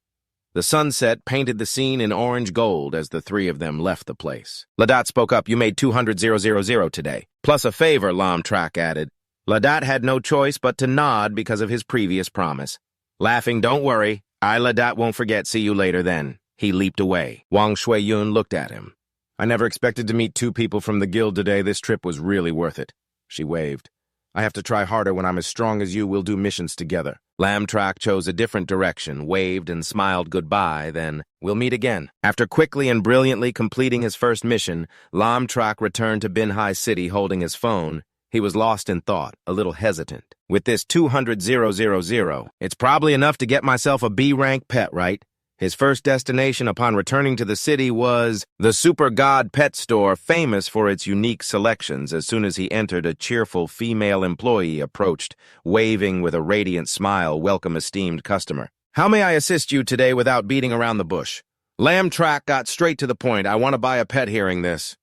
The sunset painted the scene in orange gold as the three of them left the place. Ladot spoke up, "You made 200,000 today. Plus a favor," Lamtrak added. Ladot had no choice but to nod because of his previous promise. Laughing, "Don't worry. I, Ladot, won't forget. See you later then." He leaped away. Wang Shuiyun looked at him. "I never expected to meet two people from the guild today. This trip was really worth it." She waved. "I have to try harder. When I'm as strong as you, we'll do missions together." Lamtrak chose a different direction, waved and smiled goodbye, then, "We'll meet again." After quickly and brilliantly completing his first mission, Lamtrak returned to Binhai City holding his phone. He was lost in thought, a little hesitant. With this 200,000, it's probably enough to get myself a B-rank pet, right? His first destination upon returning to the city was the Super God Pet Store, famous for its unique selections. As soon as he entered, a cheerful female employee approached, waving with a radiant smile, "Welcome, esteemed customer. How may I assist you today without beating around the bush?" Lamtrak got straight to the point. "I want to buy a pet." Hearing this,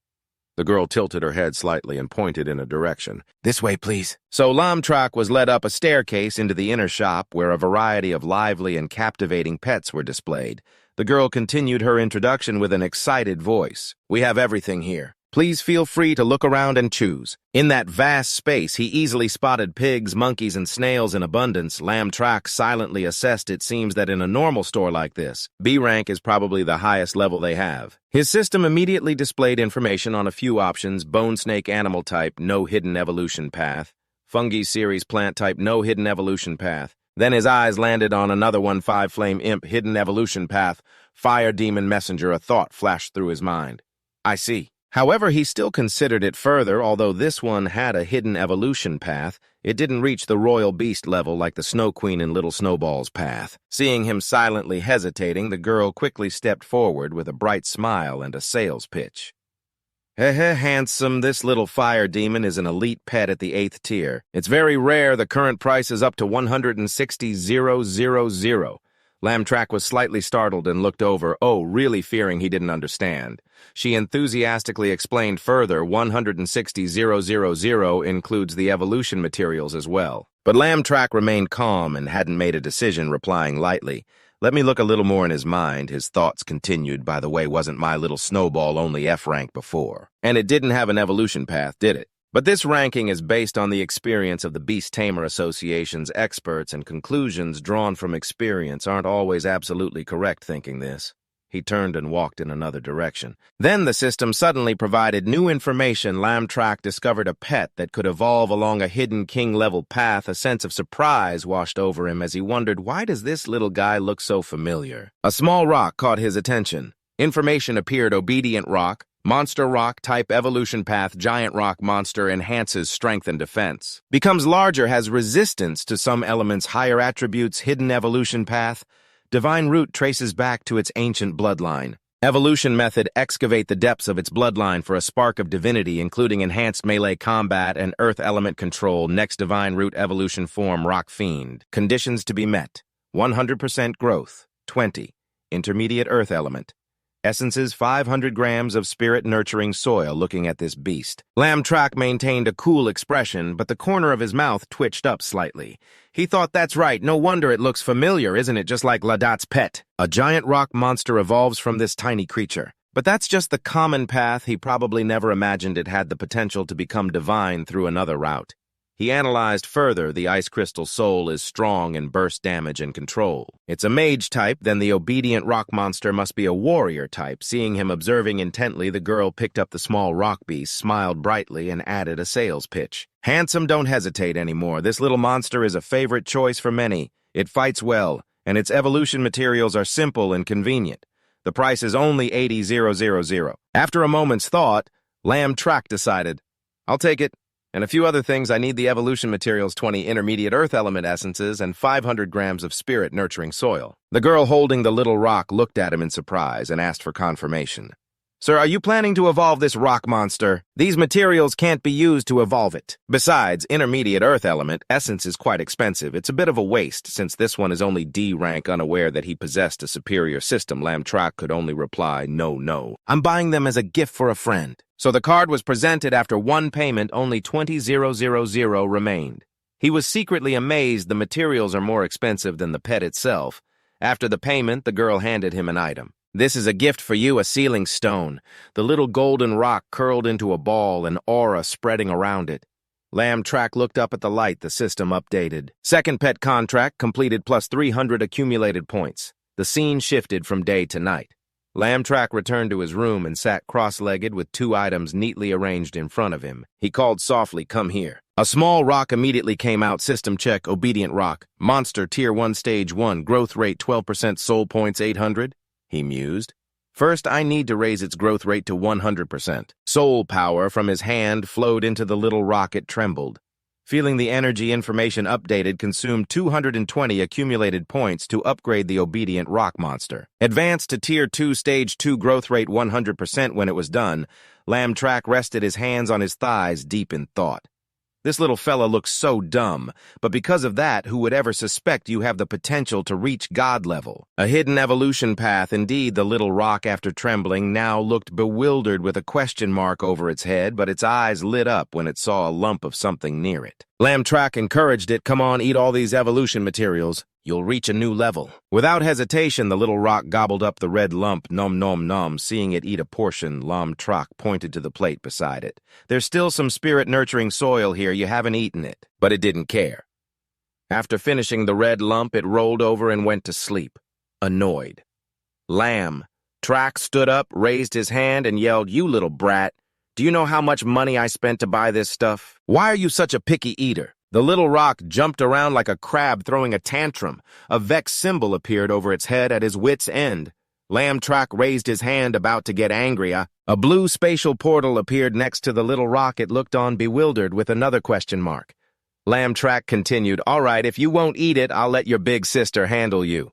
the girl tilted her head slightly and pointed in a direction. "This way, please." So Lamtrak was led up a staircase into the inner shop where a variety of lively and captivating pets were displayed. The girl continued her introduction with an excited voice. "We have everything here. Please feel free to look around and choose." In that vast space, he easily spotted pigs, monkeys, and snails in abundance. Lamtrak silently assessed it seems that in a normal store like this, B rank is probably the highest level they have. His system immediately displayed information on a few options: bone snake animal type, no hidden evolution path; fungi series plant type, no hidden evolution path. Then his eyes landed on another one, 5-flame imp, hidden evolution path, fire demon messenger. A thought flashed through his mind. "I see." However, he still considered it further. Although this one had a hidden evolution path, it didn't reach the royal beast level like the Snow Queen and Little Snowball's path. Seeing him silently hesitating, the girl quickly stepped forward with a bright smile and a sales pitch. Handsome, this little fire demon is an elite pet at the 8th tier. It's very rare. The current price is up to 160,000. Lamtrak was slightly startled and looked over, really fearing he didn't understand. She enthusiastically explained further, 160,000 includes the evolution materials as well. But Lamtrak remained calm and hadn't made a decision, replying lightly, "Let me look a little more in his mind." His thoughts continued, "By the way, wasn't my little snowball only F rank before? And it didn't have an evolution path, did it? But this ranking is based on the experience of the Beast Tamer Association's experts, and conclusions drawn from experience aren't always absolutely correct thinking this." He turned and walked in another direction. Then the system suddenly provided new information. Lamtrak discovered a pet that could evolve along a hidden king-level path. A sense of surprise washed over him as he wondered, why does this little guy look so familiar? A small rock caught his attention. Information appeared: obedient rock, monster rock type, evolution path, giant rock monster, enhances strength and defense. Becomes larger, has resistance to some elements, higher attributes, hidden evolution path. Divine root traces back to its ancient bloodline. Evolution method, excavate the depths of its bloodline for a spark of divinity, including enhanced melee combat and earth element control. Next divine root evolution form, rock fiend. Conditions to be met: 100% growth, 20. Intermediate earth element. Essences, 500 grams of spirit-nurturing soil. Looking at this beast, Lamtrak maintained a cool expression, but the corner of his mouth twitched up slightly. He thought, that's right, no wonder it looks familiar, isn't it? Just like Ladot's pet. A giant rock monster evolves from this tiny creature. But that's just the common path. He probably never imagined it had the potential to become divine through another route. He analyzed further. The ice crystal soul is strong in burst damage and control. It's a mage type, then the obedient rock monster must be a warrior type. Seeing him observing intently, the girl picked up the small rock beast, smiled brightly, and added a sales pitch. "Handsome, don't hesitate anymore. This little monster is a favorite choice for many. It fights well, and its evolution materials are simple and convenient. The price is only 80,000. After a moment's thought, Lamtrak decided, "I'll take it. And a few other things. I need the evolution materials, 20 intermediate earth element essences, and 500 grams of spirit-nurturing soil." The girl holding the little rock looked at him in surprise and asked for confirmation. "Sir, are you planning to evolve this rock monster? These materials can't be used to evolve it. Besides, intermediate earth element essence is quite expensive. It's a bit of a waste, since this one is only D rank." Unaware that he possessed a superior system, Lamtrak could only reply, No. I'm buying them as a gift for a friend." So the card was presented. After one payment, only 20,000 remained. He was secretly amazed. The materials are more expensive than the pet itself, After the payment, the girl handed him an item. "This is a gift for you, a sealing stone." The little golden rock curled into a ball, an aura spreading around it. Lamb-Track looked up at the light, the system updated. Second pet contract completed plus 300 accumulated points. The scene shifted from day to night. Lamb-Track returned to his room and sat cross-legged with 2 items neatly arranged in front of him. He called softly, "Come here." A small rock immediately came out. System check, obedient rock. Monster, Tier 1, Stage 1, growth rate 12%, soul points 800. He mused. First, I need to raise its growth rate to 100%. Soul power from his hand flowed into the little rock. It trembled. Feeling the energy information updated, consumed 220 accumulated points to upgrade the obedient rock monster. Advanced to Tier 2, Stage 2, growth rate 100% when it was done. Lamb-Track rested his hands on his thighs, deep in thought. This little fella looks so dumb, but because of that, who would ever suspect you have the potential to reach God level? A hidden evolution path, indeed. The little rock, after trembling, now looked bewildered with a question mark over its head, but its eyes lit up when it saw a lump of something near it. Lamb-Track encouraged it, "Come on, eat all these evolution materials. You'll reach a new level." Without hesitation, the little rock gobbled up the red lump. Nom nom nom. Seeing it eat a portion, Lamb-Track pointed to the plate beside it. "There's still some spirit-nurturing soil here. You haven't eaten it." But it didn't care. After finishing the red lump, it rolled over and went to sleep, annoyed. Lamb-Track stood up, raised his hand, and yelled, "You little brat. Do you know how much money I spent to buy this stuff? Why are you such a picky eater?" The little rock jumped around like a crab throwing a tantrum. A vexed symbol appeared over its head at his wit's end. Lamb-Track raised his hand, about to get angry. A blue spatial portal appeared next to the little rock. It looked on, bewildered, with another question mark. Lamb-Track continued, "All right, if you won't eat it, I'll let your big sister handle you."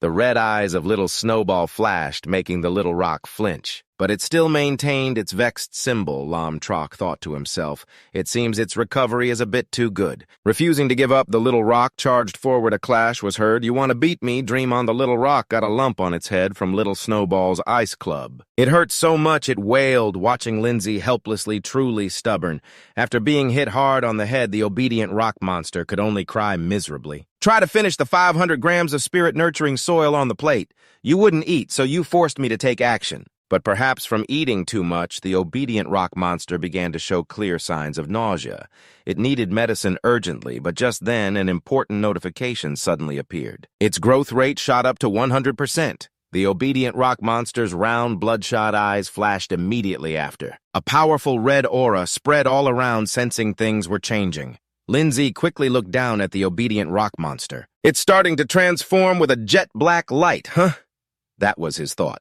The red eyes of little Snowball flashed, making the little rock flinch. But it still maintained its vexed symbol, Lamb-Track thought to himself. It seems its recovery is a bit too good. Refusing to give up, the little rock charged forward. A clash was heard. "You want to beat me?" Dream on. The little rock got a lump on its head from little Snowball's ice club. It hurt so much it wailed, watching Lindsay helplessly, truly stubborn. After being hit hard on the head, the obedient rock monster could only cry miserably. "Try to finish the 500 grams of spirit-nurturing soil on the plate. You wouldn't eat, so you forced me to take action." But perhaps from eating too much, the obedient rock monster began to show clear signs of nausea. It needed medicine urgently, but just then an important notification suddenly appeared. Its growth rate shot up to 100%. The obedient rock monster's round, bloodshot eyes flashed immediately after. A powerful red aura spread all around, sensing things were changing. Lindsay quickly looked down at the obedient rock monster. "It's starting to transform with a jet-black light, huh?" That was his thought.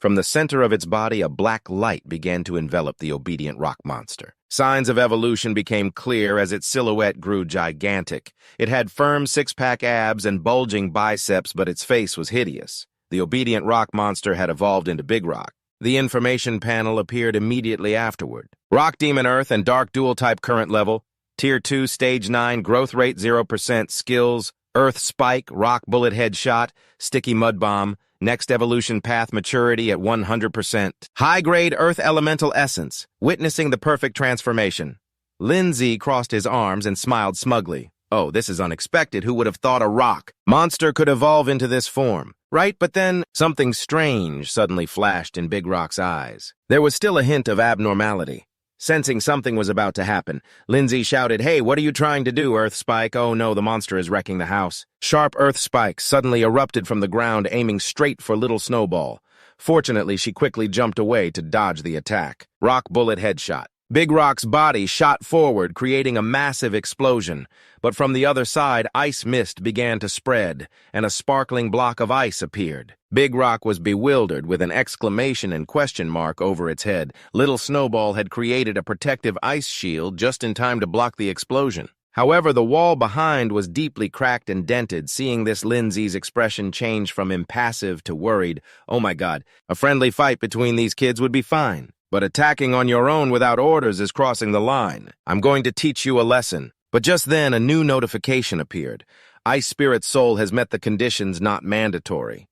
From the center of its body, a black light began to envelop the obedient rock monster. Signs of evolution became clear as its silhouette grew gigantic. It had firm six-pack abs and bulging biceps, but its face was hideous. The obedient rock monster had evolved into Big Rock. The information panel appeared immediately afterward. Rock Demon Earth and Dark Dual Type current level. Tier 2, Stage 9, growth rate 0%, skills, Earth Spike, Rock Bullet Headshot, Sticky Mud Bomb. Next evolution path, maturity at 100%. High-grade Earth Elemental Essence, witnessing the perfect transformation. Lindsay crossed his arms and smiled smugly. "Oh, this is unexpected. Who would have thought a rock monster could evolve into this form?" Right, but then something strange suddenly flashed in Big Rock's eyes. There was still a hint of abnormality. Sensing something was about to happen, Lindsay shouted, "Hey, what are you trying to do, Earth Spike?" "Oh no, the monster is wrecking the house." Sharp Earth Spikes suddenly erupted from the ground, aiming straight for little Snowball. Fortunately, she quickly jumped away to dodge the attack. Rock Bullet Headshot. Big Rock's body shot forward, creating a massive explosion. But from the other side, ice mist began to spread, and a sparkling block of ice appeared. Big Rock was bewildered, with an exclamation and question mark over its head. Little Snowball had created a protective ice shield just in time to block the explosion. However, the wall behind was deeply cracked and dented. Seeing this, Lindsay's expression changed from impassive to worried. "Oh my God, a friendly fight between these kids would be fine. But attacking on your own without orders is crossing the line. I'm going to teach you a lesson." But just then, a new notification appeared. Ice Spirit Soul has met the conditions not mandatory.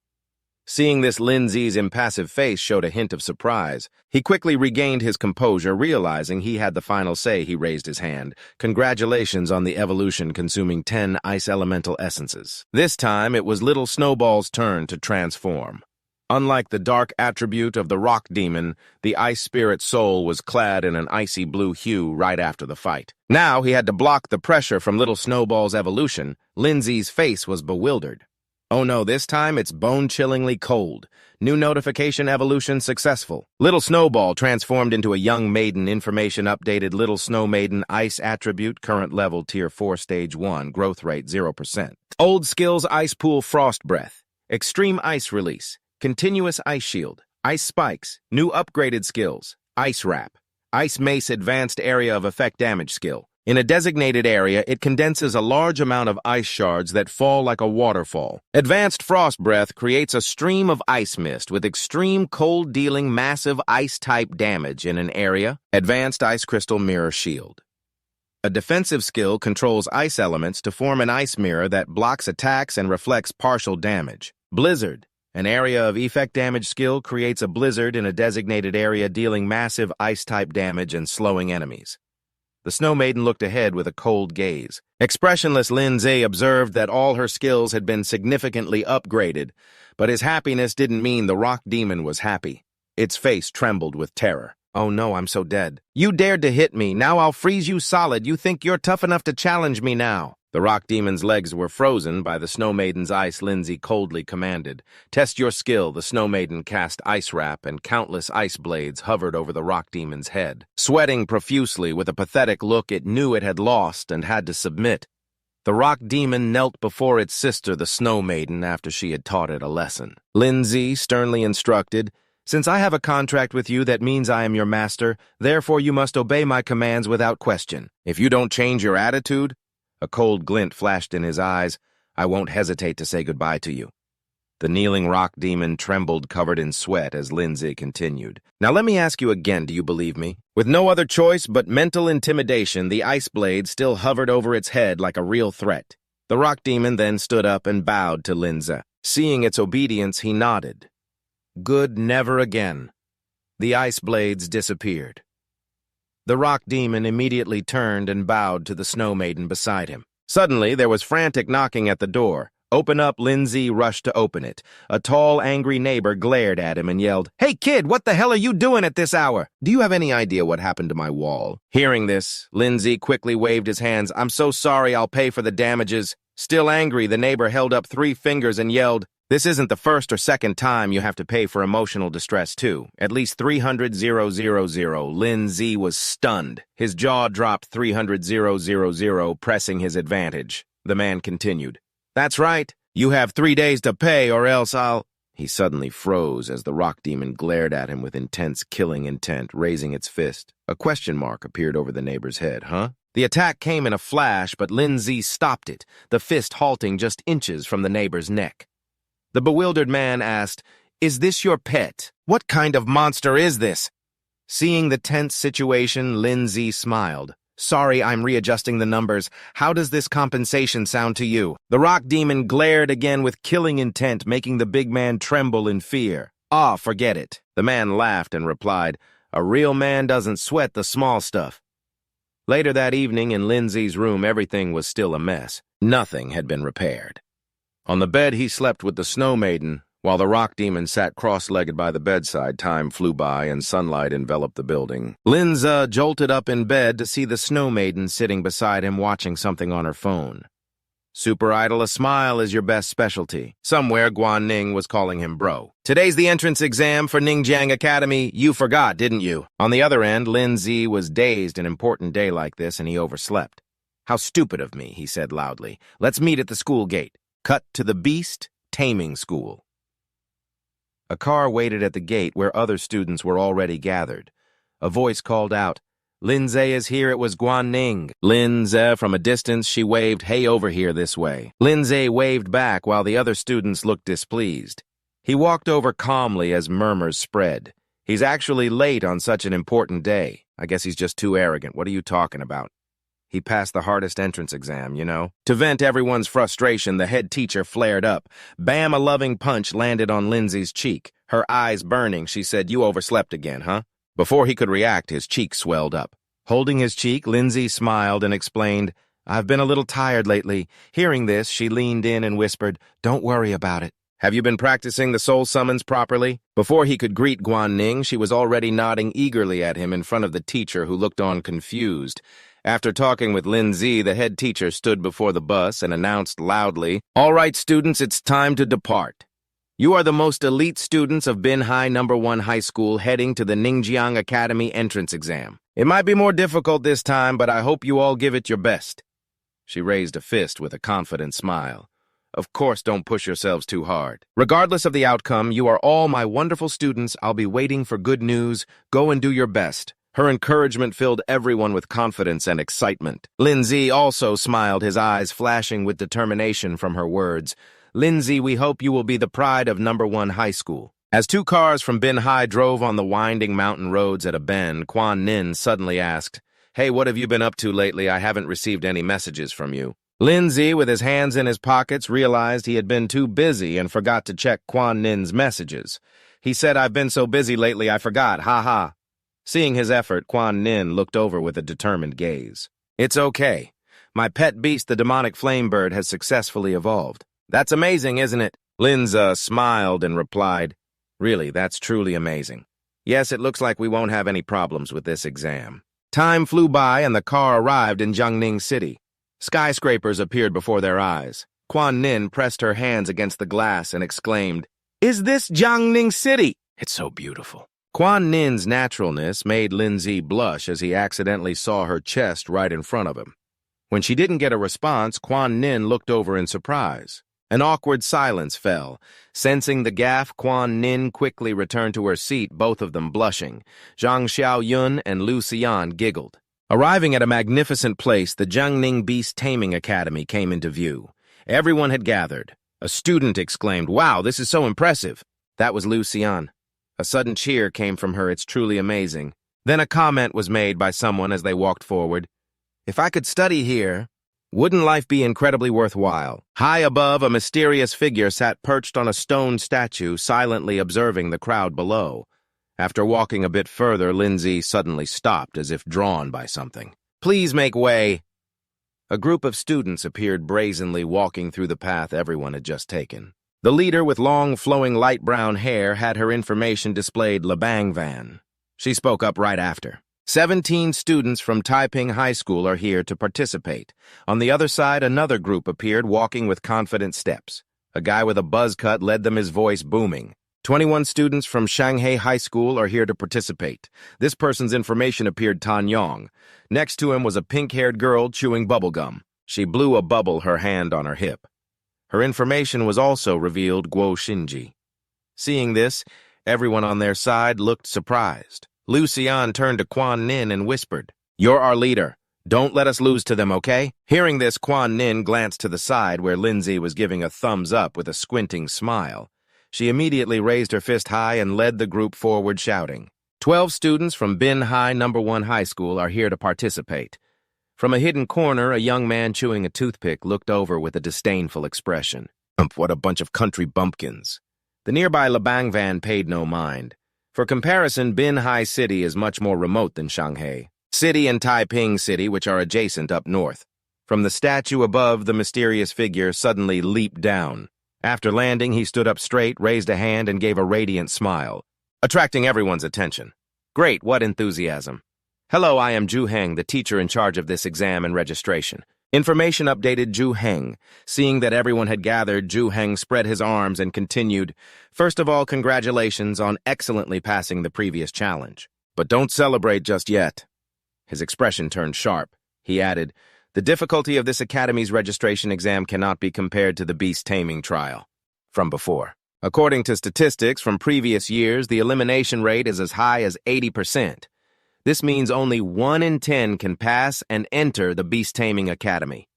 Seeing this, Lindsay's impassive face showed a hint of surprise. He quickly regained his composure, realizing he had the final say. He raised his hand. Congratulations on the evolution consuming 10 ice elemental essences. This time, it was Little Snowball's turn to transform. Unlike the dark attribute of the rock demon, the ice spirit soul was clad in an icy blue hue right after the fight. Now he had to block the pressure from Little Snowball's evolution. Lindsay's face was bewildered. Oh no, this time it's bone-chillingly cold. New notification evolution successful. Little Snowball transformed into a young maiden. Information updated. Little Snow Maiden ice attribute, current level tier 4 stage 1, growth rate 0%. Old skills: ice pool, frost breath, extreme ice release, continuous ice shield, ice spikes, new upgraded skills, ice wrap, ice mace, advanced area of effect damage skill. In a designated area, it condenses a large amount of ice shards that fall like a waterfall. Advanced Frost Breath creates a stream of ice mist with extreme cold, dealing massive ice-type damage in an area. Advanced Ice Crystal Mirror Shield. A defensive skill controls ice elements to form an ice mirror that blocks attacks and reflects partial damage. Blizzard. An area of effect damage skill creates a blizzard in a designated area, dealing massive ice-type damage and slowing enemies. The Snow Maiden looked ahead with a cold gaze. Expressionless Lindsay observed that all her skills had been significantly upgraded, but his happiness didn't mean the rock demon was happy. Its face trembled with terror. Oh no, I'm so dead. You dared to hit me. Now I'll freeze you solid. You think you're tough enough to challenge me now? The rock demon's legs were frozen by the Snow Maiden's ice. Lindsay coldly commanded. Test your skill. The Snow Maiden cast ice wrap, and countless ice blades hovered over the rock demon's head. Sweating profusely with a pathetic look, it knew it had lost and had to submit. The rock demon knelt before its sister, the Snow Maiden, after she had taught it a lesson. Lindsay sternly instructed, "Since I have a contract with you, that means I am your master. Therefore you must obey my commands without question. If you don't change your attitude—" A cold glint flashed in his eyes. "I won't hesitate to say goodbye to you." The kneeling rock demon trembled, covered in sweat, as Lindsay continued. "Now let me ask you again, do you believe me?" With no other choice but mental intimidation, the ice blade still hovered over its head like a real threat. The rock demon then stood up and bowed to Lindsay. Seeing its obedience, he nodded. Good, never again. The ice blades disappeared. The rock demon immediately turned and bowed to the Snow Maiden beside him. Suddenly, there was frantic knocking at the door. "Open up!" Lindsay rushed to open it. A tall, angry neighbor glared at him and yelled, "Hey kid, what the hell are you doing at this hour? Do you have any idea what happened to my wall?" Hearing this, Lindsay quickly waved his hands. "I'm so sorry, I'll pay for the damages." Still angry, the neighbor held up 3 fingers and yelled, "This isn't the first or second time you have to pay for emotional distress, too. At least 300,000. Lindsay was stunned. His jaw dropped. 300,000, pressing his advantage. The man continued, "That's right. You have 3 days to pay, or else I'll—" He suddenly froze as the rock demon glared at him with intense killing intent, raising its fist. A question mark appeared over the neighbor's head. Huh? The attack came in a flash, but Lindsay stopped it, the fist halting just inches from the neighbor's neck. The bewildered man asked, "Is this your pet? What kind of monster is this?" Seeing the tense situation, Lindsay smiled. "Sorry, I'm readjusting the numbers. How does this compensation sound to you?" The rock demon glared again with killing intent, making the big man tremble in fear. "Ah, forget it." The man laughed and replied, "A real man doesn't sweat the small stuff." Later that evening, in Lindsay's room, everything was still a mess. Nothing had been repaired. On the bed, he slept with the Snow Maiden. While the rock demon sat cross-legged by the bedside, time flew by and sunlight enveloped the building. Lindsay jolted up in bed to see the Snow Maiden sitting beside him watching something on her phone. Super idle, a smile is your best specialty. Somewhere, Guan Ning was calling him bro. "Today's the entrance exam for Ningjiang Academy. You forgot, didn't you?" On the other end, Lindsay was dazed. An important day like this, and he overslept. "How stupid of me," he said loudly. "Let's meet at the school gate." Cut to the Beast Taming School. A car waited at the gate where other students were already gathered. A voice called out, "Lindsay is here." It was Guan Ning. Lindsay, from a distance, she waved, "Hey, over here this way." Lindsay waved back while the other students looked displeased. He walked over calmly as murmurs spread. "He's actually late on such an important day. I guess he's just too arrogant. What are you talking about?" He passed the hardest entrance exam, you know. To vent everyone's frustration, the head teacher flared up. Bam, a loving punch landed on Lindsay's cheek. Her eyes burning, she said, "You overslept again, huh?" Before he could react, his cheek swelled up. Holding his cheek, Lindsay smiled and explained, "I've been a little tired lately." Hearing this, she leaned in and whispered, "Don't worry about it." "Have you been practicing the soul summons properly?" Before he could greet Guan Ning, she was already nodding eagerly at him in front of the teacher, who looked on confused. After talking with Lindsay, the head teacher stood before the bus and announced loudly, "All right, students, it's time to depart. You are the most elite students of Bin Hai No. 1 High School heading to the Ningjiang Academy entrance exam. It might be more difficult this time, but I hope you all give it your best." She raised a fist with a confident smile. "Of course, don't push yourselves too hard. Regardless of the outcome, you are all my wonderful students. I'll be waiting for good news. Go and do your best." Her encouragement filled everyone with confidence and excitement. Lindsay also smiled, his eyes flashing with determination from her words. "Lindsay, we hope you will be the pride of No. 1 High School." As two cars from Bin Hai drove on the winding mountain roads at a bend, Quan Nin suddenly asked, "Hey, what have you been up to lately? I haven't received any messages from you." Lindsay, with his hands in his pockets, realized he had been too busy and forgot to check Quan Nin's messages. He said, "I've been so busy lately I forgot, ha." Seeing his effort, Quan Nin looked over with a determined gaze. "It's okay. My pet beast, the demonic flame bird, has successfully evolved." "That's amazing, isn't it?" Linza smiled and replied, "Really, that's truly amazing. Yes, it looks like we won't have any problems with this exam." Time flew by and the car arrived in Jiangning City. Skyscrapers appeared before their eyes. Quan Nin pressed her hands against the glass and exclaimed, "Is this Jiangning City? It's so beautiful." Quan Nin's naturalness made Lindsay blush as he accidentally saw her chest right in front of him. When she didn't get a response, Quan Nin looked over in surprise. An awkward silence fell. Sensing the gaffe, Quan Nin quickly returned to her seat, both of them blushing. Zhang Xiaoyun and Lu Xian giggled. Arriving at a magnificent place, the Jiangning Beast Taming Academy came into view. Everyone had gathered. A student exclaimed, "Wow, this is so impressive." That was Lu Xian. A sudden cheer came from her. "It's truly amazing." Then a comment was made by someone as they walked forward. "If I could study here, wouldn't life be incredibly worthwhile?" High above, a mysterious figure sat perched on a stone statue, silently observing the crowd below. After walking a bit further, Lindsay suddenly stopped as if drawn by something. "Please make way." A group of students appeared brazenly walking through the path everyone had just taken. The leader, with long, flowing light brown hair, had her information displayed Labang Van. She spoke up right after. 17 students from Taiping High School are here to participate. On the other side, another group appeared, walking with confident steps. A guy with a buzz cut led them, his voice booming. 21 students from Shanghai High School are here to participate. This person's information appeared Tan Yong. Next to him was a pink-haired girl chewing bubblegum. She blew a bubble, her hand on her hip. Her information was also revealed Guo Xinji. Seeing this, everyone on their side looked surprised. Lu Xian turned to Quan Nin and whispered, "You're our leader. Don't let us lose to them, okay?" Hearing this, Quan Nin glanced to the side where Lindsay was giving a thumbs up with a squinting smile. She immediately raised her fist high and led the group forward, shouting, 12 students from Bin Hai No. 1 High School are here to participate." From a hidden corner, a young man chewing a toothpick looked over with a disdainful expression. What a bunch of country bumpkins." The nearby Labang Van paid no mind. For comparison, Bin Hai City is much more remote than Shanghai City and Taiping City, which are adjacent up north. From the statue above, the mysterious figure suddenly leaped down. After landing, he stood up straight, raised a hand, and gave a radiant smile, attracting everyone's attention. "Great, what enthusiasm. Hello, I am Zhu Heng, the teacher in charge of this exam and registration." Information updated Zhu Heng. Seeing that everyone had gathered, Zhu Heng spread his arms and continued, "First of all, congratulations on excellently passing the previous challenge. But don't celebrate just yet." His expression turned sharp. He added, "The difficulty of this academy's registration exam cannot be compared to the beast taming trial from before. According to statistics from previous years, the elimination rate is as high as 80%. This means only 1 in 10 can pass and enter the Beast Taming Academy."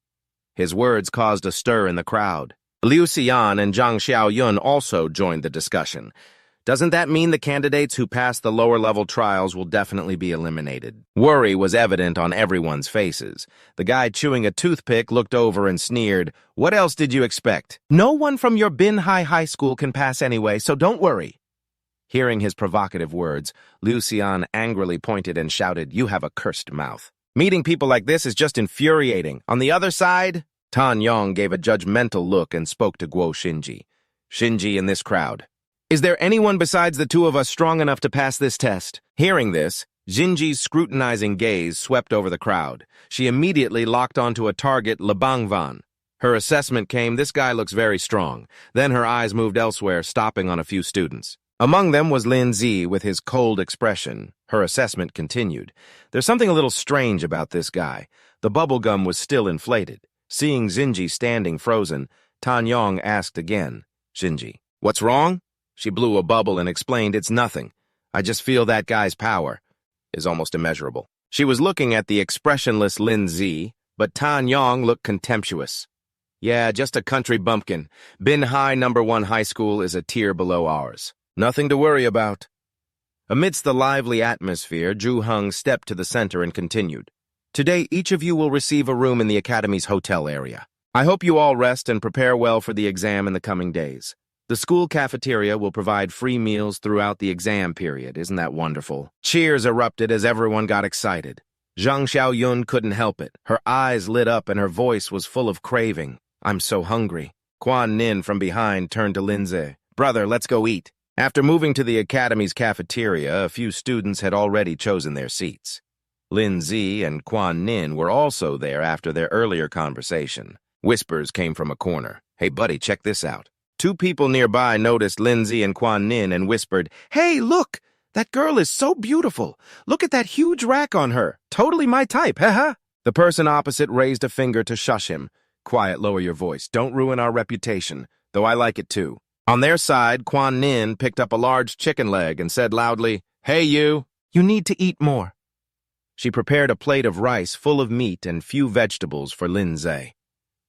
His words caused a stir in the crowd. Liu Xian and Zhang Xiaoyun also joined the discussion. Doesn't that mean the candidates who pass the lower-level trials will definitely be eliminated? Worry was evident on everyone's faces. The guy chewing a toothpick looked over and sneered, "What else did you expect? No one from your Binhai High School can pass anyway, so don't worry." Hearing his provocative words, Liu Xian angrily pointed and shouted, "You have a cursed mouth. Meeting people like this is just infuriating. On the other side..." Tan Yong gave a judgmental look and spoke to Guo Shinji. "Shinji in this crowd. Is there anyone besides the two of us strong enough to pass this test?" Hearing this, Jinji's scrutinizing gaze swept over the crowd. She immediately locked onto a target, Lebangvan. Her assessment came, "This guy looks very strong." Then her eyes moved elsewhere, stopping on a few students. Among them was Lin Zi with his cold expression. Her assessment continued. "There's something a little strange about this guy." The bubblegum was still inflated. Seeing Jinji standing frozen, Tan Yong asked again, "Jinji, what's wrong?" She blew a bubble and explained, "It's nothing. I just feel that guy's power is almost immeasurable." She was looking at the expressionless Lin Zi, but Tan Yong looked contemptuous. "Yeah, just a country bumpkin. Binhai #1 High School is a tier below ours. Nothing to worry about." Amidst the lively atmosphere, Zhu Heng stepped to the center and continued, "Today, each of you will receive a room in the Academy's hotel area. I hope you all rest and prepare well for the exam in the coming days. The school cafeteria will provide free meals throughout the exam period. Isn't that wonderful?" Cheers erupted as everyone got excited. Zhang Xiaoyun couldn't help it. Her eyes lit up and her voice was full of craving. "I'm so hungry." Quan Nin from behind turned to Lindsay. "Brother, let's go eat." After moving to the Academy's cafeteria, a few students had already chosen their seats. Lin Zi and Quan Nin were also there after their earlier conversation. Whispers came from a corner. "Hey, buddy, check this out." Two people nearby noticed Lin Zi and Quan Nin and whispered, "Hey, look! That girl is so beautiful! Look at that huge rack on her! Totally my type, haha!" The person opposite raised a finger to shush him. "Quiet, lower your voice. Don't ruin our reputation, though I like it too." On their side, Quan Nin picked up a large chicken leg and said loudly, "Hey, you need to eat more." She prepared a plate of rice full of meat and few vegetables for Lin Zi.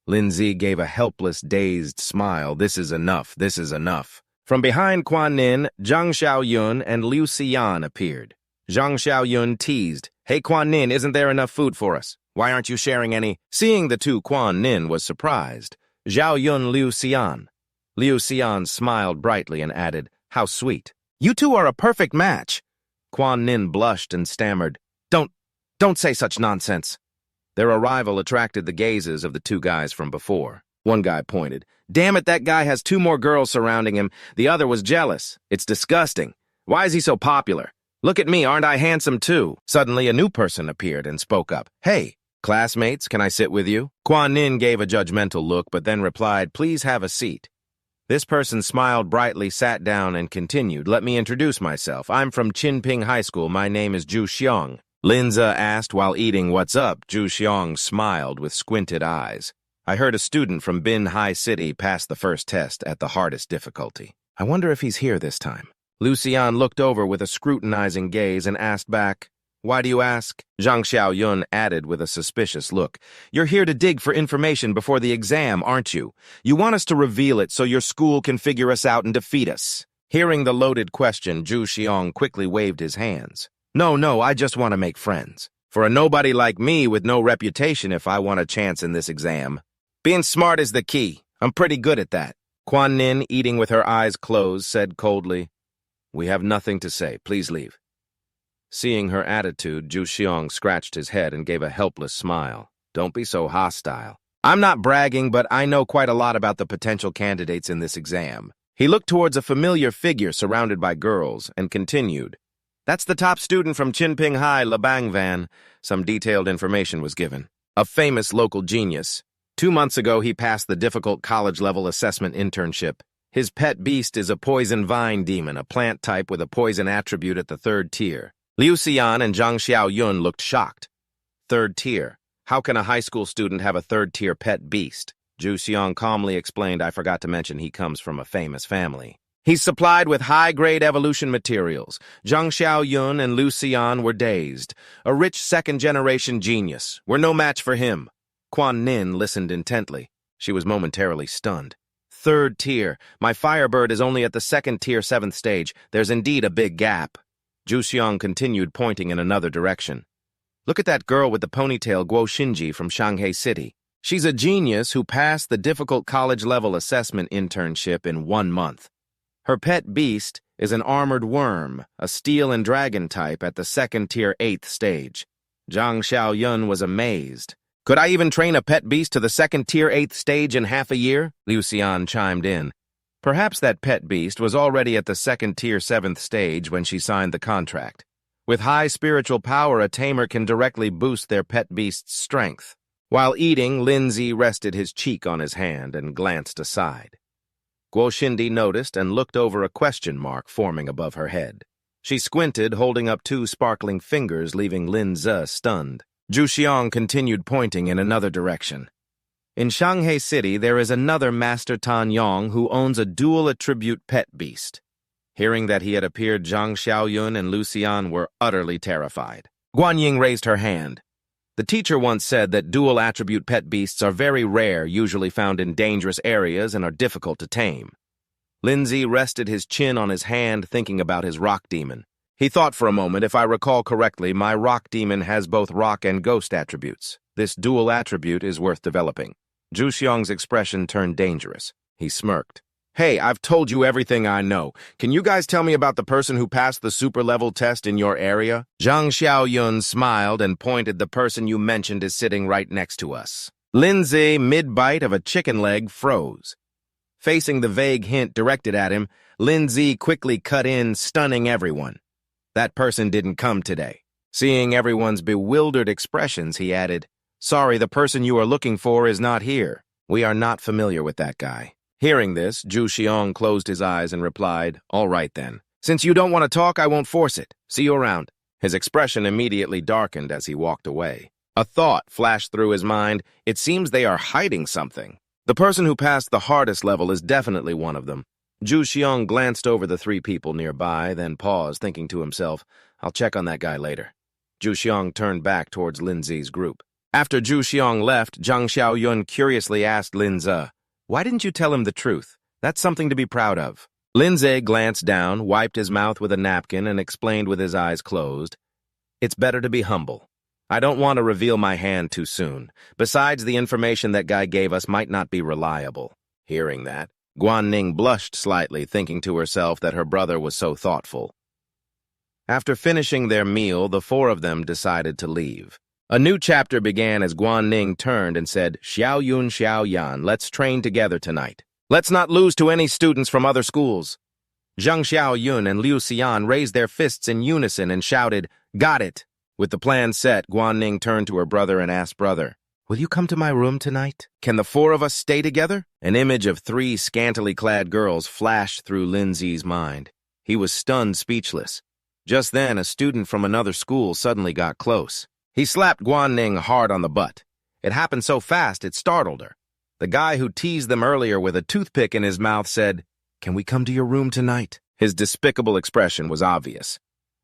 Lin Zi gave a helpless, dazed smile. "This is enough, this is enough." From behind Quan Nin, Zhang Xiaoyun and Liu Xian appeared. Zhang Xiaoyun teased, "Hey, Quan Nin, isn't there enough food for us? Why aren't you sharing any?" Seeing the two, Quan Nin was surprised. "Xiaoyun Liu Xian." Liu Xian smiled brightly and added, "How sweet. You two are a perfect match." Quan Nin blushed and stammered, Don't say such nonsense." Their arrival attracted the gazes of the two guys from before. One guy pointed, "Damn it, that guy has two more girls surrounding him. The other was jealous. It's disgusting. Why is he so popular? Look at me, aren't I handsome too?" Suddenly, a new person appeared and spoke up. "Hey, classmates, can I sit with you?" Quan Nin gave a judgmental look, but then replied, "Please have a seat." This person smiled brightly, sat down, and continued, "Let me introduce myself. I'm from Qinping High School. My name is Zhu Xiong." Linza asked while eating, "What's up?" Zhu Xiong smiled with squinted eyes. "I heard a student from Bin High City passed the first test at the hardest difficulty. I wonder if he's here this time." Liu Xian looked over with a scrutinizing gaze and asked back, "Why do you ask?" Zhang Xiaoyun added with a suspicious look, "You're here to dig for information before the exam, aren't you? You want us to reveal it so your school can figure us out and defeat us." Hearing the loaded question, Zhu Xiong quickly waved his hands. No, I just want to make friends. For a nobody like me with no reputation if I want a chance in this exam. Being smart is the key. I'm pretty good at that." Quan Nin, eating with her eyes closed, said coldly, "We have nothing to say. Please leave." Seeing her attitude, Zhu Xiong scratched his head and gave a helpless smile. "Don't be so hostile. I'm not bragging, but I know quite a lot about the potential candidates in this exam." He looked towards a familiar figure surrounded by girls and continued, "That's the top student from Qinping High, Lebangvan." Some detailed information was given. "A famous local genius. 2 months ago, he passed the difficult college-level assessment internship. His pet beast is a poison vine demon, a plant type with a poison attribute at the 3rd tier." Liu Xian and Zhang Xiaoyun looked shocked. 3rd tier. How can a high school student have a 3rd-tier pet beast? Zhu Xiang calmly explained, "I forgot to mention he comes from a famous family. He's supplied with high-grade evolution materials." Zhang Xiaoyun and Liu Xian were dazed. A rich 2nd-generation genius. We're no match for him. Quan Nin listened intently. She was momentarily stunned. 3rd tier. My Firebird is only at the 2nd tier 7th stage. There's indeed a big gap. Zhu Xiong continued, pointing in another direction. Look at that girl with the ponytail, Guo Xinji from Shanghai City. She's a genius who passed the difficult college-level assessment internship in 1 month. Her pet beast is an armored worm, a steel and dragon type at the 2nd tier 8th stage. Zhang Xiaoyun was amazed. Could I even train a pet beast to the 2nd tier 8th stage in half a year? Liu Xian chimed in. Perhaps that pet beast was already at the 2nd tier 7th stage when she signed the contract. With high spiritual power, a tamer can directly boost their pet beast's strength. While eating, Lindsay rested his cheek on his hand and glanced aside. Guo Xindi noticed and looked over a question mark forming above her head. She squinted, holding up 2 sparkling fingers, leaving Lin Ze stunned. Zhu Xiong continued, pointing in another direction. In Shanghai City, there is another Master Tan Yong who owns a dual-attribute pet beast. Hearing that he had appeared, Zhang Xiaoyun and Liu Xian were utterly terrified. Guanying raised her hand. The teacher once said that dual-attribute pet beasts are very rare, usually found in dangerous areas, and are difficult to tame. Lindsay rested his chin on his hand, thinking about his rock demon. He thought for a moment, if I recall correctly, my rock demon has both rock and ghost attributes. This dual attribute is worth developing. Zhu Xiong's expression turned dangerous. He smirked. Hey, I've told you everything I know. Can you guys tell me about the person who passed the super-level test in your area? Zhang Xiaoyun smiled and pointed. The person you mentioned is sitting right next to us. Lindsay, mid-bite of a chicken leg, froze. Facing the vague hint directed at him, Lindsay quickly cut in, stunning everyone. That person didn't come today. Seeing everyone's bewildered expressions, he added, Sorry, the person you are looking for is not here. We are not familiar with that guy. Hearing this, Zhu Xiong closed his eyes and replied, All right then. Since you don't want to talk, I won't force it. See you around. His expression immediately darkened as he walked away. A thought flashed through his mind. It seems they are hiding something. The person who passed the hardest level is definitely one of them. Zhu Xiong glanced over the 3 people nearby, then paused, thinking to himself, I'll check on that guy later. Zhu Xiong turned back towards Lindsay's group. After Zhu Xiong left, Zhang Xiaoyun curiously asked Lin Ze, Why didn't you tell him the truth? That's something to be proud of. Lin Ze glanced down, wiped his mouth with a napkin, and explained with his eyes closed, It's better to be humble. I don't want to reveal my hand too soon. Besides, the information that guy gave us might not be reliable. Hearing that, Guanning blushed slightly, thinking to herself that her brother was so thoughtful. After finishing their meal, the 4 of them decided to leave. A new chapter began as Guanning turned and said, Xiaoyun, Xiaoyan, let's train together tonight. Let's not lose to any students from other schools. Zhang Xiaoyun and Liu Xian raised their fists in unison and shouted, Got it! With the plan set, Guanning turned to her brother and asked, Brother, will you come to my room tonight? Can the 4 of us stay together? An image of 3 scantily clad girls flashed through Lindsay's mind. He was stunned, speechless. Just then, a student from another school suddenly got close. He slapped Guanning hard on the butt. It happened so fast it startled her. The guy who teased them earlier with a toothpick in his mouth said, Can we come to your room tonight? His despicable expression was obvious.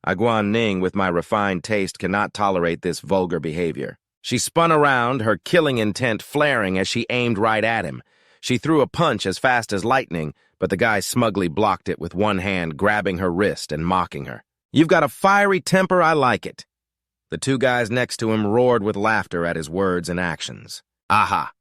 Guanning, with my refined taste, cannot tolerate this vulgar behavior. She spun around, her killing intent flaring as she aimed right at him. She threw a punch as fast as lightning, but the guy smugly blocked it with one hand, grabbing her wrist and mocking her. You've got a fiery temper, I like it. The 2 guys next to him roared with laughter at his words and actions. Aha!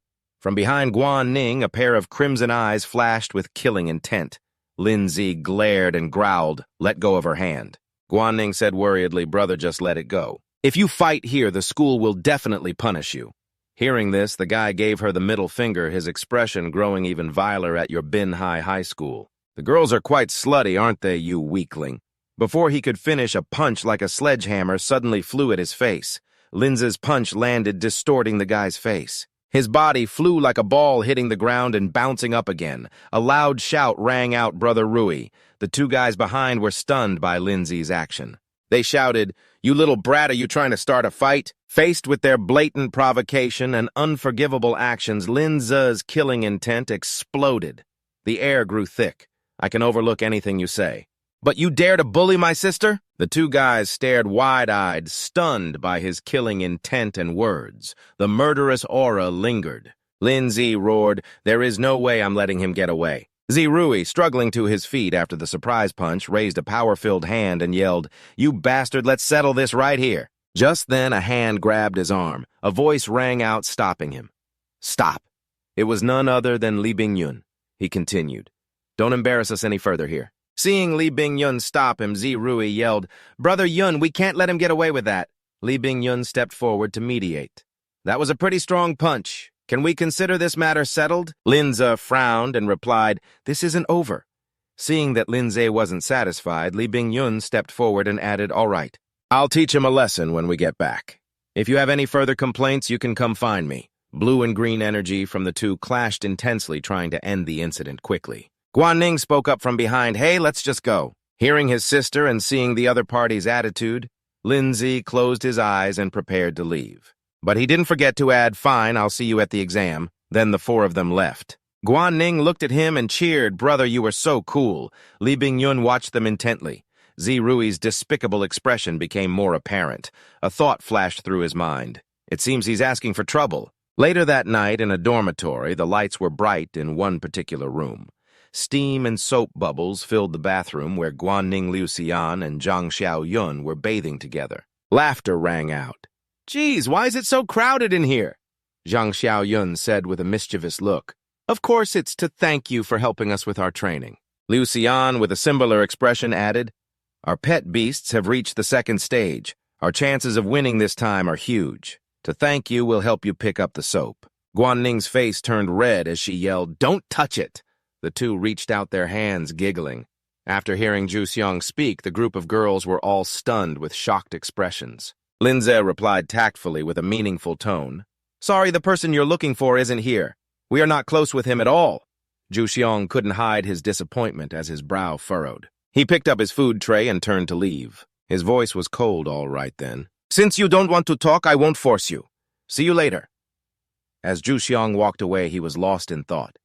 From behind Guanning, a pair of crimson eyes flashed with killing intent. Lindsay glared and growled, Let go of her hand. Guanning said worriedly, Brother, just let it go. If you fight here, the school will definitely punish you. Hearing this, the guy gave her the middle finger, his expression growing even viler at your Binhai High School. The girls are quite slutty, aren't they, you weakling? Before he could finish, a punch like a sledgehammer suddenly flew at his face. Lindsay's punch landed, distorting the guy's face. His body flew like a ball, hitting the ground and bouncing up again. A loud shout rang out, Brother Rui. The 2 guys behind were stunned by Lindsay's action. They shouted, You little brat, are you trying to start a fight? Faced with their blatant provocation and unforgivable actions, Lin Ze's killing intent exploded. The air grew thick. I can overlook anything you say. But you dare to bully my sister? The 2 guys stared wide-eyed, stunned by his killing intent and words. The murderous aura lingered. Lin Zi roared, "There is no way I'm letting him get away." Zirui, struggling to his feet after the surprise punch, raised a power-filled hand and yelled, "You bastard, let's settle this right here." Just then, a hand grabbed his arm. A voice rang out, stopping him. "Stop." It was none other than Li Bingyun. He continued, "Don't embarrass us any further here." Seeing Li Bingyun stop him, Zirui yelled, "Brother Yun, we can't let him get away with that." Li Bingyun stepped forward to mediate. "That was a pretty strong punch. Can we consider this matter settled?" Linza frowned and replied, "This isn't over." Seeing that Linze wasn't satisfied, Li Bingyun stepped forward and added, "All right, I'll teach him a lesson when we get back. If you have any further complaints, you can come find me." Blue and green energy from the two clashed intensely, trying to end the incident quickly. Guanning spoke up from behind, "Hey, let's just go." Hearing his sister and seeing the other party's attitude, Lindsay closed his eyes and prepared to leave. But he didn't forget to add, "Fine, I'll see you at the exam." Then the four of them left. Guanning looked at him and cheered, "Brother, you were so cool." Li Bingyun watched them intently. Zirui's despicable expression became more apparent. A thought flashed through his mind. It seems he's asking for trouble. Later that night, in a dormitory, the lights were bright in one particular room. Steam and soap bubbles filled the bathroom where Guanning Liuxian and Zhang Xiaoyun were bathing together. Laughter rang out. "Geez, why is it so crowded in here?" Zhang Xiaoyun said with a mischievous look. "Of course it's to thank you for helping us with our training." Liuxian, with a similar expression, added, "Our pet beasts have reached the second stage. Our chances of winning this time are huge. To thank you, we'll help you pick up the soap." Guanning's face turned red as she yelled, "Don't touch it!" The two reached out their hands, giggling. After hearing Zhu Xiong speak, the group of girls were all stunned with shocked expressions. Linze replied tactfully with a meaningful tone, "Sorry, the person you're looking for isn't here. We are not close with him at all." Zhu Xiong couldn't hide his disappointment as his brow furrowed. He picked up his food tray and turned to leave. His voice was cold all right then. "Since you don't want to talk, I won't force you. See you later." As Zhu Xiong walked away, he was lost in thought.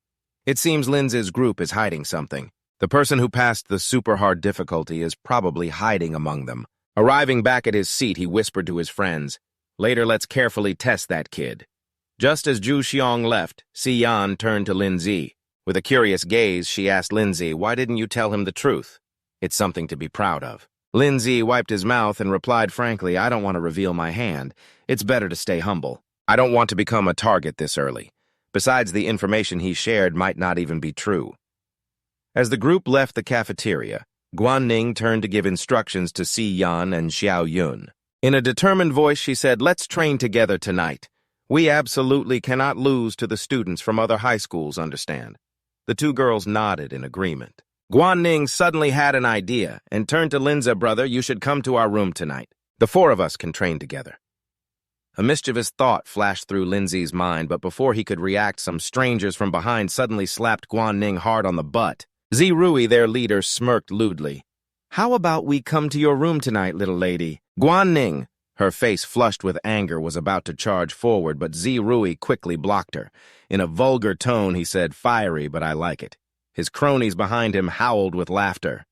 It seems Linze's group is hiding something. The person who passed the super hard difficulty is probably hiding among them. Arriving back at his seat, he whispered to his friends, "Later, let's carefully test that kid." Just as Zhu Xiong left, Si Yan turned to Linzi. With a curious gaze, she asked Linzi, "Why didn't you tell him the truth? It's something to be proud of." Linzi wiped his mouth and replied frankly, "I don't want to reveal my hand. It's better to stay humble. I don't want to become a target this early. Besides, the information he shared might not even be true." As the group left the cafeteria, Guanning turned to give instructions to Si Yan and Xiao Yun. In a determined voice, she said, "Let's train together tonight. We absolutely cannot lose to the students from other high schools, understand?" The two girls nodded in agreement. Guanning suddenly had an idea and turned to Linza, "Brother, you should come to our room tonight. The four of us can train together." A mischievous thought flashed through Lindsay's mind, but before he could react, some strangers from behind suddenly slapped Guanning hard on the butt. Zirui, their leader, smirked lewdly. "How about we come to your room tonight, little lady?" Guanning, her face flushed with anger, was about to charge forward, but Zirui quickly blocked her. In a vulgar tone, he said, "Fiery, but I like it." His cronies behind him howled with laughter.